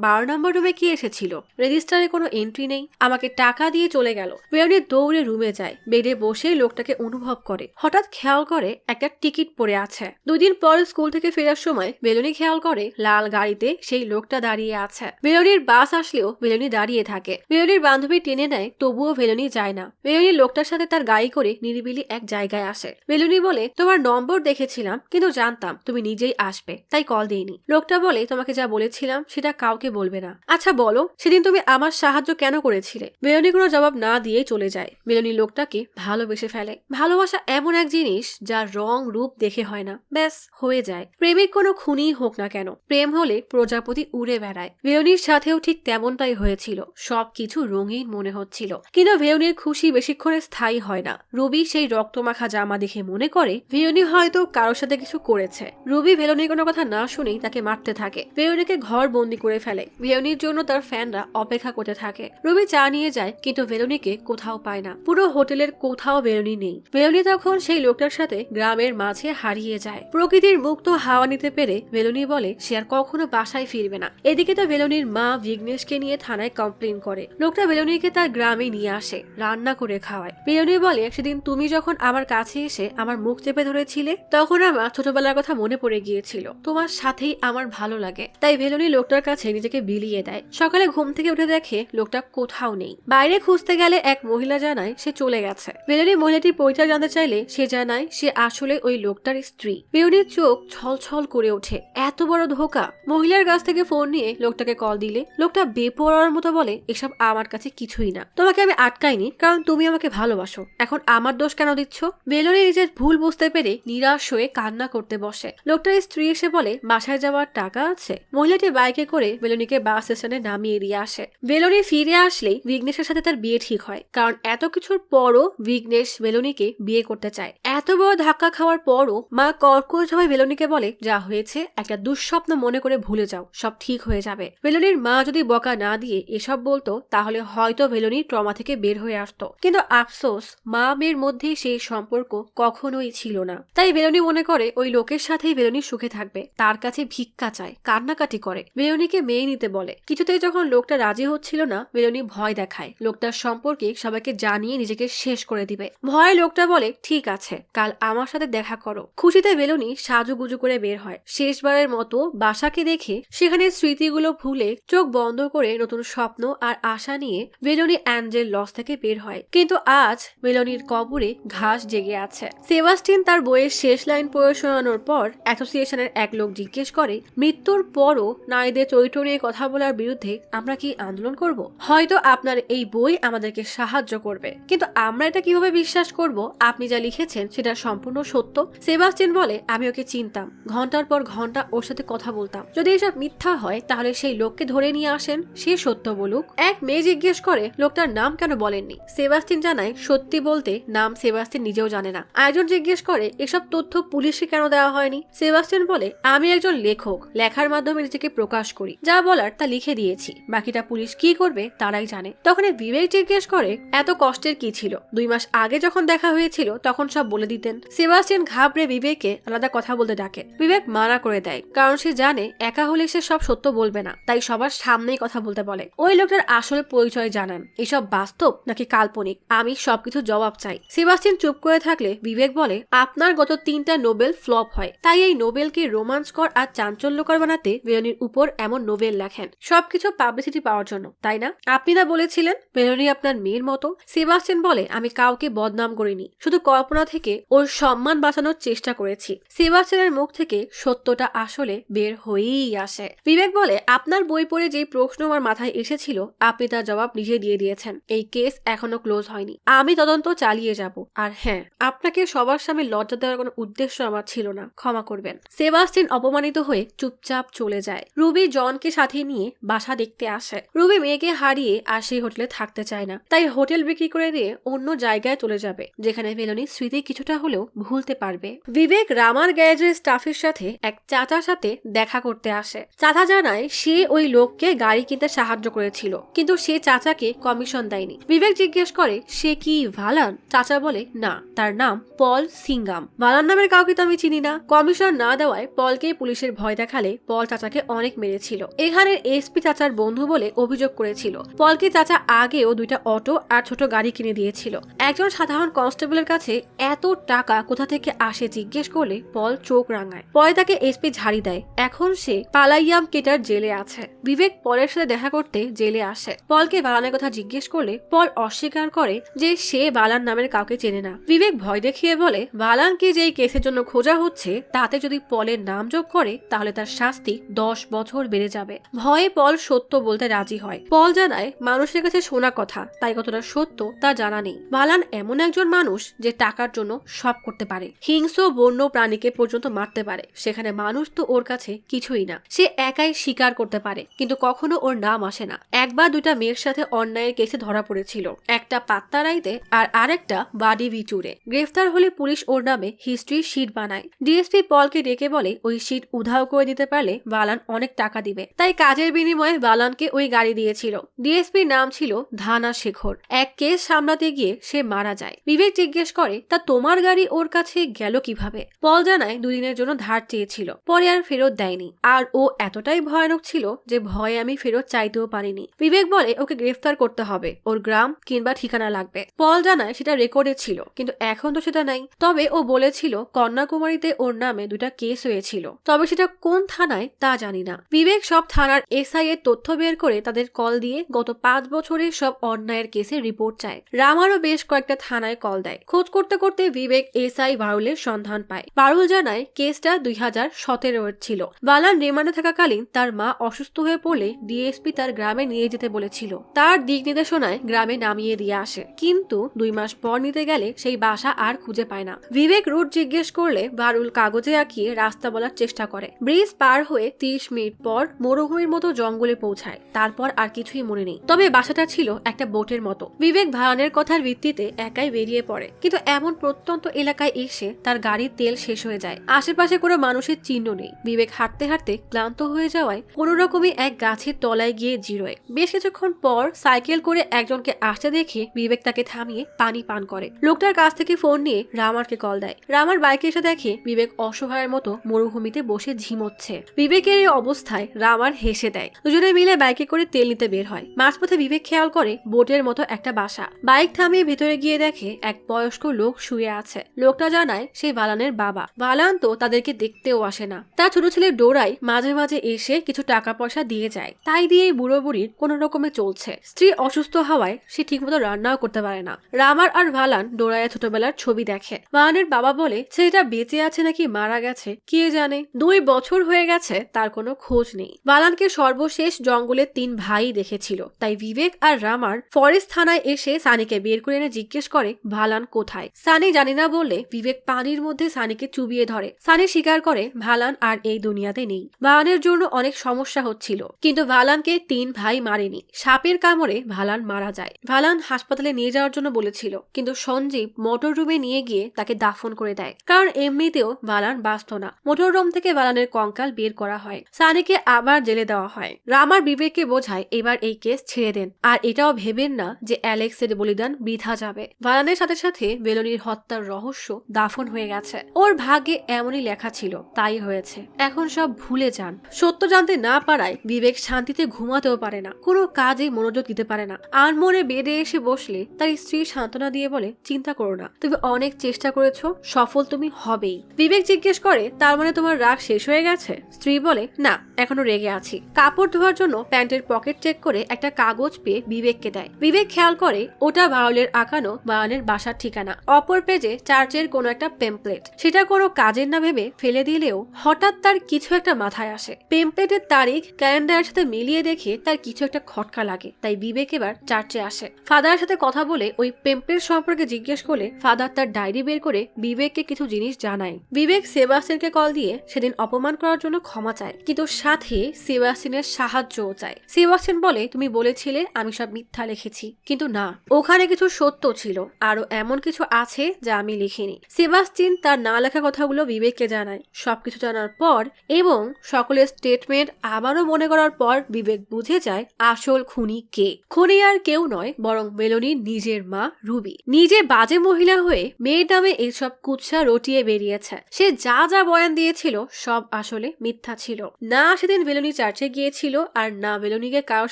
12 নম্বর রুমে কি এসেছিল? রেজিস্টারে কোনো এন্ট্রি নেই, আমাকে টাকা দিয়ে চলে গেল। বেলনি দৌড়ে রুমে যায়। বেডে বসে লোকটাকে অনুভব করে। হঠাৎ খেয়াল করে একটা টিকিট পড়ে আছে। 2 দিন পর স্কুল থেকে ফেরার সময় বেলনি খেয়াল করে লাল গাড়িতে সেই লোকটা দাঁড়িয়ে আছে। বেলনির বাস আসলেও বেলনি দাঁড়িয়ে থাকে। বেলনির বান্ধবী টেনে নেয়, তবুও বেলনি যায় না। বেলনি লোকটার সাথে তার গাড়ি করে নিরিবিলি এক জায়গায় আসে। বেলনি বলে তোমার নম্বর দেখেছিলাম, কিন্তু জানতাম তুমি নিজেই আসবে, তাই কল দেইনি। লোকটা বলে তোমাকে যা বলেছিলাম সেটা কাউকে বলবে না। আচ্ছা বলো সেদিন তুমি আমার সাহায্য কেন করেছিলে? বেলনি কোনো জবাব না দিয়ে চলে যায়। বেলনি লোকটাকে ভালোবেসে ফেলে। ভালোবাসা এমন এক জিনিস যার রং রূপ দেখে হয় না, ব্যাস হয়ে যায়। প্রেমিক কোনো খুনি হোক না কেন, প্রেম হলে প্রজাপতি উড়ে বেড়ায়। বেলনির সাথেও ঠিক তেমনটাই হয়েছিল। সবকিছু রঙিন মনে হচ্ছিল, কিন্তু বেলনির খুশি বেশিক্ষণে স্থায়ী হয় না। রুবি সেই রক্তমাখা জামা দেখে মনে করে বেলনি হয়তো কারোর সাথে কিছু করেছে। রুবি বেলনির কোনো কথা না শুনেই তাকে মারতে থাকে। বেলনিকে ঘর বন্দি করে ফেলে। বেলনির জন্য তার ফ্যানরা অপেক্ষা করতে থাকে। রুবি চা নিয়ে যায়, কিন্তু বেলনিকে কোথাও পায় না। পুরো হোটেলের কোথাও বেলনি নেই। বেলনি তখন সেই লোকটার সাথে গ্রামের মাঝে হারিয়ে যায়। প্রকৃতির মুক্ত হাওয়া নিতে পেরে বেলনি বলে সে আর কখনো বাসায় ফিরবে না। এদিকে তো বেলনির মা বিঘ্নেশকে নিয়ে থানায় কমপ্লেন করে। লোকটা বেলনিকে তার গ্রামে নিয়ে আসে, রান্না করে খাওয়ায়। বেলনি বলে সেদিন তুমি যখন আমার কাছে এসে আমার মুখ চেপে ধরেছিলে, তখন আমার ছোটবেলার কথা মনে পড়ে গিয়েছিল। তোমার সাথেই আমার ভালো লাগে, তাই বেলনি লোকটার কাছে নিজেকে বিলিয়ে দেয়। সকালে ঘুম থেকে উঠে দেখে লোকটা কোথাও নেই। বাইরে খুঁজতে গেলে এক মহিলা জানায় সে চলে গেছে। বেলনি মহিলাটির পরিচয় জানতে চাইলে সে জানায় সে আসলে ওই লোকটার স্ত্রী। বেলনির চোখ ছলছল করে ওঠে, এত বড় ধোঁকা। মহিলার কাছ থেকে ফোন নিয়ে লোকটাকে কল দিলে লোকটা বেপরোয়ার মতো বলে এসব আমার কাছে কিছুই না, তোমাকে আমি আটকাইনি কারণ তুমি আমাকে ভালোবাসো, এখন আমার দোষ কেন দিচ্ছ? বেলনি নিজের ভুল বুঝতে পেরে নিরাশ হয়ে কান্না করতে বসে। লোকটার স্ত্রী এসে বলে বাসায় যাওয়ার টাকা আছে? মহিলাটি বাইকে করে বেলনিকে বাস স্টেশনে নামিয়ে দিয়ে আসে। বেলনি ফিরে আসলেই বিঘ্নেশের সাথে তার বিয়ে ঠিক হয়, কারণ এত কিছুর পরও বিঘ্নেশ বেলনিকে বিয়ে করতে চায়। এত বড় ধাক্কা খাওয়ার পরও মা কর্কশভাবে বেলনিকে বলে যা হয়েছে একটা দুঃস্বপ্ন মনে করে ভুলে যাও, সব ঠিক হয়ে যাবে। বেলনির মা যদি বকা না দিয়ে এসব বলতো তাহলে হয়তো বেলনি ট্রমা থেকে বের হয়ে আসতো, কিন্তু আফসোস মা মেয়ের মধ্যে সেই সম্পর্ক কখনোই ছিল না। তাই বেলনি মনে করে ওই লোকের সাথেই বেলনি সুখে থাকবে, তার কাছে ভিক্ষা চায়, কান্নাকাটি করে। বেলনিকে মেয়ে নিতে বলে। কিছুতেই যখন লোকটা রাজি হচ্ছিল না, বেলনি ভয় দেখায় লোকটার সম্পর্কে সবাইকে জানিয়ে নিজেকে শেষ করে দিবে। ভয় লোকটা বলে ঠিক আছে, কাল আমার সাথে দেখা করো। খুশিতে বেলনি সাজুগুজু করে বের হয়। শেষবারের মতো বাসাকে দেখে সেখানে স্মৃতিগুলো ভুলে চোখ বন্ধ করে নতুন স্বপ্ন আর আশা নিয়ে বেলনি অ্যাঞ্জেল লস থেকে বের হয়। কিন্তু আজ বেলনির কবরে ঘাস জেগে আছে। সেবাস্টিন তার বইয়ের শেষ লাইন পড়ে শোনানোর পর অ্যাসোসিয়েশনের এক লোক জিজ্ঞেস করে মৃত্যুর পরও নারীদের চরিত্র নিয়ে কথা বলার বিরুদ্ধে আমরা কি আন্দোলন করব? হয়তো আপনার এই বই আমাদেরকে সাহায্য করবে, কিন্তু আমরা এটা কিভাবে বিশ্বাস করব আপনি যা লিখেছেন সেটা সম্পূর্ণ সত্য? সেবাস্টিয়ান বলে, আমি ওকে চিনতাম, ঘন্টার পর ঘন্টা ওর সাথে কথা বলতাম। যদি এসব মিথ্যা হয় তাহলে সেই লোককে ধরে নিয়ে আসেন, সে সত্য বলুক। এক মেয়ে জিজ্ঞেস করে লোকটার নাম কেন বলেননি। সেবাস্টিয়ান জানায় সত্যি বলতে নাম সেবাস্টিয়ান নিজেও জানে না। আরেকজন জিজ্ঞেস করে এসব তথ্য পুলিশকে কেন দেওয়া হয়নি। সেবাস্টিয়ান বলে, আমি একজন লেখক, লেখার মাধ্যমে নিজেকে প্রকাশ করি, যা বলার তা লিখে দিয়েছি, বাকিটা পুলিশ কি করবে তারাই জানে। তখন বিবেক জিজ্ঞেস করে এত কষ্টের কি ছিল, 2 মাস আগে যখন দেখা হয়েছিল তখন সব বলে দিতেন। সেবাস্টিয়ান ঘাবড়ে বিবেককে আলাদা কথা বলতে ডাকে। বিবেক মানা করে দেয়, কারণ সে জানে একা হলে সে সব সত্য বলবে না, তাই সবার সামনেই কথা বলতে বলে। ওই লোকটার আসলে পরিচয় জানান, এসব বাস্তব নাকি কাল্পনিক, আমি সবকিছু জবাব চাই। সেবাস্টিয়ান চুপ করে থাকলে বিবেক বলে, আপনার গত 3টা নোবেল ফ্লপ হয়, তাই এই নোবেলকে রোমাঞ্চকর আর চাঞ্চল্যকর বানাতে মেলোনির উপর এমন নোবেল লেখেন, সবকিছু পাবলিসিটি পাওয়ার জন্য, তাই না? আপনি না বলেছিলেন মেলোনি আপনার মেয়ের মতো? সেবাস্টিয়ান বলে, আমি কাউকে বদনাম করিনি, শুধু কল্পনা থেকে ওর সম্মান বাঁচানোর চেষ্টা করেছি। সেবাস্টিয়ানের মুখ থেকে সত্যটা আসলে বের হয়েই আসে। বিবেক বলে, আপনার বই পড়ে যে প্রশ্ন আমার মাথায় এসেছিল আপনি তার জবাব নিজে দিয়ে দিয়েছেন। এই কেস এখনো ক্লোজ হয়নি, আমি তদন্ত চালিয়ে যাব। আর হ্যাঁ, আপনাকে সবার সামনে লজ্জা দেওয়ার কোনো উদ্দেশ্য আমার ছিল না, ক্ষমা করবেন। সেবাস্টিয়ান অপমানিত হয়ে চুপচাপ চলে যায়। রুবি জনকে সাথে নিয়ে বাসা দেখতে আসে। রুবি মেয়েকে হারিয়ে আর সেই হোটেলে থাকতে চায় না, তাই হোটেল বিক্রি করে দিয়ে অন্য জায়গায় চলে যাবে, যেখানে মেলোনির স্মৃতি কিছুটা হলেও ভুলতে পারবে। বিবেক রামার গ্যারেজের স্টাফের সাথে এক চাচার সাথে দেখা করতে আসে। চাচা জানায় সে ওই লোককে গাড়ি কিনতে সাহায্য করেছিল, কিন্তু সে চাচাকে কমিশন দেয়নি। বিবেক জিজ্ঞেস করে সে কি ভালান? চাচা বলে, না, তার নাম পল সিঙ্গাম। ভালান নামের কাউকে তো আমি চিনি না। কমিশন না দেওয়ায় পলকে পুলিশের ভয় দেখালে পল চাচাকে অনেক মেরেছিল। এখানের এসপি চাচার বন্ধু বলে অভিযোগ করেছিল পলকে চাচা আগেও 2টা অটো আর ছোট গাড়ি কিনে দিয়েছিল। একজন সাধারণ কনস্টেবলের কাছে এত টাকা কোথা থেকে আসে জিজ্ঞেস করলে পল চোখ রাঙায়। পরে তাকে এসপি ঝাড়ি দেয়। এখন সে পালাইয়াম কেটার জেলে আছে। বিবেক পলের সাথে দেখা করতে জেলে আসে। পলকে বালানের কথা জিজ্ঞেস করলে পল অস্বীকার করে যে সে বালান নামের কাউকে চেনে না। বিবেক ভয় দেখিয়ে বলে, বালানকে যেই কেসের জন্য খোঁজা হচ্ছে তাতে যদি পলের নাম যোগ করে তাহলে তার শাস্তি 10 বছর বেড়ে যাবে। ভয়ে পল সত্য বলতে রাজি হয়। পল জানায় মানুষের কাছে শোনা কথা, তাই কতটা সত্য তা জানা নেই। বালান এমন একজন মানুষ যে টাকার জন্য সব করতে পারে, হিংস্র বন্য প্রাণীকে পর্যন্ত মারতে পারে, সেখানে মানুষ তো ওর কাছে কিছুই না। সে একাই শিকার করতে পারে, কিন্তু কখনো ওর নাম আসে না। একবার 2টা মেয়ের সাথে অন্যায়ের কেসে ধরা পড়েছিল, একটা পাত্তারাইতে আর আরেকটা বাডি ভিচুরে। গ্রেফতার হলে পুলিশ ওর নামে হিস্ট্রি শিট বানায়। ডিএসপি পলকে ডেকে বলে ওই শিট উধাও করে দিতে পারলে বালান অনেক টাকা দিবে, তাই কাজের বিনিময়ে বালানকে ওই গাড়ি দিয়েছিল। ডিএসপির নাম ছিল ধানা শেখর। এক কেস সামলাতে গিয়ে সে মারা যায়। বিবেক জিজ্ঞেস করে তা তোমার গাড়ি ওর কাছে গেল কিভাবে? পল জানায় 2 দিনের জন্য ধার চেয়েছিল, পরে আর ফেরত দেয়নি, আর ও এতটাই ভয়ানক ছিল যে ভয়ে আমি ফেরত চাইতেও পারিনি। বিবেক বলে ওকে গ্রেফতার করতে হবে, ওর গ্রাম কিংবা ঠিকানা লাগবে। পল জানায় সেটা রেকর্ডে ছিল, কিন্তু এখন তো সেটা নাই। তবে ও বলেছিল কন্যাকুমারীতে ওর নামে 2টা কেস হয়েছিল, তবে সেটা কোন থানায় তা জানি না। বিবেক সব থানার এসআই এর তথ্য বের করে তাদের কল দিয়ে গত 5 বছরের সব অন্যায়ের কেসের রিপোর্ট চায়। রামারও বেশ কয়েকটা থানায় কল দেয়। খোঁজ করতে করতে বিবেক এসআই বারুলের সন্ধান পায়। বারুল জানায় কেসটা 2017 ছিল। বালান রিমান্ডে থাকাকালীন তার মা অসুস্থ হয়ে পড়লে ডিএসপি তার গ্রামে নিয়ে যেতে বলেছিল। তার দিক নির্দেশনায় গ্রামে নামিয়ে দিয়ে আসে, কিন্তু 2 মাস পর নিতে গেলে সেই বাসা আর খুঁজে পায় না। বিবেক রুট জিজ্ঞেস করলে বারুল কাগজে আঁকিয়ে রাস্তা বলার চেষ্টা করে। ব্রিজ পার হয়ে 30 মিনিট পর মরুভূমির মতো জঙ্গলে পৌঁছায়। তারপর আর কিছুই মনে নেই, তবে বাসাটা ছিল একটা বোটের মতো। বিবেক ভাড়ানের কথার ভিত্তিতে একাই বেরিয়ে পড়ে, কিন্তু এমন প্রত্যন্ত এলাকায় এসে তার গাড়ির তেল শেষ হয়ে যায়। আশেপাশে কোনো মানুষের চিহ্ন নেই। বিবেক হাঁটতে হাঁটতে ক্লান্ত হয়ে যাওয়ায় কোনো রকমে এক গাছের তলায় গিয়ে জিরোয়। বেশ কিছুক্ষণ পর সাইকেল করে একজনকে আসতে দেখে বিবেক তাকে থামিয়ে পানি পান করে। লোকটার কাছ থেকে ফোন নিয়ে রামারকে কল দেয়। রামার বাইকে এসে দেখে বিবেক অসহায়ের মতো মরুভূমিতে বসে ঝিমোচ্ছে। বিবেকের এই অবস্থায় রামার হেসে দেয়। দুজনে মিলে বাইকে করে তেল নিতে বের হয়। মাঝপথে বিবেক খেয়াল করে বোটের মতো একটা বাসা। বাইক থামিয়ে ভেতরে গিয়ে দেখে এক বয়স্ক লোক শুয়ে আছে। লোকটা জানায় সে বালানের বাবা। বালান তো তাদেরকে দেখতেও আসে না। তার ছোট ছেলে ডোরাই মাঝে মাঝে এসে কিছু টাকা পয়সা দিয়ে যায়, তাই দিয়ে বুড়ো বুড়ির কোনো রকমে চলছে। স্ত্রী অসুস্থ হওয়ায় সে ঠিকমতো রান্নাও করতে পারে না। রামার আর বালান ডোরাইয়ের ছোটবেলার ছবি দেখে। বালানের বাবা বলে ছেলেটা বেঁচে আছে নাকি মারা গেছে কে জানে, 2 বছর হয়ে গেছে তার কোনো খোঁজ নেই। বালানকে সর্বশেষ জঙ্গলে 3 ভাই দেখেছিল, তাই বিবেক আর রামার ফরেস্ট থানায় এসে সানিকে বের করে এনে জিজ্ঞেস করে ভালান কোথায়। সানি জানি না বললে বিবেক পানির মধ্যে সানিকে চুবিয়ে ধরে। সানি স্বীকার করে ভালান আর এই দুনিয়াতে নেই। ভালানের জন্য অনেক সমস্যা হচ্ছিল, কিন্তু ভালানকে 3 ভাই মারেনি। সাপের কামড়ে ভালান মারা যায়। ভালান হাসপাতালে নিয়ে যাওয়ার জন্য বলেছিল, কিন্তু সঞ্জীব মোটর রুমে নিয়ে গিয়ে তাকে দাফন করে দেয়, কারণ এমনিতেও ভালান বাঁচত না। মোটর রুম থেকে ভালানের কঙ্কাল বের করা হয়। সানিকে আবার জেলে দেওয়া হয়। রামার বিবেককে বোঝায় এবার এই কেস ছেড়ে দেন, আর এটাও ভেবেন না যে অ্যালেক্সের বলিদান বৃথা যাবে। ভালানের সাথে সাথে বেলনির হত্যার রহস্য দাফন হয়ে গেছে। ওর ভাগ্যে এমনই লেখা ছিল, তাই হয়েছে। এখন সব ভুলে যান। সত্য জানতে না পারায় বিবেক শান্তিতে ঘুমাতেও পারে না, কোনো কাজে মনোযোগ দিতে পারে না। আনমনে বেডে এসে বসলে তার স্ত্রী সান্ত্বনা দিয়ে বলে, চিন্তা করো না, তুমি অনেক চেষ্টা করেছো, সফল তুমি হবেই। বিবেক জিজ্ঞেস করে, তার মানে তোমার রাগ শেষ হয়ে গেছে? স্ত্রী বলে, না, এখনো রেগে আছি। কাপড় ধোয়ার জন্য প্যান্টের পকেট চেক করে একটা কাগজ পেয়ে বিবেককে দেয়। বিবেক খেয়াল করে ওটা ভায়োলের আঁকানো বায়ানের বাসার ঠিকানা। অপর পেজে চার্চের কোনো একটা পেমপ্লেট। সেটা কোনো কাজের না ভেবে ফেলে দিলেও হঠাৎ তার কিছু একটা মাথায় আসে। পেমপ্লেটের তারিখ ক্যালেন্ডারের সাথে মিলিয়ে দেখে তার কিছু একটা খটকা লাগে। তাই বিবেক এবার চার্চে আসে। ফাদারের সাথে কথা বলে ওই পেমপ্লেট সম্পর্কে জিজ্ঞেস করলে ফাদার তার ডায়েরি বের করে বিবেককে কিছু জিনিস জানায়। বিবেক সেবাস্টিনকে কল দিয়ে সেদিন অপমান করার জন্য ক্ষমা চায়, কিন্তু সাথে সেবাস্টিনের সাহায্যও চায়। সেবাস্টিন বলে, তুমি বলেছিলে আমি সব মিথ্যা লিখেছি, কিন্তু না, ওখানে কিছু সত্য ছিল, আরো এমন কিছু আছে যা আমি লিখিনি। সেবাস্টিন তার না লেখা কথাগুলো বিবেককে জানায়। সবকিছু জানার পর এবং সকলের স্টেটমেন্ট আবারও মনে করার পর বিবেক বুঝে যায় আসল খুনি কে। খুনি আর কেউ নয়, বরং মেলোনির নিজের মা রুবি। নিজে বাজে মহিলা হয়ে মেয়ের নামে এইসব কুৎসা রটিয়ে বেরিয়েছে। সে যা যা বয়ান দিয়েছিল সব আসলে মিথ্যা ছিল। না সেদিন মেলোনি চার্চে গিয়েছিল, আর না মেলোনিকে কারোর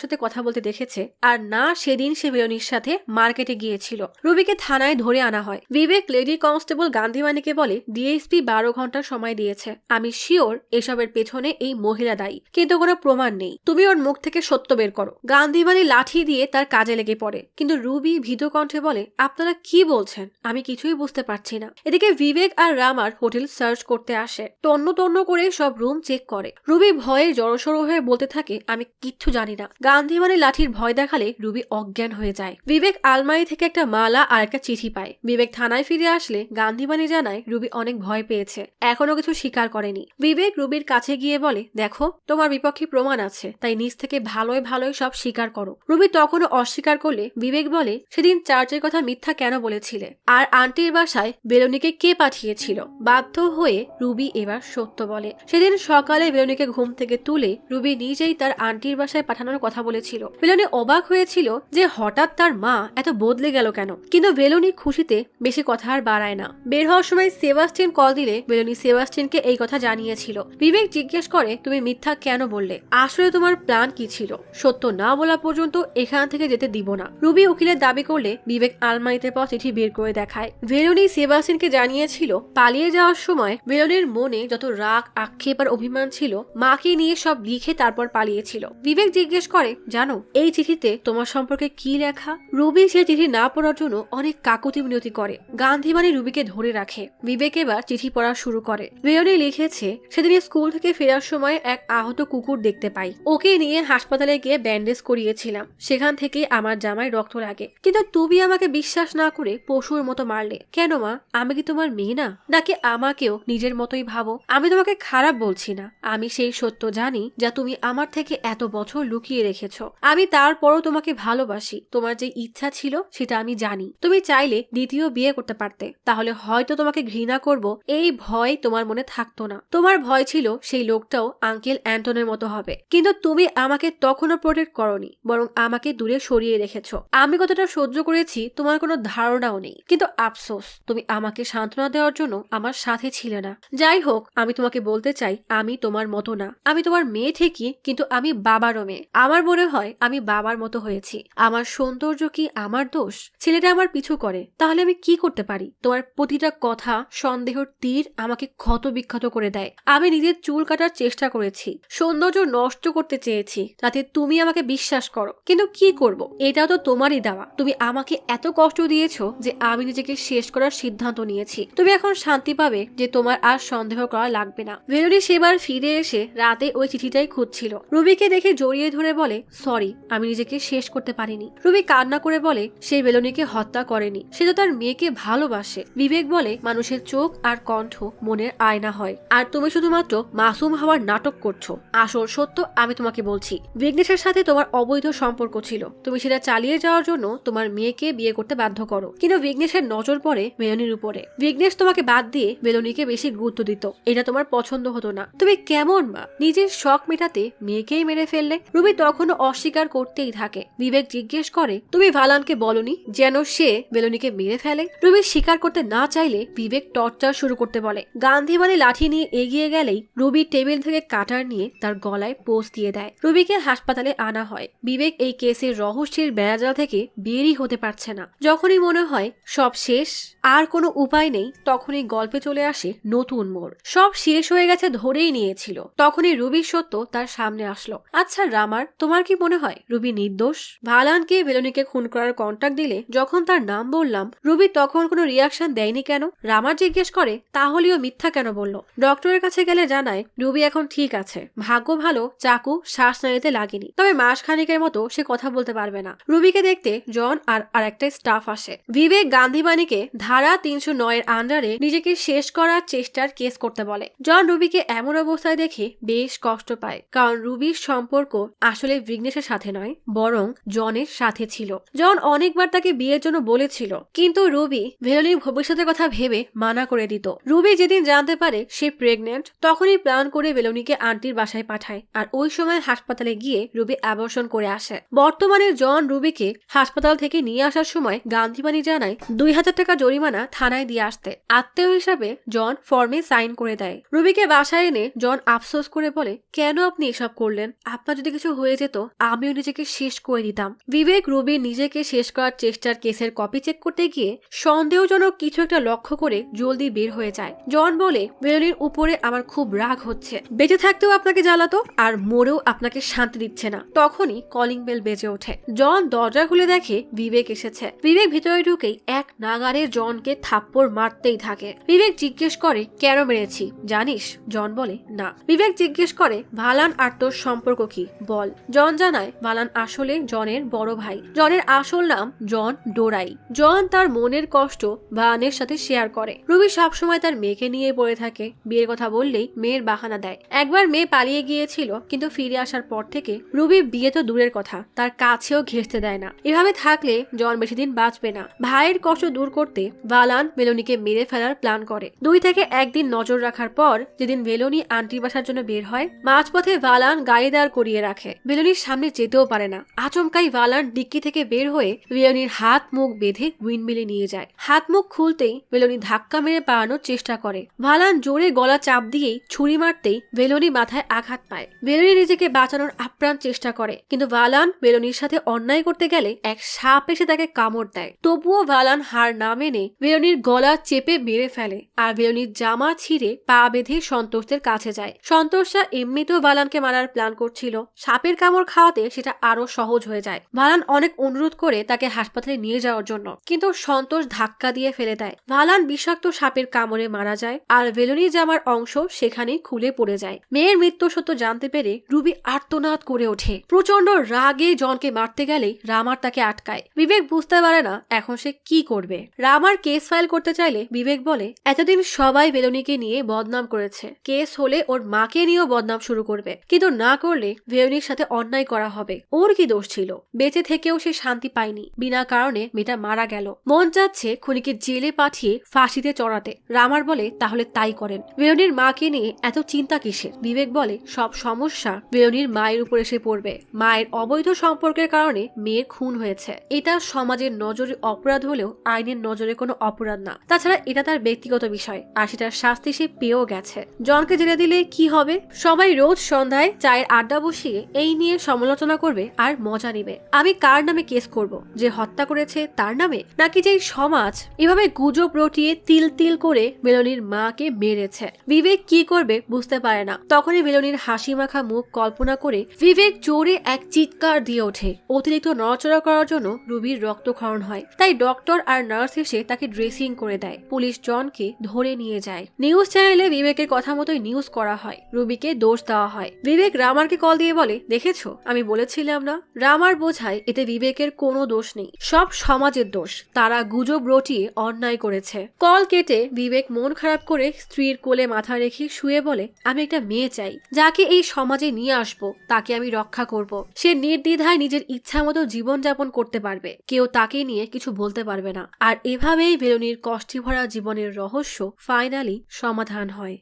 সাথে কথা বলতে দেখেছে, আর না সেদিন সে মেলোনির সাথে মার্কেটে গিয়েছিল। রুবিকে থানায় ধরে আনা হয়। বিবেক লেডি কনস্টেবল গান্ধীবাণীকে বলে, ডিএসপি 12 ঘন্টা সময় দিয়েছে, আমি শিওর এসবের পেছনে এই মহিলা দায়ী, কিন্তু কোনো প্রমাণ নেই। তুমি ওর মুখ থেকে সত্য বের করো। গান্ধীবাণী লাঠি দিয়ে তার কাজে লেগে পড়ে, কিন্তু রুবি ভীত কণ্ঠে বলে, আপনারা কি বলছেন? আমি কিছুই বুঝতে পারছি না। এদিকে বিবেক আর রামার হোটেল সার্চ করতে আসে। তন্ন তন্ন করে সব রুম চেক করে। রুবি ভয়ে জড়সড় হয়ে বলতে থাকে, আমি কিচ্ছু জানি না। গান্ধীবাণী লাঠির ভয় দেখালে রুবি অজ্ঞান হয়ে যায়। বিবেক আলমারি থেকে একটা মালা আর একটা চিঠি পায়। বিবেক থানায় ফিরে আসলে গান্ধীবাণী জানায় রুবি অনেক ভয় পেয়েছে, এখনো কিছু স্বীকার করেনি। বিবেক রুবির কাছে গিয়ে বলে, দেখো, তোমার বিপক্ষে প্রমাণ আছে, তাই নিজ থেকে ভালোই ভালোই সব স্বীকার করো। রুবি তখনও অস্বীকার করলে বিবেক বলে, সেদিন চার্চের কথা মিথ্যা কেন বলেছিলে, আর আন্টির বাসায় বেলনিকে কে পাঠিয়েছিল? বাধ্য হয়ে রুবি এবার সত্য বলে। সেদিন সকালে বেলনিকে ঘুম থেকে তুলে রুবি নিজেই তার আন্টির বাসায় পাঠানোর কথা বলেছিল। বেলনি অবাক হয়েছিল যে হঠাৎ তার মা এত বদলে গেল কেন, কিন্তু বেলনি খুশিতে বেশি কথা আর বাড়ায় না। বের হওয়ার সময় সেবাস্টিন কল দিলে বেলনি সেবাস্টিনকে এই কথা জানিয়েছিল। বিবেক জিজ্ঞেস করে, তুমি মিথ্যা কেন বললে? আসলে তোমার প্ল্যান কি ছিল? সত্য না বলা পর্যন্ত এখান থেকে যেতে দিব না। রুবি উকিলের দাবি করলে বিবেক আলমারিতে পাওয়া চিঠি বের করে দেখায়। বেলনি সেবাস্টিনকে জানিয়েছিল পালিয়ে যাওয়ার সময় বেলনির মনে যত রাগ, আক্ষেপ আর অভিমান ছিল মাকে নিয়ে সব লিখে তারপর পালিয়েছিল। বিবেক জিজ্ঞেস করে, জানো এই চিঠিতে তোমার সম্পর্কে কি লেখা? রুবি সে চিঠি না পড়ার জন্য অনেক কাকুতি মিনতি করে। গান্ধীবাণী রুবিকে ধরে রাখে। বিবেক এবার চিঠি পড়া শুরু করে। বেলনি লিখেছে, সেদিন স্কুল থেকে ফেরার সময় এক আহত কুকুর দেখতে পাই। ওকে নিয়ে হাসপাতালে গিয়ে ব্যান্ডেজ করিয়েছিলাম। সেখান থেকে আমার জামায় রক্ত লাগে, কিন্তু তুমি আমাকে বিশ্বাস না করে পশুর মতো মারলে কেন? মা, আমি কি তোমার মেয়ে না? নাকি আমাকেও নিজের মতোই ভাবো? আমি তোমাকে খারাপ বলছি না, আমি সেই সত্য জানি যা তুমি আমার থেকে এত বছর লুকিয়ে রেখেছো। আমি তারপরও তোমাকে ভালোবাসি। তোমার যে ইচ্ছা ছিল সেটা আমি জানি। তুমি চাইলে দ্বিতীয় বিয়ে করতে পারতে, তাহলে হয়তো তোমাকে ঘৃণা করব এই ভয় তোমার মনে থাকতো না। তোমার ভয় ছিল সেই লোকটাও আঙ্কেল অ্যান্টনের মতো হবে, কিন্তু তুমি আমাকে তখনও প্রোটেক্ট করনি, বরং আমাকে দূরে সরিয়ে রেখেছো। আমি কতটা সহ্য করেছি তোমার কোনো ধারণাও নেই, কিন্তু আফসোস তুমি আমাকে সান্ত্বনা দেওয়ার জন্য আমার সাথে ছিলে না। যাই হোক, আমি তোমাকে বলতে চাই আমি তোমার মতো না। আমি তোমার মেয়ে ঠিকই, কিন্তু আমি বাবারও মেয়ে। আমার মনে হয় আমি বাবার মতো হয়েছি। আমার সৌন্দর্য কি আমার দোষ? ছেলেটা আমার পিছু করে, তাহলে আমি কি করতে পারি? তোমার প্রতিটা কথা সন্দেহের তীর আমাকে ক্ষত বিক্ষত করে দেয়। আমি নিজের চুল কাটার চেষ্টা করেছি, সৌন্দর্য নষ্ট করতে চেয়েছি যাতে তুমি আমাকে বিশ্বাস করো, কিন্তু কি করব? এটাও তো তোমারই দেওয়া। তুমি আমাকে এত কষ্ট দিয়েছো যে আমি নিজেকে শেষ করার সিদ্ধান্ত নিয়েছি। তুমি এখন শান্তি পাবে যে তোমার আর সন্দেহ করা লাগবে না। ভেলোনি সেবার ফিরে এসে রাতে ওই চিঠিটাই খুঁজছিল। রুবিকে দেখে জড়িয়ে ধরে বলে, সরি, আমি নিজেকে শেষ করতে পারিনি। রুবি কান্না করে বলে সে বেলুনিকে হত্যা করেনি, সে তো তার মেয়েকে ভালোবাসে। বিবেক বলে মানুষের চোখ আর কণ্ঠ মনের আয়না হয়, আর তুমি শুধুমাত্র মাসুম হওয়ার নাটক করছো। আসল সত্য আমি তোমাকে বলছি, বিঘ্নেশের সাথে তোমার অবৈধ সম্পর্ক ছিল, তুমি সেটা চালিয়ে যাওয়ার জন্য তোমার মেয়েকে বিয়ে করতে বাধ্য করো। কিন্তু বিঘ্নেশের নজর পড়ে বেলুনির উপরে। বিঘ্নেশ তোমাকে বাদ দিয়ে বেলুনিকে বেশি গুরুত্ব দিত, এটা তোমার পছন্দ হতো না। তুমি কেমন মা, নিজের শখ মেটাতে মেয়েকেই মেরে ফেললে। রুবি তখনও অস্বীকার করতেই থাকে। বিবেক জিজ্ঞেস করে তুমি ভালানকে বলনি যেন সে বেলুনিকে মেরে ফেলে? রুবি স্বীকার করতে না চাইলে বিবেক টর্চার শুরু করতে বলে। গান্ধীবাণী লাঠি নিয়ে এগিয়ে গেলেই রুবি টেবিল থেকে কাটার নিয়ে তার গলায় পোঁচ দিয়ে দেয়। রুবিকে হাসপাতালে আনা হয়। বিবেক এই কেসের রহস্যের বেড়াজাল থেকে বেরই হতে পারছে না। যখনই মনে হয় সব শেষ, আর কোনো উপায় নেই, তখনই গল্পে চলে আসে নতুন মোড়। সব শেষ হয়ে গেছে ধরেই নিয়েছিল, তখনই রুবির সত্য তার সামনে আসলো। আচ্ছা রামার, তোমার কি মনে হয় রুবি নির্দোষ? ভালানকে বেলুনিকে খুন করার কন্ট্যাক্ট দিলে যখন তার নাম বললাম, রুবি তখন কোনো রিয়াকশন দেয়নি কেন? রামার জিজ্ঞেস করে তাহলেও মিথ্যা কেন বলল? ডক্টরের কাছে গেলে জানায় রুবি এখন ঠিক আছে, ভাগ্য ভালো চাকু শ্বাস নাড়িতে লাগেনি, তবে মাস খানিকের মতো সে কথা বলতে পারবে না। রুবিকে দেখতে জন আর আরেকটা স্টাফ আসে। বিবেক গান্ধীবাণীকে ধারা 309 এর আন্ডারে নিজেকে শেষ করার চেষ্টার কেস করতে বলে। জন রুবিকে এমন অবস্থায় দেখে বেশ কষ্ট পায়, কারণ রুবির সম্পর্ক আসলে বিঘ্নেশের সাথে নয়, বরং জনের সাথে ছিল। জন অনেকবার তাকে বিয়ের জন্য বলেছিল, কিন্তু রুবি ভেলোনির ভবিষ্যতের কথা ভেবে মানা করে দিত। রুবি যেদিন জানতে পারে সে প্রেগনেন্ট, তখনই প্ল্যান করে বেলুনিকে আন্টির বাসায় পাঠায়, আর ওই সময় হাসপাতালে গিয়ে রুবি অ্যাবর্শন করে আসে। বর্তমানে জন রুবিকে হাসপাতাল থেকে নিয়ে আসার সময় গান্ধীবাণী জানায় 2000 টাকা জরিমানা থানায় দিয়ে আসতে। আত্মীয় হিসাবে জন ফর্মে সাইন করে দেয়। রুবিকে বাসায় এনে জন আফসোস করে বলে কেন আপনি এসব করলেন? আপনার যদি কিছু হয়ে যেত আমিও নিজেকে শেষ করে দিতাম। বিবেক রুবির নিজেকে শেষ করার চেষ্টার কেসের কপি চেক করতে গিয়ে সন্দেহজনক কিছু একটা লক্ষ্য করে জলদি বের হয়ে যায়। জন বলে বেলুনির উপরে আমার খুব রাগ হচ্ছে, বেঁচে থাকতেও আপনাকে জ্বালাতো আর মরেও আপনাকে শান্তি দিচ্ছে না। তখনই কলিং বেল বেজে ওঠে। জন দরজা খুলে দেখে বিবেক এসেছে। বিবেক ভিতরে ঢুকেই এক নাগারে জনকে থাপ্পড় মারতেই থাকে। বিবেক জিজ্ঞেস করে কেন মেরেছি জানিস? জন বলে না। বিবেক জিজ্ঞেস করে ভালান আর তোর সম্পর্ক কি বল। জন জানায় ভালান আসলে জনের বড় ভাই। জনের আসল নাম জন ডোরাই। জন তার মনের কষ্ট ভালানের সাথে শেয়ার করে। রুবি সবসময় তার মেয়েকে নিয়ে পড়ে থাকে। বিয়ের কথা বললেই মেয়ের বাহানা দেয়। একবার মেয়ে পালিয়ে গিয়েছিল, কিন্তু ফিরে আসার পর থেকে রুবি বিয়ে তো দূরের কথা, তার কাছেও ঘেঁষতে দেয় না। এভাবে থাকলে জন বেশি দিন বাঁচবে না। ভাইয়ের কষ্ট দূর করতে ভালান বেলুনিকে মেরে ফেলার প্ল্যান করে। 2 থেকে 1 দিন নজর রাখার পর যেদিন বেলুনি আন্টির বাসার জন্য বের হয়, মাঝপথে ভালান গাড়ি দাঁড় করিয়ে রাখে। বেলুনির সামনে যেতেও পারে না। আচমকাই ভালান ডিক্কি থেকে বের হয়ে বেলুনির হাত মুখ বেঁধে উইন্ডমিলে নিয়ে যায়। হাত মুখ খুলতেই বেলুনি ধাক্কা মেরে পালানোর চেষ্টা করে। ভালান জোরে গলা চাপ দিয়েই ছুরি মারতেই বেলুনি মাথায় আঘাত পায়। বেলুনি নিজেকে বাঁচানোর আপ্রাণ চেষ্টা করে, কিন্তু ভালান বেলুনির সাথে অন্যায় করতে গেলে এক সাপ এসে তাকে কামড় দেয়। তবুও ভালান হার না মেনে বেলুনির গলা চেপে মেরে ফেলে, আর বেলুনির জামা ছিঁড়ে পা বেঁধে সন্তোষদের কাছে যায়। সন্তোষরা এমনিতেও ভালানকে মারার প্ল্যান করছিল, সাপের কামড় খাওয়াতে সেটা আরো সহজ হয়ে যায়। ভালান অনেক অনুরোধ করে তাকে হাসপাতালে নিয়ে যাওয়ার জন্য, কিন্তু সন্তোষ ধাক্কা দিয়ে ফেলে দেয়। ভালান বিষাক্ত সাপের কামড়ে মারা যায়, আর বেলুনির জামার অংশ সেখানেই খুলে পড়ে যায়। মেয়ের মৃত্যু সত্য জানতে পেরে রুবি আর্তনাদ করে ওঠে। প্রচন্ড রাগে জনকে মারতে গেলেই রামার তাকে আটকায়। বিবেক বুঝতে পারে না এখন সে কি করবে। রামার কেস ফাইল করতে চাইলে বিবেক বলে এতদিন সবাই বেলুনিকে নিয়ে বদনাম করেছে, কেস হলে ওর মাকে নিয়েও বদনাম শুরু করবে, কিন্তু না করলে বেলুনির সাথে অন্যায় করা হবে। ওর কি দোষ ছিল? বেঁচে থেকেও সে শান্তি পায়নি, বিনা কারণে মেয়েটা মারা গেল। মন চাচ্ছে খুনিকে জেলে পাঠিয়ে ফাঁসিতে চড়াতে। রামার বলে তাহলে তাই করেন। বেলুনির মাকে নিয়ে এত চিন্তা কিসের? বিবেক বলে সব সমস্যা বেলুনির মায়ের উপর এসে পড়বে। মায়ের অবৈধ সম্পর্কের কারণে মেয়ের খুন হয়েছে। এটা সমাজের নজরে অপরাধ হলেও আইনের নজরে কোনো অপরাধ না। তাছাড়া এটা তার ব্যক্তিগত বিষয়, আর সেটার শাস্তি সে পেয়েও গেছে। জনকে জেলে দিলে কি হবে? সবাই রোজ সন্ধ্যায় চায়ের আড্ডা বসিয়ে এই নিয়ে সমালোচনা করবে আর মজা নিবে। আমি কার নামে কেস করব? যে হত্যা করেছে তার নামে, নাকি যে সমাজ এভাবে গুজব রটিয়ে তিল তিল করে বেলুনির মাকে মেরেছে? বিবেক কি করবে বুঝতে পারে না। তখনই বেলুনির হাসি মাখা মুখ কল্পনা করে বিবেক জোরে এক চিৎকার দিয়ে ওঠে। অতিরিক্ত নড়াচড়া করার জন্য রুবির রক্তক্ষরণ হয়, তাই ডক্টর আর নার্স এসে তাকে ড্রেসিং করে দেয়। পুলিশ জনকে ধরে নিয়ে যায়। নিউজ চ্যানেলে বিবেকের কথা মতোই নিউজ করা হয়। রুবিকে দোষ দেওয়া হয়। বিবেক রামারকে কল দিয়ে বলে দেখেছো, আমি বলেছিলাম বলছিলাম না, রামার বোঝায় এতে বিবেকের কোনো দোষ নেই, সব সমাজের দোষ। তারা গুজব রটিয়ে অন্যায় করেছে। কল কেটে বিবেক মন খারাপ করে স্ত্রীর কোলে মাথা রেখে শুয়ে বলে, আমি একটা মেয়ে চাই, যাকে এই সমাজে নিয়ে আসবো, তাকে আমি রক্ষা করব। সে নির্দ্বিধায় নিজের ইচ্ছা মতো জীবনযাপন করতে পারবে, কেউ তাকে নিয়ে কিছু বলতে পারবে না। আর এভাবেই বেলুনির কষ্টে ভরা জীবনের রহস্য ফাইনালি সমাধান হয়।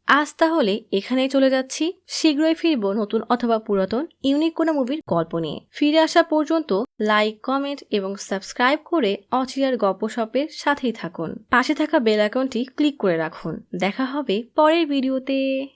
আজ তাহলে এখানেই চলে যাচ্ছি। শীঘ্রই ফিরবো নতুন অথবা পুরাতন ইউনিক কোনো মুভির গল্প নিয়ে। ফিরে আসা পর্যন্ত লাইক, কমেন্ট এবং সাবস্ক্রাইব করে অচিরার গপ্পসপের সাথেই থাকুন। পাশে থাকা বেল আইকনটি ক্লিক করে রাখুন। দেখা হবে পরের ভিডিওতে।